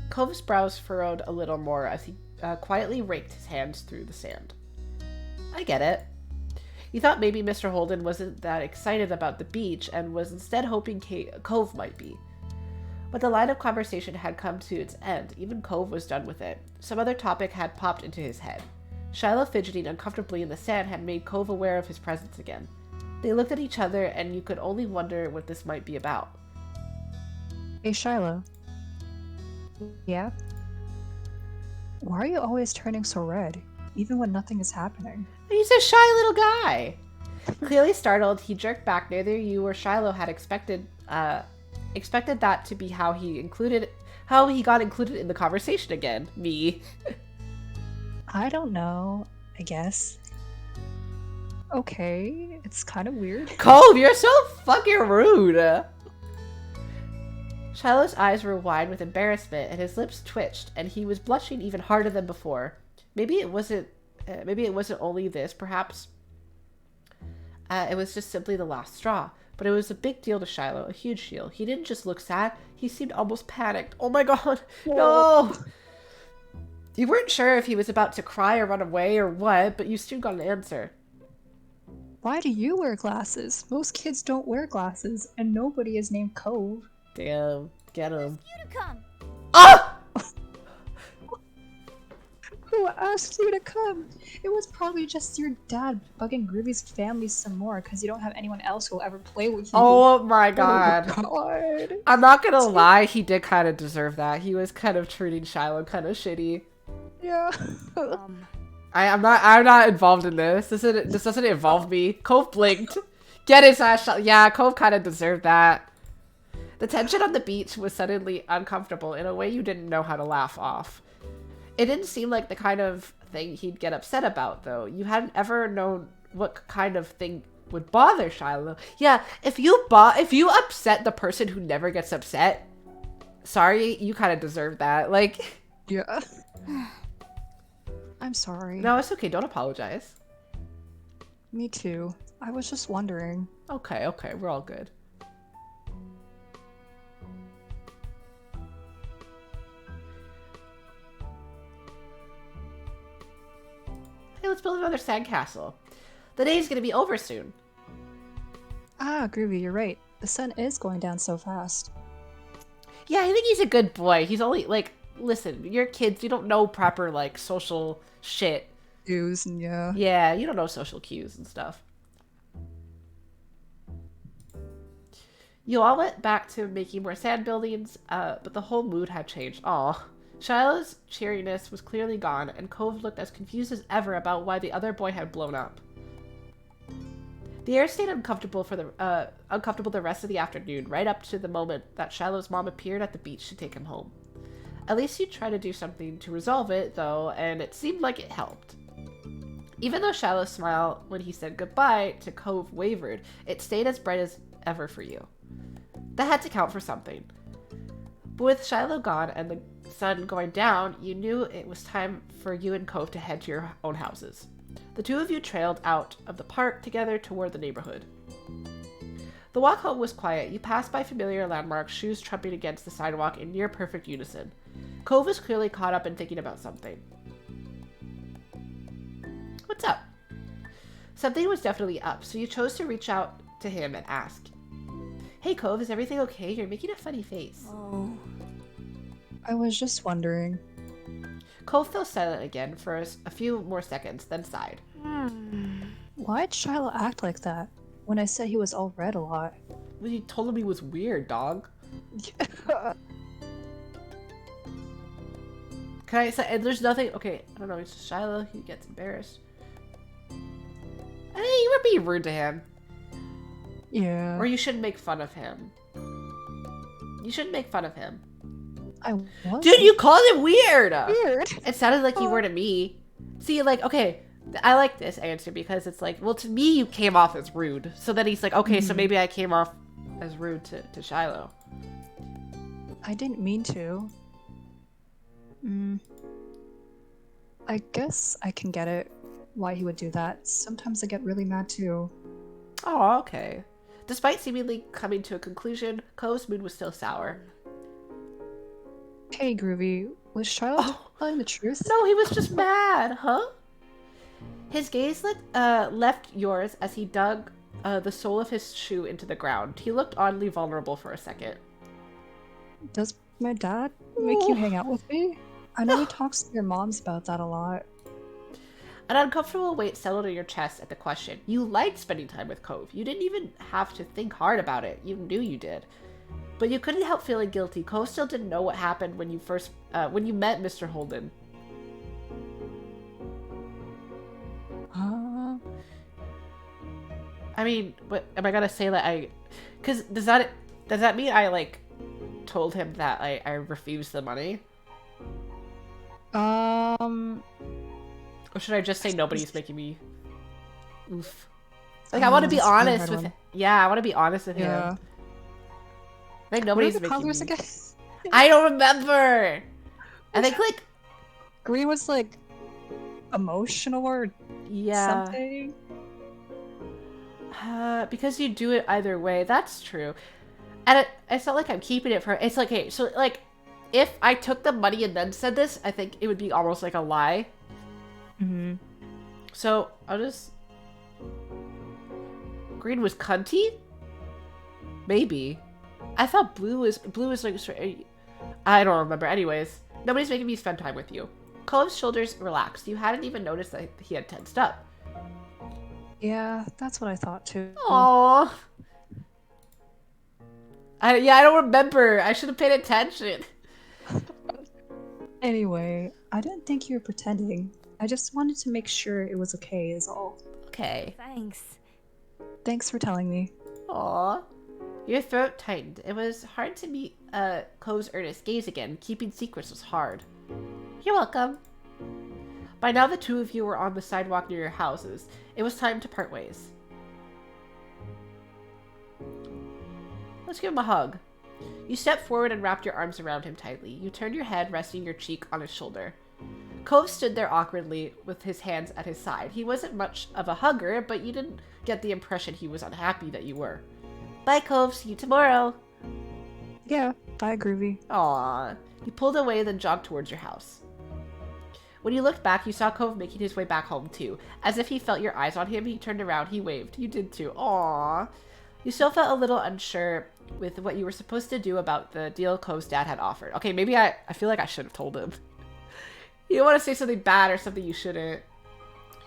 Cove's brows furrowed a little more as he quietly raked his hands through the sand. I get it. You thought maybe Mr. Holden wasn't that excited about the beach and was instead hoping Cove might be. But the line of conversation had come to its end. Even Cove was done with it. Some other topic had popped into his head. Shiloh fidgeting uncomfortably in the sand had made Cove aware of his presence again. They looked at each other, and you could only wonder what this might be about. Hey, Shiloh. Yeah? Why are you always turning so red, even when nothing is happening? He's a shy little guy. Clearly startled, he jerked back. Neither you or Shiloh had expected that to be how he got included in the conversation again. Me. I don't know, I guess. Okay, it's kind of weird. Cove, you're so fucking rude. Shiloh's eyes were wide with embarrassment, and his lips twitched, and he was blushing even harder than before. Maybe it wasn't only this. Perhaps it was just simply the last straw. But it was a big deal to Shiloh, a huge deal. He didn't just look sad; he seemed almost panicked. Oh my god, no! You weren't sure if he was about to cry or run away or what, but you soon got an answer. Why do you wear glasses? Most kids don't wear glasses, and nobody is named Cove. Damn, get him. Come. Ah! Who asked you to come? It was probably just your dad bugging Groovy's family some more because you don't have anyone else who will ever play with you. Oh my god. Oh god. I'm not gonna lie, he did kind of deserve that. He was kind of treating Shiloh kind of shitty. Yeah. I'm not involved in this. This doesn't involve me. Cove blinked. Get his ass shot. Yeah, Cove kind of deserved that. The tension on the beach was suddenly uncomfortable in a way you didn't know how to laugh off. It didn't seem like the kind of thing he'd get upset about, though. You hadn't ever known what kind of thing would bother Shiloh. Yeah, if you upset the person who never gets upset, sorry, you kind of deserve that. Like, yeah. I'm sorry. No, it's okay. Don't apologize. Me too. I was just wondering. Okay, we're all good. Hey, let's build another sandcastle. The day's gonna be over soon. Ah, Groovy, you're right. The sun is going down so fast. Yeah, I think he's a good boy. He's only, like, listen, you're kids, you don't know proper, like, social shit. Cues and yeah. Yeah, you don't know social cues and stuff. You all went back to making more sand buildings, but the whole mood had changed. Aw. Shiloh's cheeriness was clearly gone, and Cove looked as confused as ever about why the other boy had blown up. The air stayed uncomfortable the rest of the afternoon, right up to the moment that Shiloh's mom appeared at the beach to take him home. At least you'd try to do something to resolve it, though, and it seemed like it helped. Even though Shiloh's smile when he said goodbye to Cove wavered, it stayed as bright as ever for you. That had to count for something. But with Shiloh gone and the sun going down, you knew it was time for you and Cove to head to your own houses. The two of you trailed out of the park together toward the neighborhood. The walk home was quiet. You passed by familiar landmarks, shoes trumping against the sidewalk in near perfect unison. Cove was clearly caught up in thinking about something. What's up? Something was definitely up, so you chose to reach out to him and ask. Hey Cove, is everything okay? You're making a funny face. Oh. I was just wondering. Cove fell silent again for a few more seconds, then sighed. Why'd Shiloh act like that when I said he was all red a lot? Well, you told him he was weird, dog. Can I say, and there's nothing, okay, I don't know, it's just Shiloh, he gets embarrassed. Hey, you were being rude to him. Yeah. Or you shouldn't make fun of him. You shouldn't make fun of him. I was. Dude, you called him weird! Weird. It sounded like you were to me. See, like, okay, I like this answer because it's like, well, to me, you came off as rude. So then he's like, okay, so maybe I came off as rude to Shiloh. I didn't mean to. I guess I can get it, why he would do that. Sometimes I get really mad too. Oh, okay. Despite seemingly coming to a conclusion, Cove's mood was still sour. Hey, Groovy, was Shiloh telling the truth? No, he was just mad, huh? His gaze left yours as he dug the sole of his shoe into the ground. He looked oddly vulnerable for a second. Does my dad make you hang out with me? I know he talks to your moms about that a lot. An uncomfortable weight settled in your chest at the question. You liked spending time with Cove. You didn't even have to think hard about it. You knew you did. But you couldn't help feeling guilty. Cove still didn't know what happened when you met Mr. Holden. I mean, what am I gonna say that because does that mean I like told him that I refused the money? Or should I just say nobody's making me oof? Like I want to be honest with I want to be honest with him. I think nobody's making me. Again? I don't remember. I think like Green was like emotional or something. Because you do it either way. That's true. And it's not like I'm keeping it for. It's like, hey, so like, if I took the money and then said this, I think it would be almost like a lie. Mm-hmm. So I'll just. Green was cunty? Maybe. I thought blue was like. I don't remember. Anyways, nobody's making me spend time with you. Cove's shoulders relaxed. You hadn't even noticed that he had tensed up. Yeah, that's what I thought too. Aww. I don't remember. I should have paid attention. Anyway, I didn't think you were pretending. I just wanted to make sure it was okay is all. Okay. Thanks for telling me. Aww. Your throat tightened. It was hard to meet Cove's earnest gaze again. Keeping secrets was hard. You're welcome. By now the two of you were on the sidewalk near your houses. It was time to part ways. Let's give him a hug. You stepped forward and wrapped your arms around him tightly. You turned your head, resting your cheek on his shoulder. Cove stood there awkwardly with his hands at his side. He wasn't much of a hugger, but you didn't get the impression he was unhappy that you were. Bye, Cove. See you tomorrow. Yeah, bye, Groovy. Aww. You pulled away, then jogged towards your house. When you looked back, you saw Cove making his way back home, too. As if he felt your eyes on him, he turned around, he waved. You did, too. Aww. You still felt a little unsure with what you were supposed to do about the deal Cove's dad had offered. Okay, maybe I feel like I should have told him. You don't want to say something bad or something you shouldn't.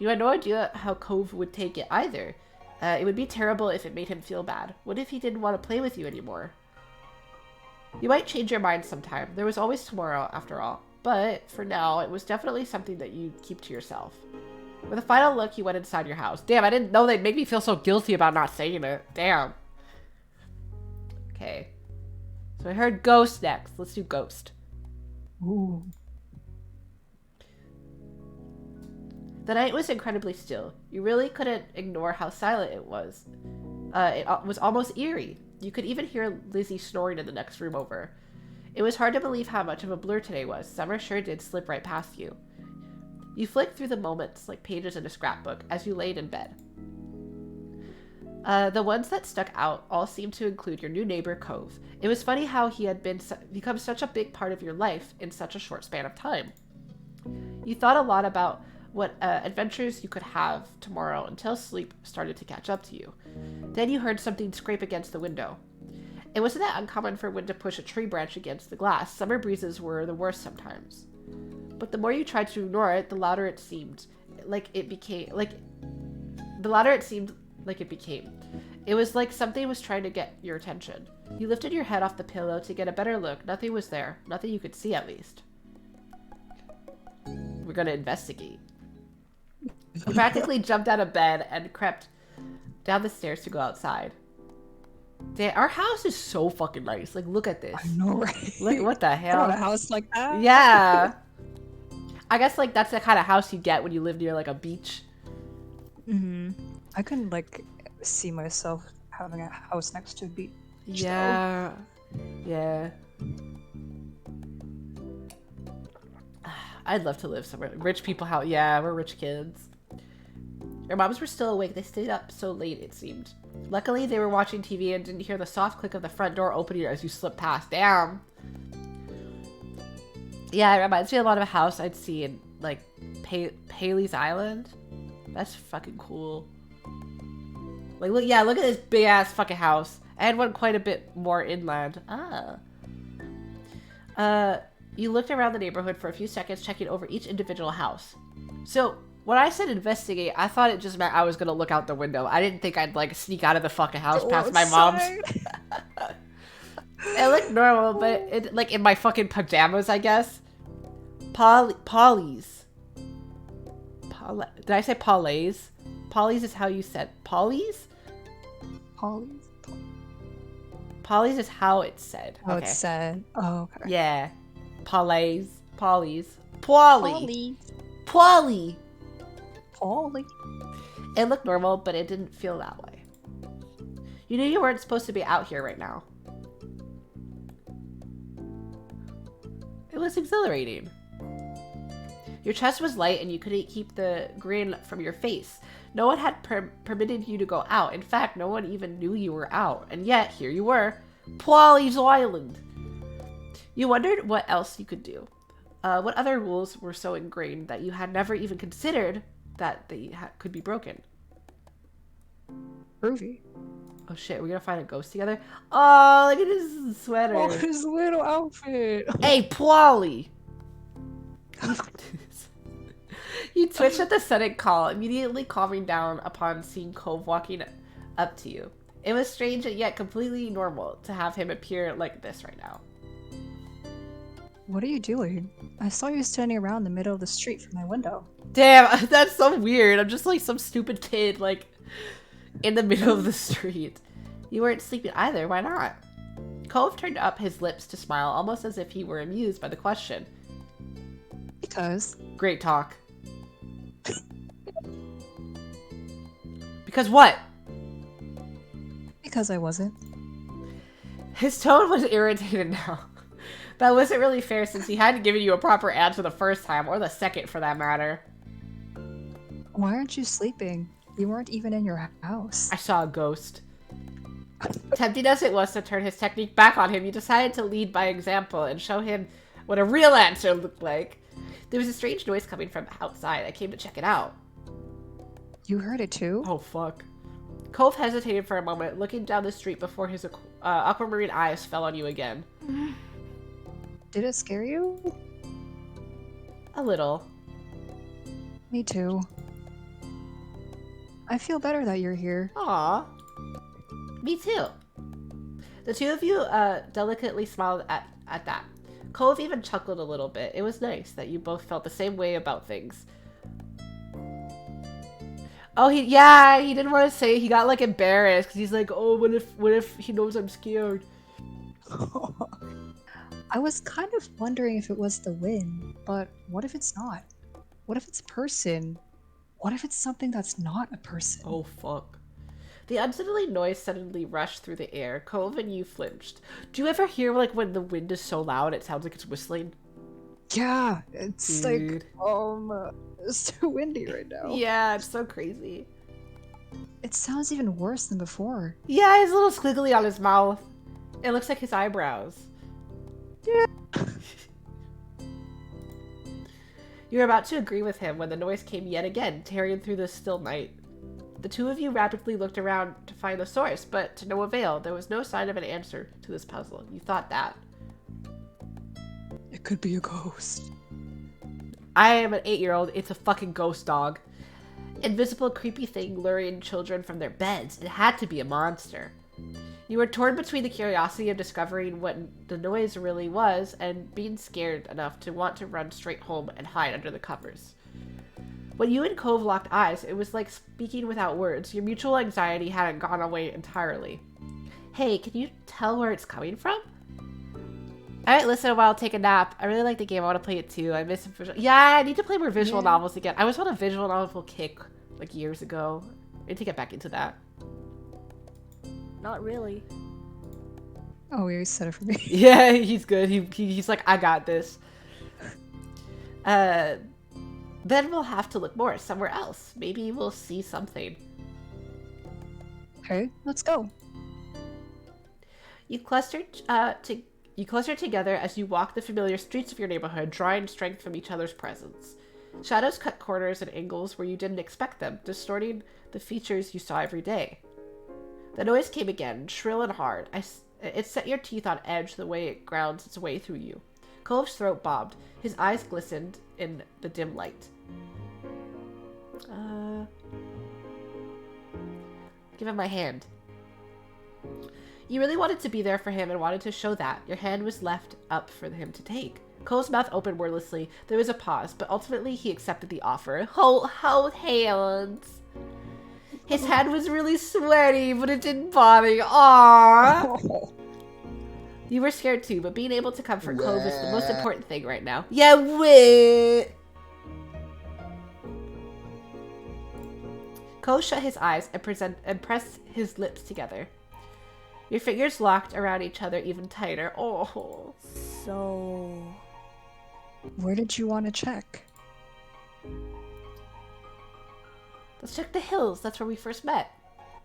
You had no idea how Cove would take it either. It would be terrible if it made him feel bad. What if he didn't want to play with you anymore? You might change your mind sometime. There was always tomorrow, after all. But, for now, it was definitely something that you'd keep to yourself. With a final look, you went inside your house. Damn, I didn't know they'd make me feel so guilty about not saying it. Damn. Okay. So I heard Ghost next. Let's do Ghost. Ooh. The night was incredibly still. You really couldn't ignore how silent it was. It was almost eerie. You could even hear Lizzie snoring in the next room over. It was hard to believe how much of a blur today was. Summer sure did slip right past you. You flicked through the moments like pages in a scrapbook as you laid in bed. The ones that stuck out all seemed to include your new neighbor, Cove. It was funny how he had become such a big part of your life in such a short span of time. You thought a lot about what adventures you could have tomorrow until sleep started to catch up to you. Then you heard something scrape against the window. It wasn't that uncommon for wind to push a tree branch against the glass. Summer breezes were the worst sometimes. But the more you tried to ignore it, the louder it seemed like it became. It was like something was trying to get your attention. You lifted your head off the pillow to get a better look. Nothing was there. Nothing you could see, at least. We're gonna investigate. You practically jumped out of bed and crept down the stairs to go outside. Damn, our house is so fucking nice. Like, look at this. I know, right? Like, what the hell? I want a house like that. Yeah. I guess, like, that's the kind of house you get when you live near, like, a beach. Mm-hmm. I couldn't, like, see myself having a house next to a beach. Yeah. So. Yeah. I'd love to live somewhere. Rich people house. Yeah, we're rich kids. Your moms were still awake. They stayed up so late, it seemed. Luckily, they were watching TV and didn't hear the soft click of the front door opening as you slipped past. Damn. Yeah, it reminds me a lot of a house I'd see in, like, Paley's Island. That's fucking cool. Like, look, yeah, look at this big ass fucking house. I had one quite a bit more inland. You looked around the neighborhood for a few seconds, checking over each individual house. So, when I said investigate, I thought it just meant I was gonna look out the window. I didn't think I'd, like, sneak out of the fucking house past my mom's. It looked normal, but it, like, in my fucking pajamas, I guess. Polly's. Did I say Polly's? Polly's is how you said Polly's? Polly's. Polly's is how it's said. Oh, it's said. Oh, okay. Yeah. Polly's. Polly. Polly. It looked normal, but it didn't feel that way. You knew you weren't supposed to be out here right now. It was exhilarating. Your chest was light and you couldn't keep the grin from your face. No one had permitted you to go out. In fact, no one even knew you were out. And yet, here you were. Polly's Island. You wondered what else you could do. What other rules were so ingrained that you had never even considered that they could be broken? Groovy. Oh shit, we're gonna find a ghost together? Oh, look at his sweater. Oh, his little outfit. Hey, Polly! You twitched at the sudden call, immediately calming down upon seeing Cove walking up to you. It was strange and yet completely normal to have him appear like this right now. What are you doing? I saw you standing around in the middle of the street from my window. Damn, that's so weird. I'm just like some stupid kid, like, in the middle of the street. You weren't sleeping either, why not? Cove turned up his lips to smile, almost as if he were amused by the question. Because. Great talk. Because what? Because I wasn't. His tone was irritated now. That wasn't really fair since he hadn't given you a proper answer the first time, or the second for that matter. Why aren't you sleeping? You weren't even in your house. I saw a ghost. Tempting as it was to turn his technique back on him, you decided to lead by example and show him what a real answer looked like. There was a strange noise coming from outside. I came to check it out. You heard it too? Oh, fuck. Cove hesitated for a moment, looking down the street before his aquamarine eyes fell on you again. Did it scare you? A little. Me too. I feel better that you're here. Aw. Me too. The two of you delicately smiled at that. Cove even chuckled a little bit. It was nice that you both felt the same way about things. Oh, he didn't want to say. He got like embarrassed because he's like, oh, what if he knows I'm scared? I was kind of wondering if it was the wind, but what if it's not? What if it's a person? What if it's something that's not a person? Oh, fuck. The unsettling noise suddenly rushed through the air. Cove and you flinched. Do you ever hear, like, when the wind is so loud it sounds like it's whistling? Yeah, it's Dude. like, it's too windy right now. Yeah, it's so crazy. It sounds even worse than before. Yeah, he's a little squiggly on his mouth. It looks like his eyebrows. Yeah. You were about to agree with him when the noise came yet again, tearing through the still night. The two of you rapidly looked around to find the source, but to no avail. There was no sign of an answer to this puzzle. You thought that. It could be a ghost. I am an 8-year-old. It's a fucking ghost dog. Invisible, creepy thing luring children from their beds. It had to be a monster. You were torn between the curiosity of discovering what the noise really was and being scared enough to want to run straight home and hide under the covers. When you and Cove locked eyes, it was like speaking without words. Your mutual anxiety hadn't gone away entirely. Hey, can you tell where it's coming from? I might listen while I'll take a nap. I really like the game. I want to play it too. I miss visual. Yeah, I need to play more visual novels again. I was on a visual novel kick like years ago. I need to get back into that. Not really. Oh, he said it for me. Yeah, he's good. He's like, I got this. Then we'll have to look more somewhere else. Maybe we'll see something. Okay, let's go. You clustered together as you walked the familiar streets of your neighborhood, drawing strength from each other's presence. Shadows cut corners and angles where you didn't expect them, distorting the features you saw every day. The noise came again, shrill and hard. It set your teeth on edge the way it grounds its way through you. Cove's throat bobbed. His eyes glistened in the dim light. Give him my hand. You really wanted to be there for him and wanted to show that. Your hand was left up for him to take. Cole's mouth opened wordlessly. There was a pause, but ultimately he accepted the offer. Hold hands. His hand was really sweaty, but it didn't bother you. Aww. You were scared too, but being able to comfort Cove is the most important thing right now. Yeah, wait. Cove shut his eyes and pressed his lips together. Your fingers locked around each other even tighter. Oh. So... Where did you want to check? Let's check the hills. That's where we first met.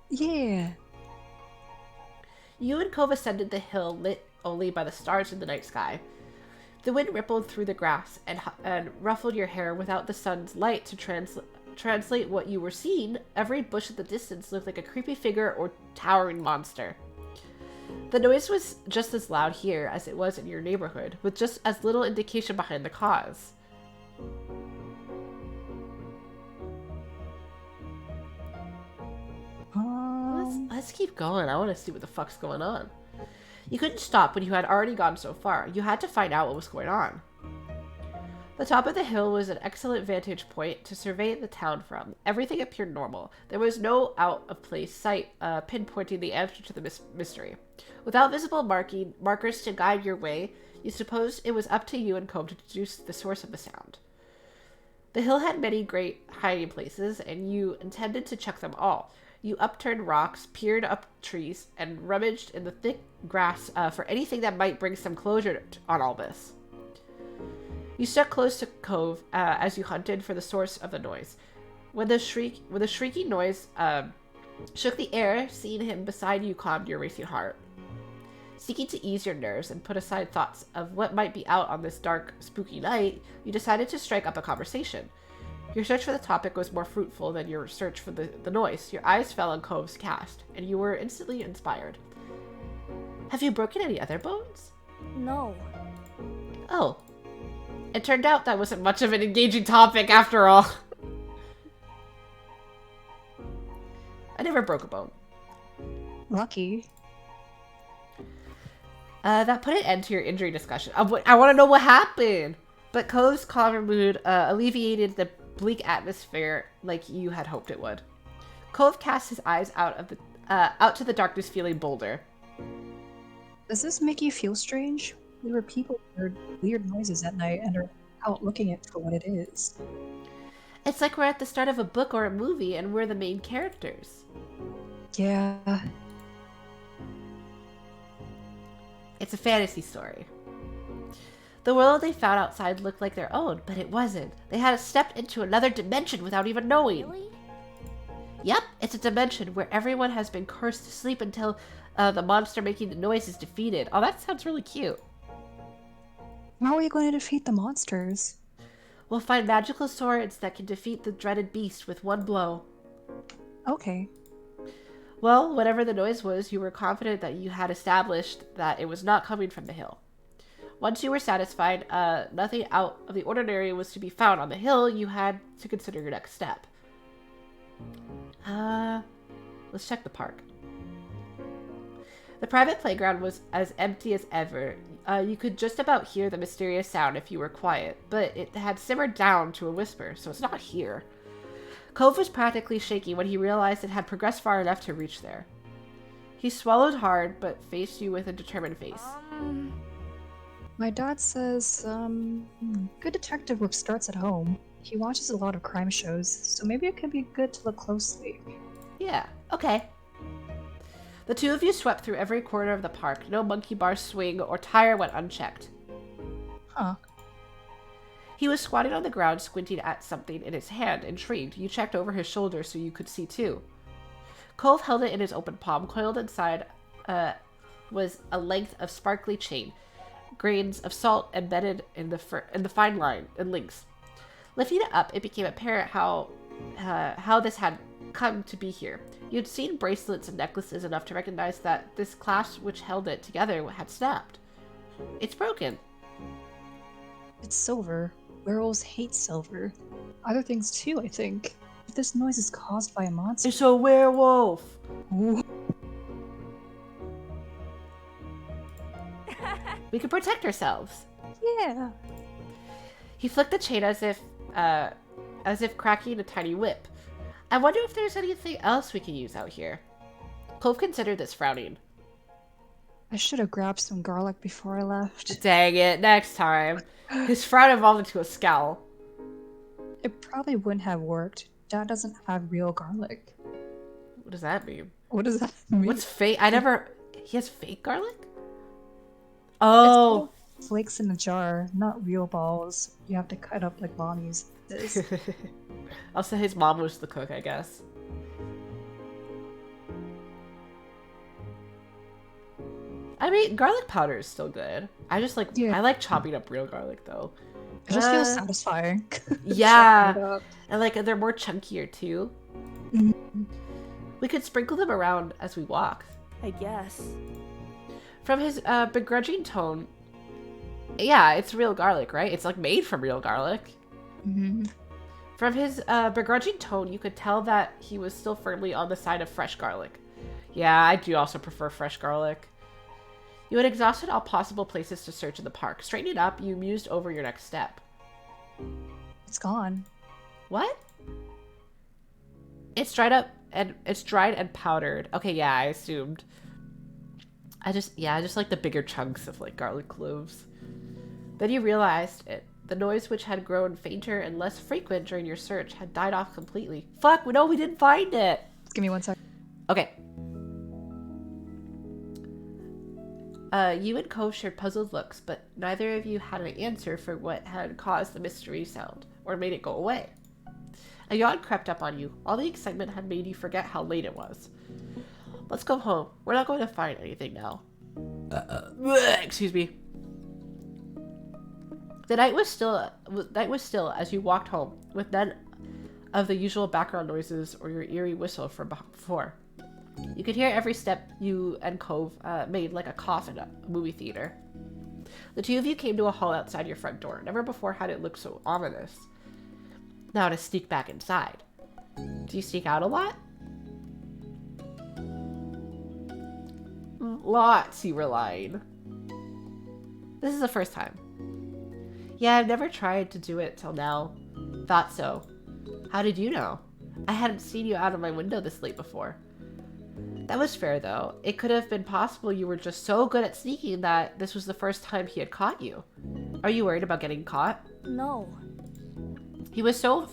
Yeah. You and Cove ascended the hill, lit only by the stars in the night sky. The wind rippled through the grass and ruffled your hair without the sun's light to translate what you were seeing. Every bush at the distance looked like a creepy figure or towering monster. The noise was just as loud here as it was in your neighborhood, with just as little indication behind the cause. Let's keep going. I want to see what the fuck's going on. You couldn't stop when you had already gone so far. You had to find out what was going on. The top of the hill was an excellent vantage point to survey the town from. Everything appeared normal. There was no out-of-place sight pinpointing the answer to the mystery. Without visible markers to guide your way, you supposed it was up to you and Cove to deduce the source of the sound. The hill had many great hiding places, and you intended to check them all. You upturned rocks, peered up trees, and rummaged in the thick grass for anything that might bring some closure on all this. You stuck close to Cove as you hunted for the source of the noise. When the shrieking noise shook the air, seeing him beside you calmed your racing heart. Seeking to ease your nerves and put aside thoughts of what might be out on this dark, spooky night, you decided to strike up a conversation. Your search for the topic was more fruitful than your search for the noise. Your eyes fell on Cove's cast, and you were instantly inspired. Have you broken any other bones? No. Oh. It turned out that wasn't much of an engaging topic after all. I never broke a bone. Lucky. That put an end to your injury discussion. I want to know what happened. But Cove's calmer mood alleviated the bleak atmosphere like you had hoped it would. Cove cast his eyes out to the darkness, feeling bolder. Does this make you feel strange? We were people who heard weird noises at night and are out looking at it for what it is. It's like we're at the start of a book or a movie and we're the main characters. Yeah. It's a fantasy story. The world they found outside looked like their own, but it wasn't. They had stepped into another dimension without even knowing. Really? Yep, it's a dimension where everyone has been cursed to sleep until the monster making the noise is defeated. Oh, that sounds really cute. How are we going to defeat the monsters? We'll find magical swords that can defeat the dreaded beast with one blow. Okay. Well, whatever the noise was, you were confident that you had established that it was not coming from the hill. Once you were satisfied, nothing out of the ordinary was to be found on the hill, you had to consider your next step. Let's check the park. The private playground was as empty as ever. You could just about hear the mysterious sound if you were quiet, but it had simmered down to a whisper, so it's not here. Cove was practically shaking when he realized it had progressed far enough to reach there. He swallowed hard, but faced you with a determined face. My dad says, good detective work starts at home. He watches a lot of crime shows, so maybe it could be good to look closely. Yeah, okay. The two of you swept through every corner of the park. No monkey bar, swing, or tire went unchecked. Huh. He was squatting on the ground, squinting at something in his hand, intrigued. You checked over his shoulder so you could see too. Cove held it in his open palm. Coiled inside was a length of sparkly chain, grains of salt embedded in the fine line and links. Lifting it up, it became apparent how this had come to be here. You'd seen bracelets and necklaces enough to recognize that this clasp which held it together had snapped. It's broken. It's silver. Werewolves hate silver. Other things too, I think. If this noise is caused by a monster... It's a werewolf! Ooh. We can protect ourselves. Yeah. He flicked the chain as if cracking a tiny whip. I wonder if there's anything else we can use out here. Clove considered this, frowning. I should have grabbed some garlic before I left. Dang it, next time. His frown evolved into a scowl. It probably wouldn't have worked. Dad doesn't have real garlic. What does that mean? What does that mean? What's fake? He has fake garlic? Oh. It's flakes in a jar, not real balls. You have to cut up like Mom uses. Also, his mom was the cook, I guess. I mean, garlic powder is still good. I just like, I like chopping up real garlic though. It just feels satisfying. Yeah. And like, they're more chunkier too. Mm-hmm. We could sprinkle them around as we walk. I guess. From his begrudging tone, yeah, it's real garlic, right? It's like made from real garlic. Mm-hmm. From his begrudging tone, you could tell that he was still firmly on the side of fresh garlic. Yeah, I do also prefer fresh garlic. You had exhausted all possible places to search in the park. Straightening up, you mused over your next step. It's gone. What? It's dried up and it's dried and powdered. Okay, yeah, I assumed. I just like the bigger chunks of like garlic cloves. Then you realized it. The noise, which had grown fainter and less frequent during your search, had died off completely. Fuck, we didn't find it. Give me 1 sec. Okay. You and Cove shared puzzled looks, but neither of you had an answer for what had caused the mystery sound, or made it go away. A yawn crept up on you. All the excitement had made you forget how late it was. Let's go home. We're not going to find anything now. Excuse me. The night was still as you walked home, with none of the usual background noises or your eerie whistle from before. You could hear every step you and Cove made like a cough in a movie theater. The two of you came to a halt outside your front door. Never before had it looked so ominous. Now to sneak back inside. Do you sneak out a lot? Lots, you were lying. This is the first time. Yeah, I've never tried to do it till now. Thought so. How did you know? I hadn't seen you out of my window this late before. That was fair, though. It could have been possible you were just so good at sneaking that this was the first time he had caught you. Are you worried about getting caught? No. He was so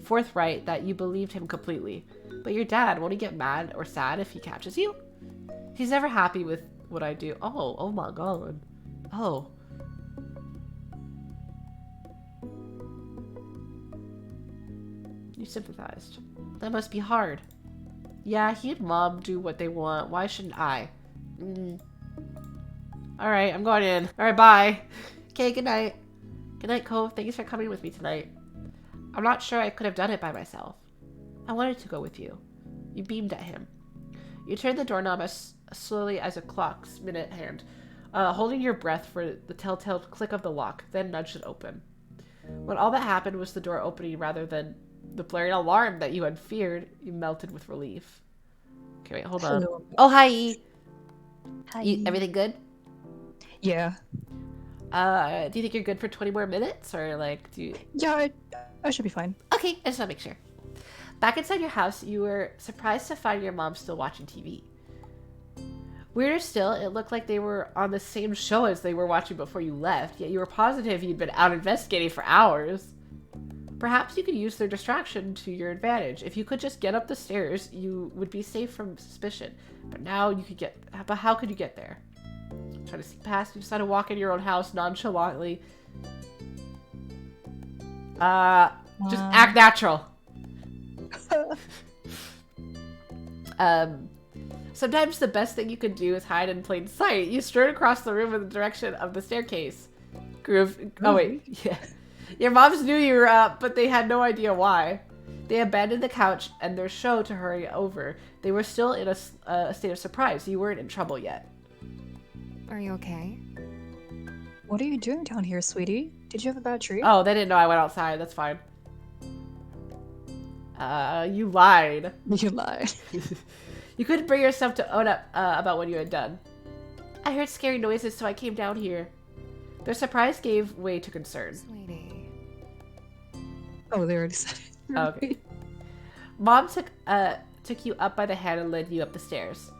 forthright that you believed him completely. But your dad, won't he get mad or sad if he catches you? He's never happy with what I do. Oh my god. Oh. You sympathized. That must be hard. Yeah, he and Mom do what they want. Why shouldn't I? Alright, I'm going in. Alright, bye. Okay, good night. Good night, Cove. Thanks for coming with me tonight. I'm not sure I could have done it by myself. I wanted to go with you. You beamed at him. You turned the doorknob as slowly as a clock's minute hand, holding your breath for the telltale click of the lock, then nudged it open. When all that happened was the door opening rather than the blaring alarm that you had feared, you melted with relief. Okay, wait, hold on. Hello. Oh, hi! Hi. Everything good? Yeah. Do you think you're good for 20 more minutes? Or, like, do you... Yeah, I should be fine. Okay, I just want to make sure. Back inside your house, you were surprised to find your mom still watching TV. Weirder still, it looked like they were on the same show as they were watching before you left, yet you were positive you'd been out investigating for hours. Perhaps you could use their distraction to your advantage. If you could just get up the stairs, you would be safe from suspicion. But now you could get... But how could you get there? Try to sneak past, you decide to walk in your own house nonchalantly. Just act natural. Sometimes the best thing you can do is hide in plain sight. You strode across the room in the direction of the staircase. Oh wait, yeah. Your moms knew you were up, but they had no idea why. They abandoned the couch and their show to hurry over. They were still in a state of surprise. You weren't in trouble yet. Are you okay? What are you doing down here, sweetie? Did you have a bad dream? Oh, they didn't know I went outside. That's fine. You lied. You lied. You couldn't bring yourself to own up about what you had done. I heard scary noises, so I came down here. Their surprise gave way to concern. Sweetie. Oh, they already said it. Oh, okay. Mom took you up by the hand and led you up the stairs.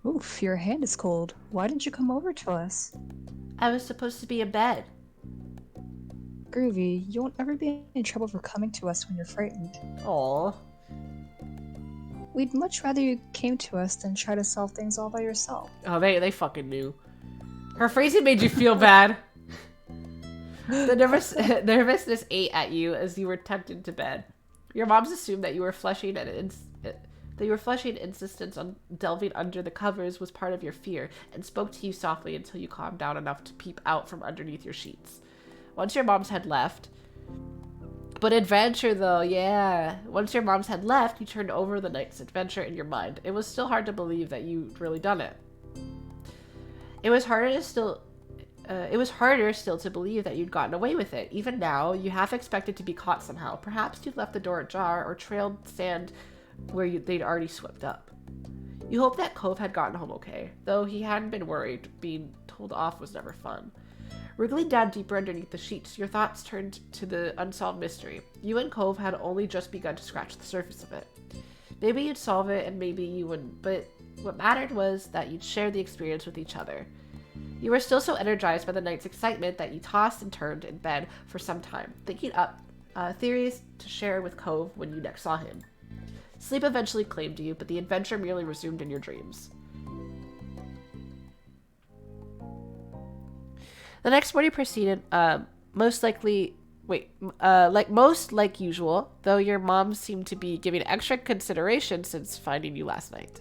Oof, your hand is cold. Why didn't you come over to us? I was supposed to be in bed. Groovy, you won't ever be in trouble for coming to us when you're frightened. Aww. We'd much rather you came to us than try to solve things all by yourself. Oh, they fucking knew. Her phrasing made you feel bad. The nervousness ate at you as you were tucked into bed. Your moms assumed that you were flushing and insistence on delving under the covers was part of your fear, and spoke to you softly until you calmed down enough to peep out from underneath your sheets. Once your moms had left, but adventure though, yeah. Once your moms had left, you turned over the night's adventure in your mind. It was still hard to believe that you'd really done it. It was harder still to believe that you'd gotten away with it. Even now, you half expected to be caught somehow. Perhaps you'd left the door ajar or trailed sand where they'd already swept up. You hoped that Cove had gotten home okay, though he hadn't been worried. Being told off was never fun. Wriggling down deeper underneath the sheets, your thoughts turned to the unsolved mystery. You and Cove had only just begun to scratch the surface of it. Maybe you'd solve it and maybe you wouldn't, but what mattered was that you'd share the experience with each other. You were still so energized by the night's excitement that you tossed and turned in bed for some time, thinking up theories to share with Cove when you next saw him. Sleep eventually claimed you, but the adventure merely resumed in your dreams. The next morning proceeded, most like usual, though your mom seemed to be giving extra consideration since finding you last night.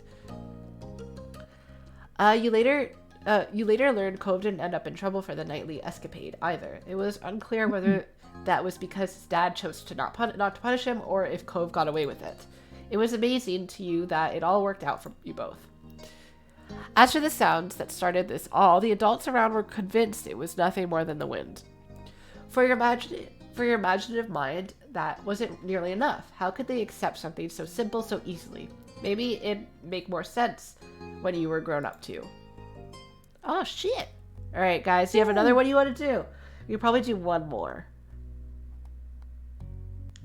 You later learned Cove didn't end up in trouble for the nightly escapade either. It was unclear whether that was because his dad chose to not to punish him or if Cove got away with it. It was amazing to you that it all worked out for you both. As for the sounds that started this all, the adults around were convinced it was nothing more than the wind. For your imaginative mind, that wasn't nearly enough. How could they accept something so simple so easily? Maybe it'd make more sense when you were grown up too. Oh, shit. All right, guys, do you have another one you want to do? We could probably do one more.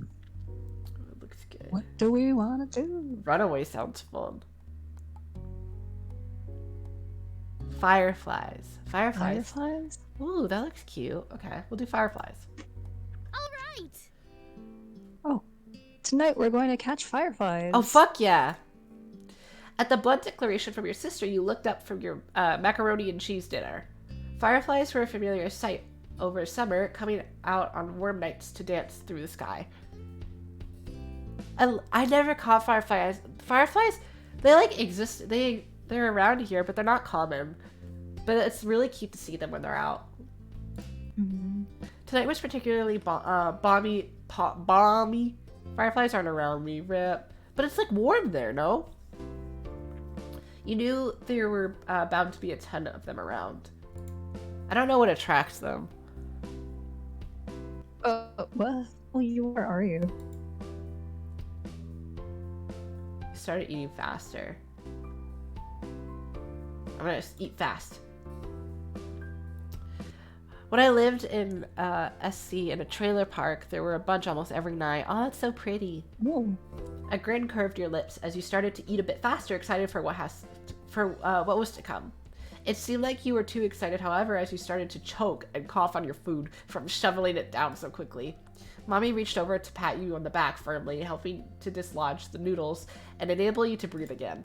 It looks good. What do we want to do? Runaway sounds fun. Fireflies. Fireflies? Ooh, that looks cute. Okay, we'll do fireflies. All right. Oh, tonight we're going to catch fireflies. Oh, fuck yeah. At the blunt declaration from your sister, you looked up from your macaroni and cheese dinner. Fireflies were a familiar sight over summer, coming out on warm nights to dance through the sky. I never caught fireflies. Fireflies, they like exist. They're around here, but they're not common. But it's really cute to see them when they're out. Mm-hmm. Tonight was particularly balmy. Fireflies aren't around me, rip. But it's like warm there, no? You knew there were bound to be a ton of them around. I don't know what attracts them. Well, you are you? I started eating faster. I'm gonna eat fast. When I lived in SC in a trailer park, there were a bunch almost every night. Oh, that's so pretty. Whoa. A grin curved your lips as you started to eat a bit faster, excited for what was to come. It seemed like you were too excited, however, as you started to choke and cough on your food from shoveling it down so quickly. Mommy reached over to pat you on the back firmly, helping to dislodge the noodles and enable you to breathe again.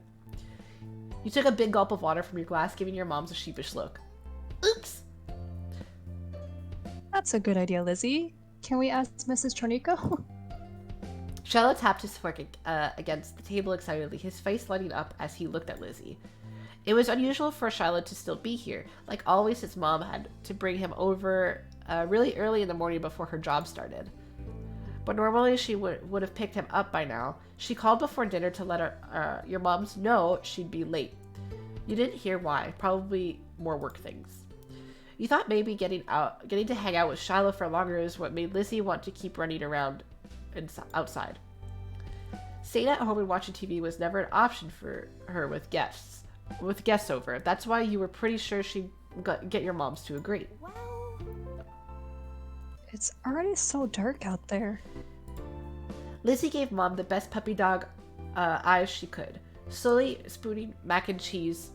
You took a big gulp of water from your glass, giving your moms a sheepish look. Oops! That's a good idea, Lizzie. Can we ask Mrs. Tronico? Shiloh tapped his fork against the table excitedly, his face lighting up as he looked at Lizzie. It was unusual for Shiloh to still be here. Like always, his mom had to bring him over really early in the morning before her job started. But normally she would have picked him up by now. She called before dinner to let your moms know she'd be late. You didn't hear why. Probably more work things. You thought maybe getting to hang out with Shiloh for longer is what made Lizzie want to keep running around outside. Staying at home and watching TV was never an option for her with guests over. That's why you were pretty sure she'd get your moms to agree. Well, It's already so dark out there. Lizzie gave Mom the best puppy dog eyes she could, slowly spooning mac and cheese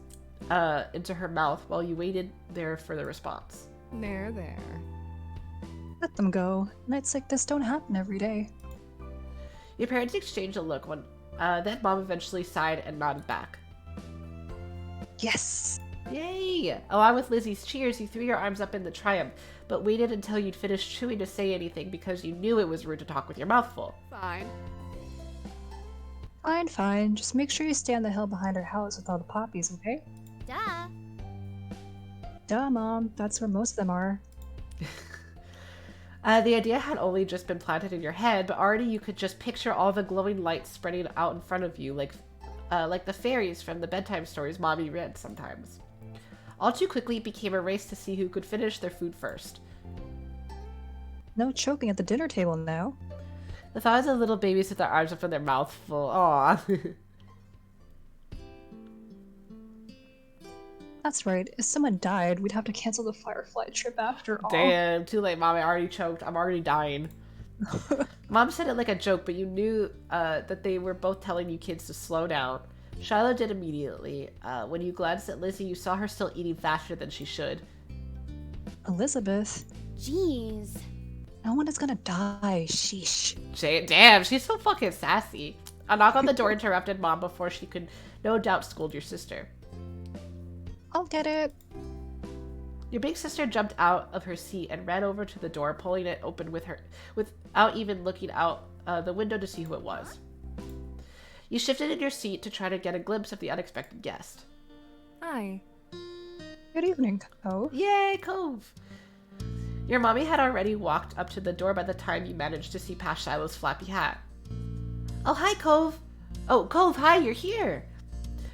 into her mouth while you waited there for the response. There. Let them go. Nights like this don't happen every day. Your parents exchanged a look when then Mom eventually sighed and nodded back. Yes! Yay! Along with Lizzie's cheers, you threw your arms up in the triumph, but waited until you'd finished chewing to say anything because you knew it was rude to talk with your mouth full. Fine. Fine. Just make sure you stay on the hill behind our house with all the poppies, okay? Duh. Duh, Mom. That's where most of them are. The idea had only just been planted in your head, but already you could just picture all the glowing lights spreading out in front of you, like the fairies from the bedtime stories Mommy read sometimes. All too quickly, it became a race to see who could finish their food first. No choking at the dinner table now. The thought of the little babies with their arms up in their mouth full. Aww. That's right. If someone died, we'd have to cancel the Firefly trip after all. Damn, too late, Mom. I already choked. I'm already dying. Mom said it like a joke, but you knew that they were both telling you kids to slow down. Shiloh did immediately. When you glanced at Lizzie, you saw her still eating faster than she should. Elizabeth, Jeez. no one is gonna die. Sheesh. Damn, she's so fucking sassy. A knock on the door interrupted Mom before she could no doubt scold your sister. I'll get it. Your big sister jumped out of her seat and ran over to the door, pulling it open without even looking out the window to see who it was. You shifted in your seat to try to get a glimpse of the unexpected guest. Hi. Good evening, Cove. Yay, Cove! Your mommy had already walked up to the door by the time you managed to see past Shiloh's flappy hat. Oh, hi, Cove! Oh, Cove, hi, you're here!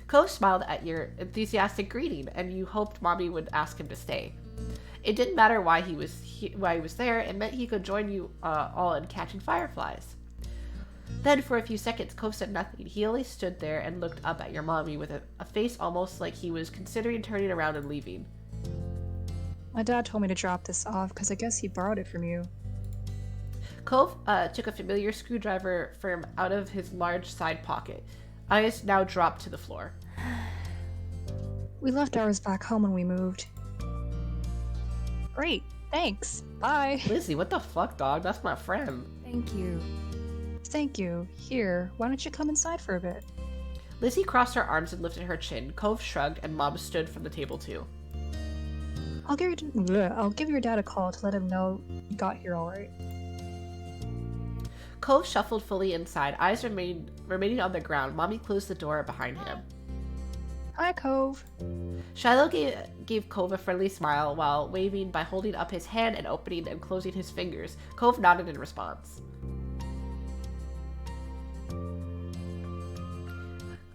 Cove smiled at your enthusiastic greeting, and you hoped Mommy would ask him to stay. It didn't matter why he was there. It meant he could join you all in catching fireflies. Then, for a few seconds, Cove said nothing. He only stood there and looked up at your mommy with a face almost like he was considering turning around and leaving. My dad told me to drop this off because I guess he borrowed it from you. Cove took a familiar screwdriver from out of his large side pocket. Eyes now dropped to the floor. We left ours back home when we moved. Great, thanks. Bye. Lizzie, what the fuck, dog? That's my friend. Thank you. Thank you. Here, why don't you come inside for a bit? Lizzie crossed her arms and lifted her chin. Cove shrugged, and Mom stood from the table too. I'll give your dad a call to let him know you got here all right. Cove shuffled fully inside, eyes remaining on the ground. Mommy closed the door behind him. Hi, Cove. Shiloh gave Cove a friendly smile while waving by holding up his hand and opening and closing his fingers. Cove nodded in response.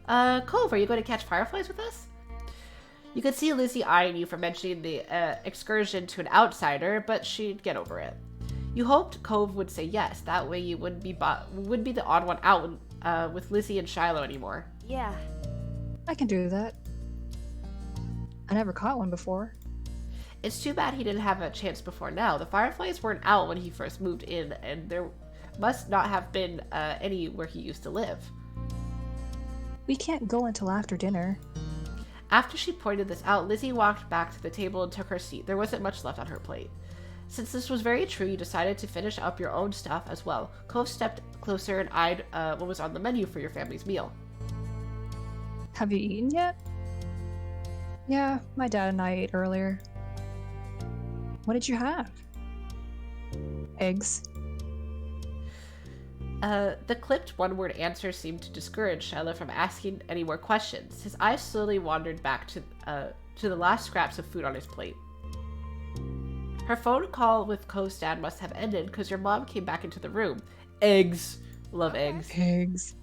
Cove, are you going to catch fireflies with us? You could see Lizzie eyeing you for mentioning the excursion to an outsider, but she'd get over it. You hoped Cove would say yes. That way you wouldn't be the odd one out with Lizzie and Shiloh anymore. yeah. I can do that. I never caught one before. It's too bad he didn't have a chance before now. The fireflies weren't out when he first moved in, and there must not have been any where he used to live. We can't go until after dinner. After she pointed this out, Lizzie walked back to the table and took her seat. There wasn't much left on her plate. Since this was very true, you decided to finish up your own stuff as well. Cove stepped closer and eyed what was on the menu for your family's meal. Have you eaten yet? Yeah, my dad and I ate earlier. What did you have? Eggs. The clipped one-word answer seemed to discourage Shiloh from asking any more questions. His eyes slowly wandered back to the last scraps of food on his plate. Her phone call with Cove's dad must have ended because your mom came back into the room. Eggs. Love eggs. Eggs.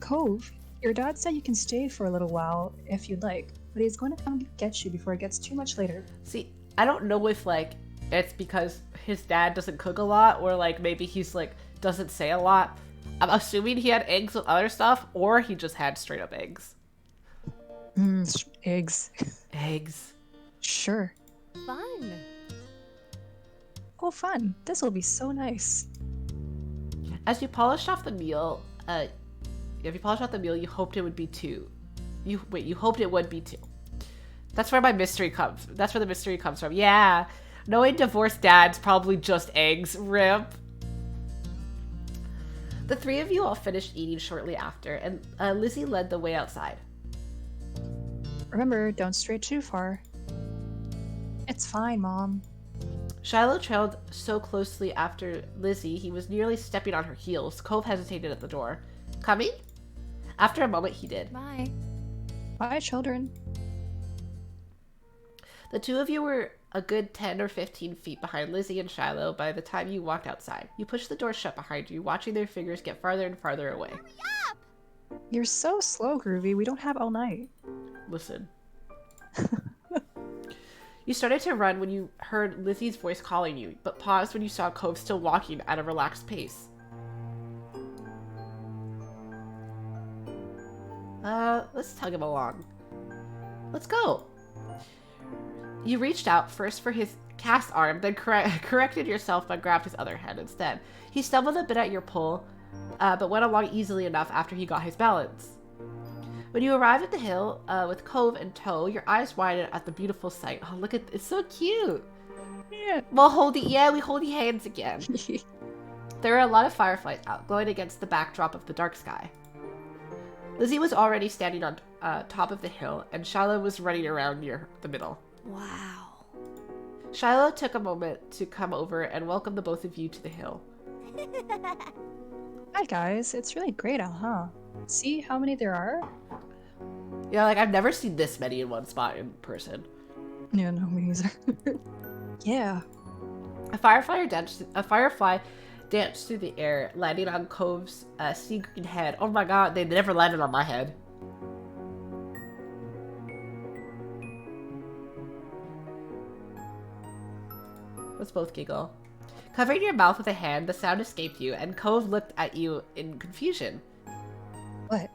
Cove, your dad said you can stay for a little while if you'd like, but he's going to come get you before it gets too much later. See, I don't know if, like, it's because his dad doesn't cook a lot, or, like, maybe he's, like, doesn't say a lot. I'm assuming he had eggs with other stuff, or he just had straight up eggs. Eggs. Eggs. Sure. Fun. Oh, fun. This will be so nice. As you polished off the meal, you hoped it would be 2. You hoped it would be 2. That's where my mystery comes. That's where the mystery comes from. Yeah. Knowing divorced dads, probably just eggs. Rip. The 3 of you all finished eating shortly after, and Lizzie led the way outside. Remember, don't stray too far. It's fine, Mom. Shiloh trailed so closely after Lizzie, he was nearly stepping on her heels. Cove hesitated at the door. Coming? After a moment, he did. Bye. Bye, children. The 2 of you were a good 10 or 15 feet behind Lizzie and Shiloh by the time you walked outside. You pushed the door shut behind you, watching their figures get farther and farther away. You're so slow, Groovy. We don't have all night. Listen. You started to run when you heard Lizzie's voice calling you, but paused when you saw Cove still walking at a relaxed pace. Let's tug him along. Let's go. You reached out first for his cast arm, then corrected yourself but grabbed his other hand instead. He stumbled a bit at your pull, but went along easily enough after he got his balance. When you arrive at the hill, with Cove in tow, your eyes widen at the beautiful sight. Oh, look at it's so cute. Yeah. We hold hands again. There are a lot of fireflies out, glowing against the backdrop of the dark sky. Lizzie was already standing on top of the hill, and Shiloh was running around near the middle. Wow. Shiloh took a moment to come over and welcome the both of you to the hill. Hi, guys. It's really great out, huh? See how many there are? Yeah, like, I've never seen this many in one spot in person. Yeah, no, me neither. Yeah. A firefly danced through the air, landing on Cove's sea green head. Oh my god, they never landed on my head. Let's both giggle. Covering your mouth with a hand, the sound escaped you, and Cove looked at you in confusion. What?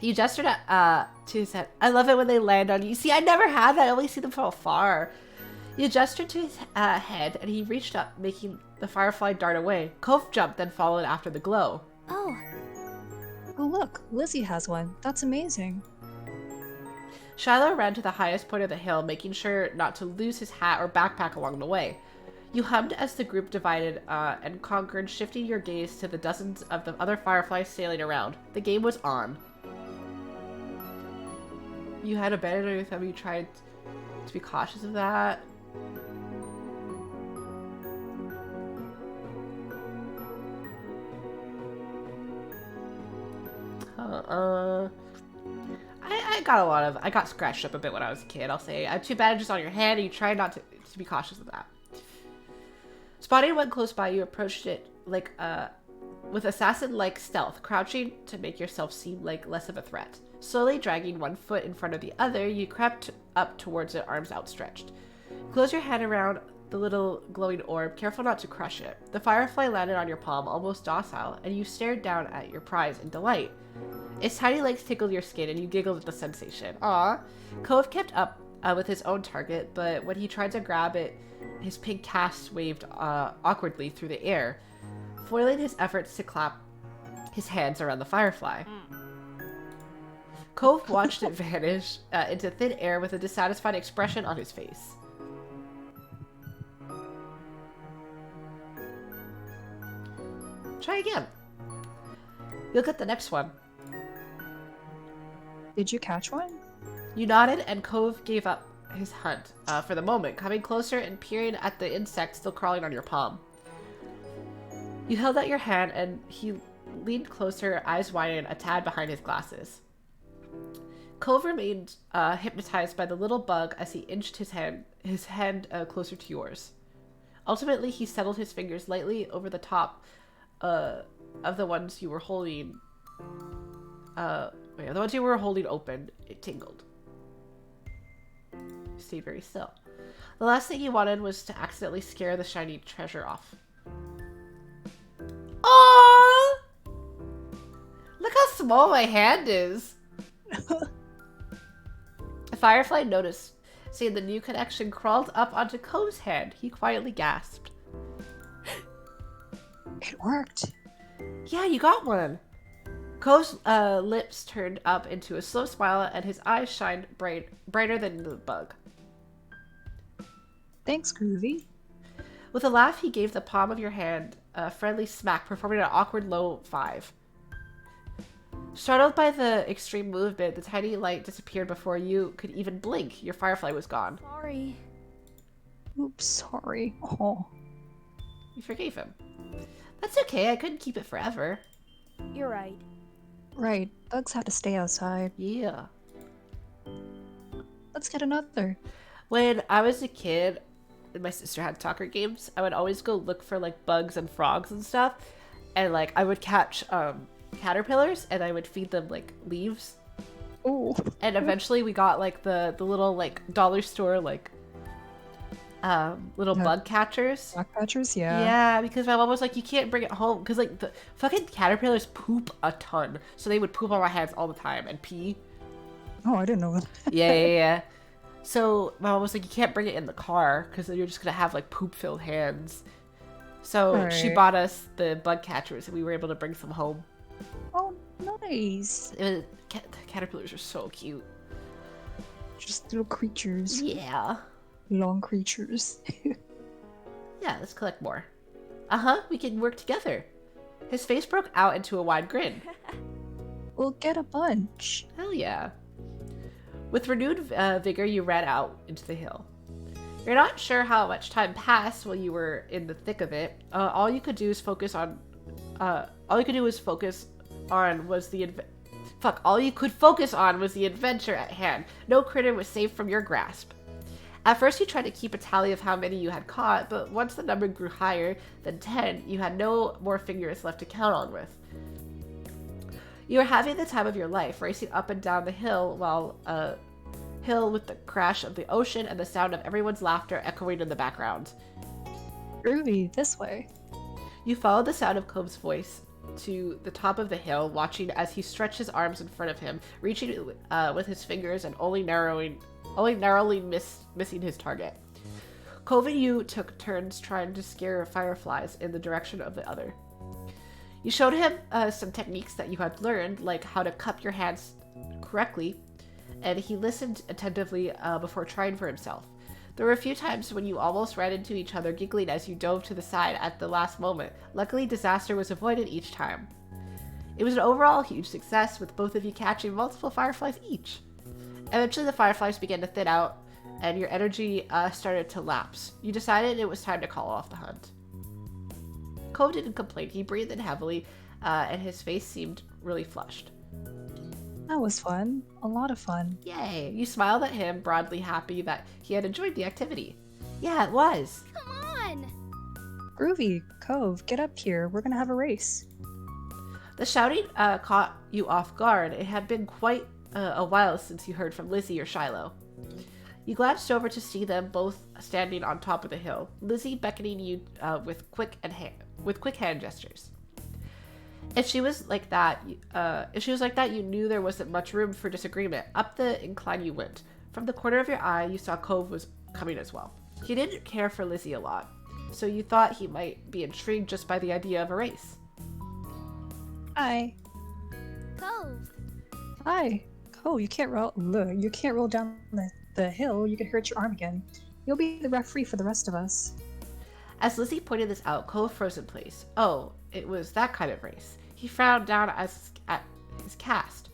You gestured to his head. I love it when they land on you. See, I never had that. I only see them from afar. You gestured to his head, and he reached up, making the firefly dart away. Cove jumped, then followed after the glow. Oh. Oh, look. Lizzie has one. That's amazing. Shiloh ran to the highest point of the hill, making sure not to lose his hat or backpack along the way. You hummed as the group divided and conquered, shifting your gaze to the dozens of the other fireflies sailing around. The game was on. You had abandoned your thumb. You tried to be cautious of that. I got scratched up a bit when I was a kid, I'll say. Too bad it's just on your hand, and you try not to be cautious of that. Spotting one close by, you approached it like with assassin-like stealth, crouching to make yourself seem like less of a threat. Slowly dragging one foot in front of the other, you crept up towards it, arms outstretched. Close your hand around the little glowing orb, careful not to crush it. The firefly landed on your palm, almost docile, and you stared down at your prize in delight. Its tiny legs tickled your skin, and you giggled at the sensation. Aww. Cove kept up with his own target, but when he tried to grab it, his pink cast waved awkwardly through the air, foiling his efforts to clap his hands around the firefly. Cove watched it vanish into thin air with a dissatisfied expression on his face. Try again. You'll get the next one. Did you catch one? You nodded, and Cove gave up his hunt for the moment, coming closer and peering at the insect still crawling on your palm. You held out your hand, and he leaned closer, eyes widened a tad behind his glasses. Cove remained hypnotized by the little bug as he inched his hand closer to yours. Ultimately, he settled his fingers lightly over the top of the ones you were holding. The ones you were holding open. It tingled. Stay very still. The last thing he wanted was to accidentally scare the shiny treasure off. Aww! Look how small my hand is. A firefly noticed, seeing the new connection crawled up onto Cove's hand. He quietly gasped. It worked. Yeah, you got one. Cove's lips turned up into a slow smile and his eyes shined brighter than the bug. Thanks, Groovy. With a laugh, he gave the palm of your hand a friendly smack, performing an awkward low 5. Startled by the extreme movement, the tiny light disappeared before you could even blink. Your firefly was gone. Sorry. Oops, sorry. Oh. You forgave him. That's okay, I couldn't keep it forever. You're right. Right, bugs have to stay outside. Yeah. Let's get another. When I was a kid, and my sister had soccer games, I would always go look for like bugs and frogs and stuff. And like I would catch caterpillars and I would feed them like leaves. Oh. And eventually we got like the little like dollar store like little bug catchers. Bug catchers, yeah. Yeah, because my mom was like, you can't bring it home because like the fucking caterpillars poop a ton, so they would poop on my hands all the time and pee. Oh, I didn't know that. Yeah. So my mom was like, you can't bring it in the car because then you're just gonna have like poop-filled hands. So she Right. bought us the bug catchers and we were able to bring some home. Oh, nice. The caterpillars are so cute. Just little creatures. Yeah. Long creatures. Yeah, let's collect more. We can work together. His face broke out into a wide grin. We'll get a bunch. Hell yeah. With renewed vigor, you ran out into the hill. You're not sure how much time passed while you were in the thick of it. All you could do was focus on was the adventure at hand. No critter was safe from your grasp. At first, you tried to keep a tally of how many you had caught, but once the number grew higher than 10, you had no more fingers left to count on with. You were having the time of your life, racing up and down the hill with the crash of the ocean and the sound of everyone's laughter echoing in the background. Groovy, this way. You followed the sound of Comb's voice to the top of the hill, watching as he stretched his arms in front of him, reaching with his fingers and only narrowly missing his target. Cove and you took turns trying to scare fireflies in the direction of the other. You showed him some techniques that you had learned, like how to cup your hands correctly, and he listened attentively before trying for himself. There were a few times when you almost ran into each other, giggling as you dove to the side at the last moment. Luckily, disaster was avoided each time. It was an overall huge success, with both of you catching multiple fireflies each. Eventually, the fireflies began to thin out, and your energy started to lapse. You decided it was time to call off the hunt. Cove didn't complain. He breathed in heavily, and his face seemed really flushed. That was fun. A lot of fun. Yay! You smiled at him, broadly happy that he had enjoyed the activity. Yeah, it was. Come on! Groovy, Cove, get up here. We're gonna have a race. The shouting caught you off guard. It had been quite a while since you heard from Lizzie or Shiloh. You glanced over to see them both standing on top of the hill, Lizzie beckoning you with quick hand gestures. If she was like that, you knew there wasn't much room for disagreement. Up the incline you went. From the corner of your eye, you saw Cove was coming as well. He didn't care for Lizzie a lot, so you thought he might be intrigued just by the idea of a race. Hi. Cove. Hi. Cove, you can't roll down the hill. You could hurt your arm again. You'll be the referee for the rest of us. As Lizzie pointed this out, Cove froze in place. Oh, it was that kind of race. He frowned down at his cast.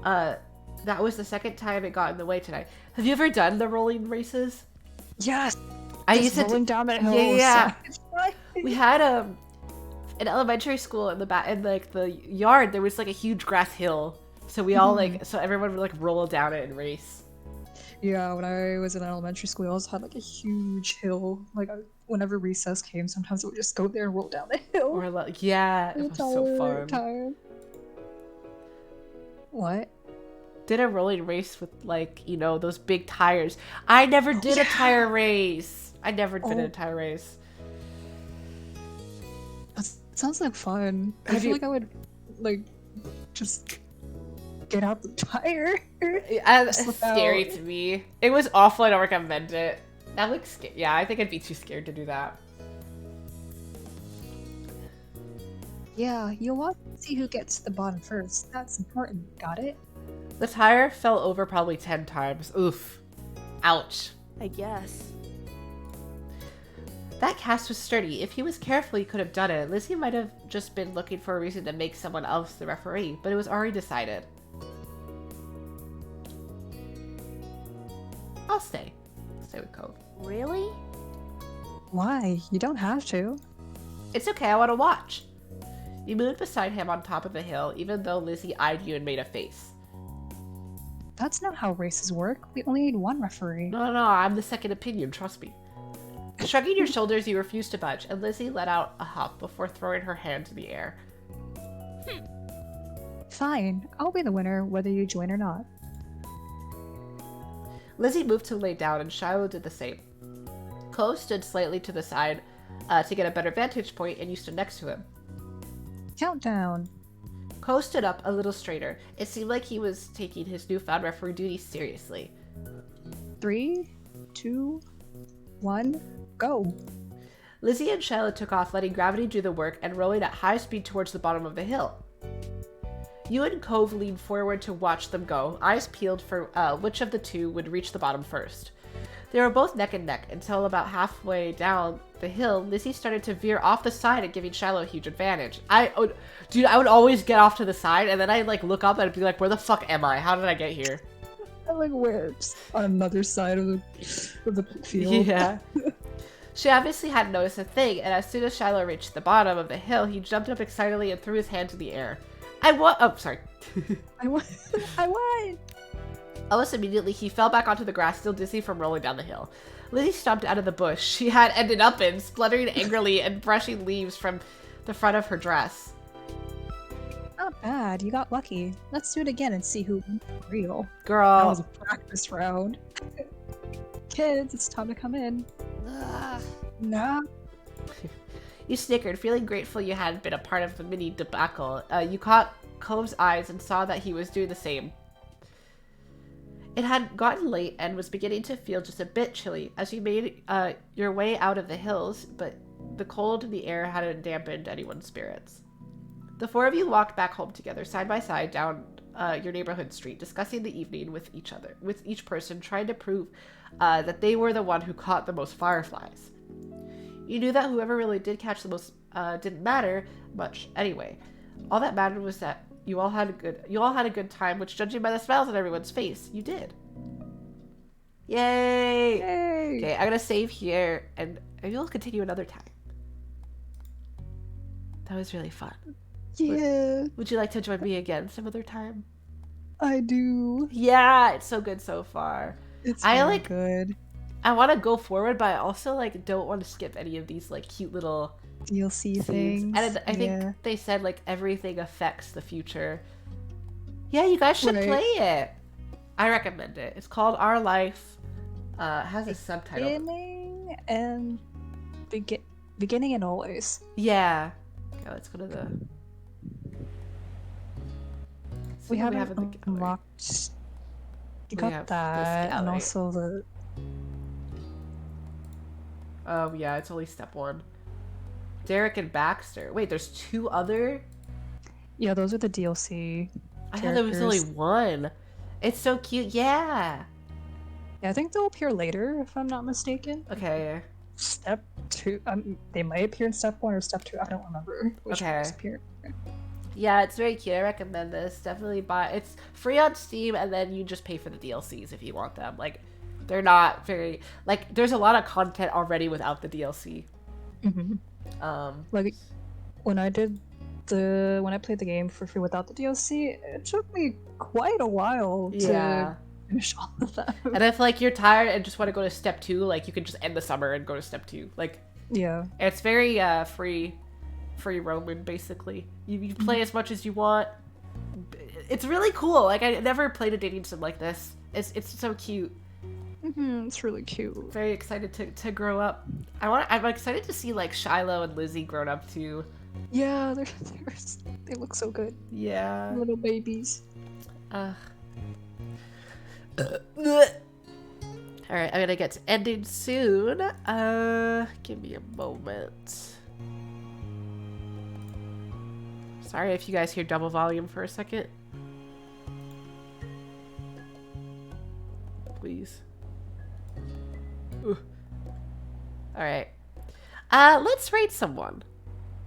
That was the second time it got in the way tonight. Have you ever done the rolling races? Yes. I Just used to rolling down that hill. Yeah. So- We had in elementary school in the yard there was like a huge grass hill. So we all like, so everyone would like roll down it and race. Yeah, when I was in elementary school, we also had like a huge hill. Like whenever recess came, sometimes we would just go there and roll down the hill. Or like, yeah, it was so fun. Time. What? Did a rolling race with like, you know, those big tires. I never did a tire race. I never did a tire race. That sounds like fun. I feel like I would like just get out the tire. It's scary to me. It was awful. I don't recommend it. That looks scary. Yeah, I think I'd be too scared to do that. Yeah, you'll want to see who gets to the bottom first. That's important. Got it? The tire fell over probably 10 times. Oof. Ouch. I guess. That cast was sturdy. If he was careful, he could have done it. Lizzie might have just been looking for a reason to make someone else the referee, but it was already decided. I'll stay. Stay with Cove. Really? Why? You don't have to. It's okay, I want to watch. You moved beside him on top of the hill, even though Lizzie eyed you and made a face. That's not how races work. We only need one referee. No, I'm the second opinion, trust me. Shrugging your shoulders, you refused to budge, and Lizzie let out a huff before throwing her hand in the air. Fine. I'll be the winner, whether you join or not. Lizzie moved to lay down, and Shiloh did the same. Cove stood slightly to the side to get a better vantage point, and you stood next to him. Countdown. Cove stood up a little straighter. It seemed like he was taking his newfound referee duty seriously. 3, 2, 1, go. Lizzie and Shiloh took off, letting gravity do the work and rolling at high speed towards the bottom of the hill. You and Cove leaned forward to watch them go, eyes peeled for which of the two would reach the bottom first. They were both neck and neck until about halfway down the hill, Lizzie started to veer off the side and giving Shiloh a huge advantage. I would always get off to the side and then I'd like look up and I'd be like, where the fuck am I? How did I get here? I like where? Just on another side of the field. Yeah. She obviously hadn't noticed a thing, and as soon as Shiloh reached the bottom of the hill, he jumped up excitedly and threw his hand in the air. Oh, sorry. I won. I won. Almost immediately, he fell back onto the grass, still dizzy from rolling down the hill. Lizzie stomped out of the bush she had ended up in, spluttering angrily and brushing leaves from the front of her dress. Not bad. You got lucky. Let's do it again and see who's real. Girl. That was a practice round. Kids, it's time to come in. No. You snickered, feeling grateful you hadn't been a part of the mini debacle. You caught Cove's eyes and saw that he was doing the same. It had gotten late and was beginning to feel just a bit chilly as you made your way out of the hills, but the cold in the air hadn't dampened anyone's spirits. The four of you walked back home together, side by side, down your neighborhood street, discussing the evening with each other, with each person trying to prove that they were the one who caught the most fireflies. You knew that whoever really did catch the most didn't matter much anyway. All that mattered was that you all had a good time, which, judging by the smiles on everyone's face, you did. Yay! Yay! Okay, I'm gonna save here, and maybe we'll continue another time. That was really fun. Yeah. Would you like to join me again some other time? I do. Yeah, it's so good so far. It's really good. I want to go forward, but I also like don't want to skip any of these like cute little DLC scenes. things. And I think they said like everything affects the future. Yeah, you guys should play it. I recommend it. It's called Our Life. It has a subtitle. Beginning and always. Yeah. Okay, let's go to the. We haven't unlocked. You got that, and also the. Oh yeah, it's only step 1. Derek and Baxter. Wait, there's 2 other? Yeah, those are the DLC. I thought there was only 1. It's so cute. Yeah. Yeah, I think they'll appear later, if I'm not mistaken. Okay. Step 2. They might appear in step 1 or step 2. I don't remember which ones appear. Yeah, it's very cute. I recommend this. Definitely buy. It's free on Steam, and then you just pay for the DLCs if you want them. Like, they're not very like. There's a lot of content already without the DLC. Like when I did when I played the game for free without the DLC, it took me quite a while Yeah. to finish all of them. And if like you're tired and just want to go to step 2, like you can just end the summer and go to step 2. Like Yeah. it's very free roaming basically. You can play as much as you want. It's really cool. Like I never played a dating sim like this. It's so cute. It's really cute. Very excited to grow up. I'm excited to see like Shiloh and Lizzie grown up too. Yeah, they look so good. Yeah. Little babies. Alright, I'm gonna get to ending soon. Give me a moment. Sorry if you guys hear double volume for a second. Please. Alright. Let's raid someone.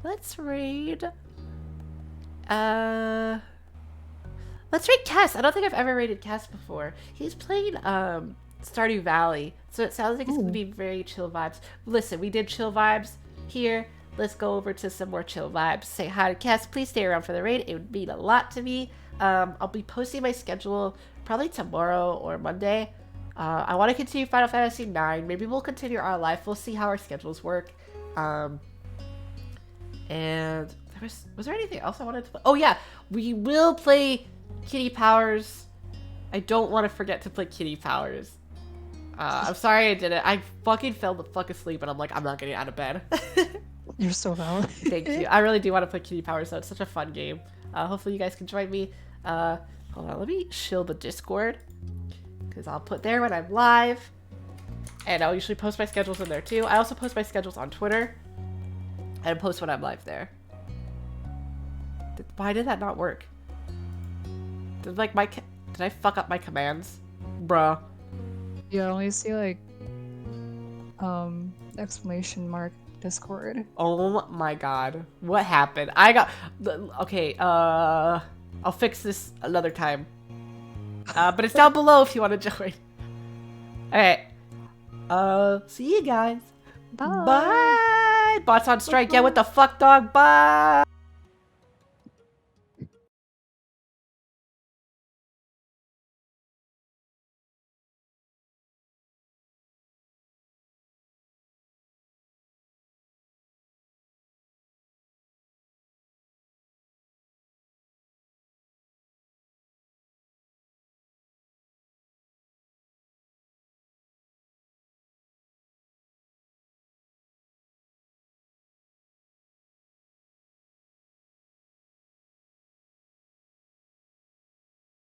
Let's raid Kess. I don't think I've ever raided Kess before. He's playing Stardew Valley, so it sounds like it's gonna be very chill vibes. Listen, we did chill vibes here. Let's go over to some more chill vibes. Say hi to Kess. Please stay around for the raid. It would mean a lot to me. I'll be posting my schedule probably tomorrow or Monday. I want to continue Final Fantasy IX. Maybe we'll continue our life. We'll see how our schedules work. And was there anything else I wanted to play? Oh yeah, we will play Kitty Powers. I don't want to forget to play Kitty Powers. I'm sorry I did it. I fucking fell the fuck asleep and I'm like, I'm not getting out of bed. You're so valid. Thank you. I really do want to play Kitty Powers though. It's such a fun game. Hopefully you guys can join me. Hold on, let me shield the Discord. Because I'll put there when I'm live. And I'll usually post my schedules in there too. I also post my schedules on Twitter. And post when I'm live there. Why did that not work? Did I fuck up my commands? Bruh. Yeah, I only see like exclamation mark Discord. Oh my god. What happened? I got... Okay, I'll fix this another time. But it's down below if you want to join. Alright. See you guys. Bye. Bye. Bots on strike. Yeah, what the fuck, dog? Bye.